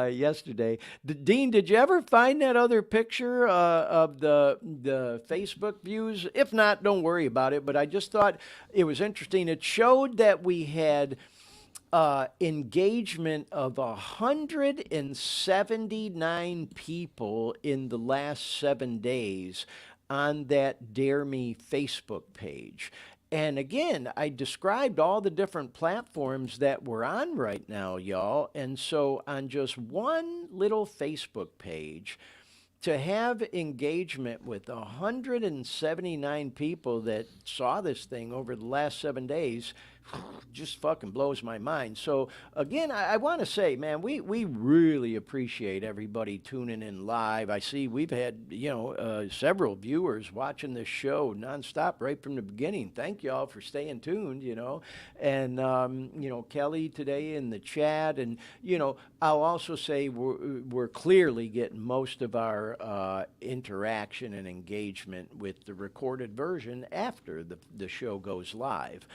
yesterday. Dean, did you ever find that other picture of the Facebook views? If not, don't worry about it. But I just thought it was interesting. It showed that we had engagement of 179 people in the last 7 days on that Dare Me Facebook page. And again, I described all the different platforms that we're on right now, y'all. And so on just one little Facebook page, to have engagement with 179 people that saw this thing over the last 7 days just fucking blows my mind. So again, I want to say, man, we really appreciate everybody tuning in live. I see we've had several viewers watching this show nonstop right from the beginning. Thank y'all for staying tuned. And Kelly today in the chat, and I'll also say we're clearly getting most of our interaction and engagement with the recorded version after the show goes live.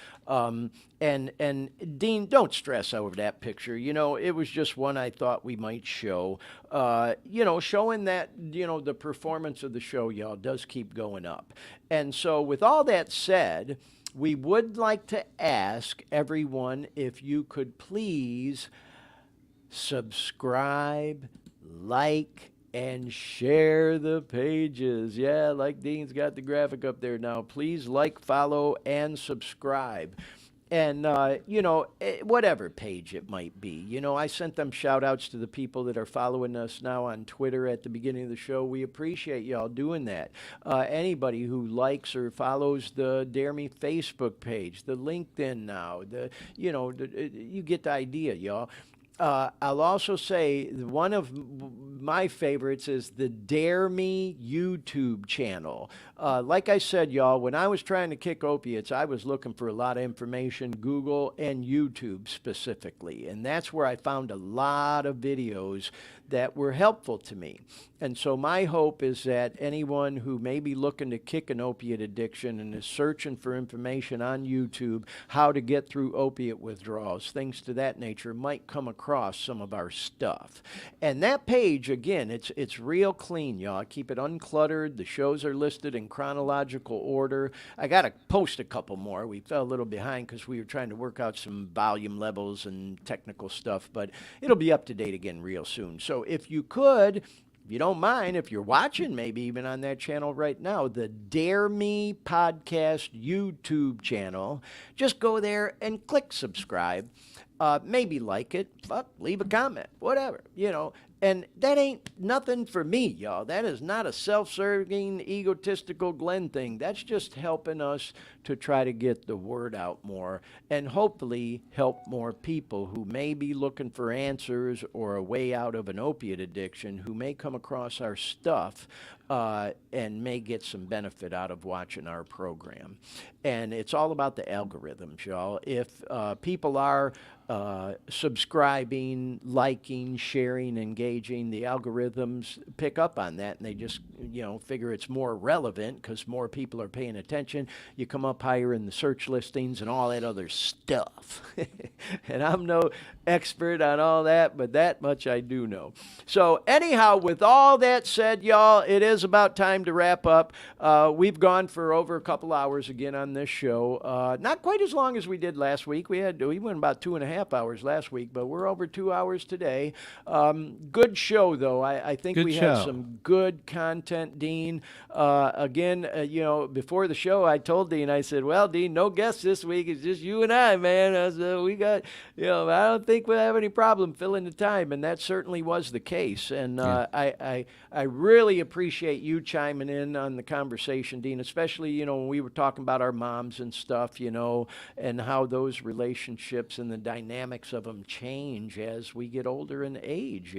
And Dean, don't stress over that picture. It was just one I thought we might show. Showing that the performance of the show, y'all, does keep going up. And so, with all that said, we would like to ask everyone if you could please subscribe, like, and share the pages. Yeah, like Dean's got the graphic up there now. Please like, follow, and subscribe. And, whatever page it might be. I sent them shout outs to the people that are following us now on Twitter at the beginning of the show. We appreciate y'all doing that. Anybody who likes or follows the Dare Me Facebook page, the LinkedIn now, you get the idea, y'all. I'll also say one of my favorites is the Dare Me YouTube channel. Like I said, y'all, when I was trying to kick opiates, I was looking for a lot of information, Google and YouTube specifically. And that's where I found a lot of videos that were helpful to me. And so my hope is that anyone who may be looking to kick an opiate addiction and is searching for information on YouTube, how to get through opiate withdrawals, things to that nature, might come across some of our stuff. And that page, again, it's real clean, y'all. I keep it uncluttered. The shows are listed in chronological order. I got to post a couple more. We fell a little behind because we were trying to work out some volume levels and technical stuff, but it'll be up to date again real soon. So if you could, if you don't mind, if you're watching maybe even on that channel right now, the Dare Me Podcast YouTube channel, just go there and click subscribe. Maybe like it, leave a comment, whatever, And that ain't nothing for me, y'all. That is not a self-serving, egotistical Glenn thing. That's just helping us to try to get the word out more and hopefully help more people who may be looking for answers or a way out of an opiate addiction, who may come across our stuff and may get some benefit out of watching our program. And it's all about the algorithms, y'all. If people are subscribing, liking, sharing, engaging, the algorithms pick up on that, and they just, figure it's more relevant because more people are paying attention. You come up higher in the search listings and all that other stuff. And I'm no expert on all that, but that much I do know. So anyhow, with all that said, y'all, it is is about time to wrap up. We've gone for over a couple hours again on this show. Not quite as long as we did last week. We went about 2.5 hours last week, but we're over 2 hours today. Good show, though. I think we had some good content, Dean. Again, before the show, I told Dean, I said, well, Dean, no guests this week. It's just you and I, man. I said, we got, I don't think we'll have any problem filling the time. And that certainly was the case. And I really appreciate you chiming in on the conversation, Dean, especially, when we were talking about our moms and stuff, and how those relationships and the dynamics of them change as we get older in age,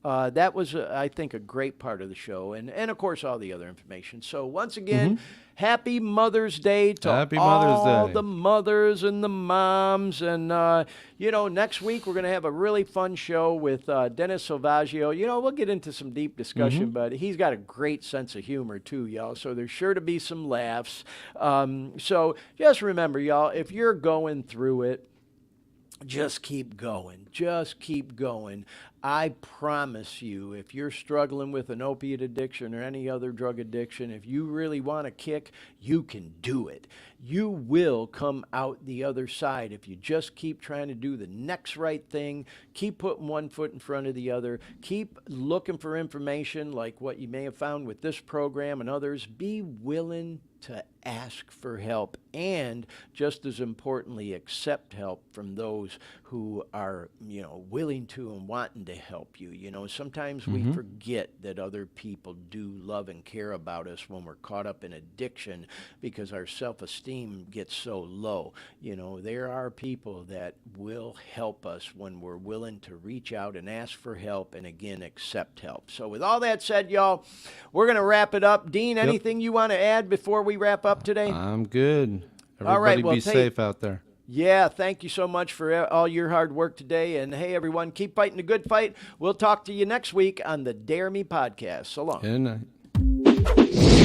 That was, I think, a great part of the show. And of course, all the other information. So once again, happy Mother's Day to all the mothers and the moms. And, next week we're going to have a really fun show with Dennis Salvaggio. We'll get into some deep discussion, but he's got a great sense of humor too, y'all. So there's sure to be some laughs. So just remember, y'all, if you're going through it, just keep going. Just keep going. I promise you, if you're struggling with an opiate addiction or any other drug addiction, if you really want a kick, you can do it. You will come out the other side if you just keep trying to do the next right thing, keep putting one foot in front of the other, keep looking for information like what you may have found with this program and others. Be willing to ask for help, and just as importantly, accept help from those who are, willing to and wanting to help you. Sometimes we forget that other people do love and care about us when we're caught up in addiction because our self-esteem gets so low. There are people that will help us when we're willing to reach out and ask for help and, again, accept help. So with all that said, y'all, we're going to wrap it up. Dean, anything you want to add before we wrap up today? I'm good. Everybody all right, well, be safe out there. Yeah, thank you so much for all your hard work today. And hey, everyone, keep fighting the good fight. We'll talk to you next week on the Dare Me podcast. So long. Good night.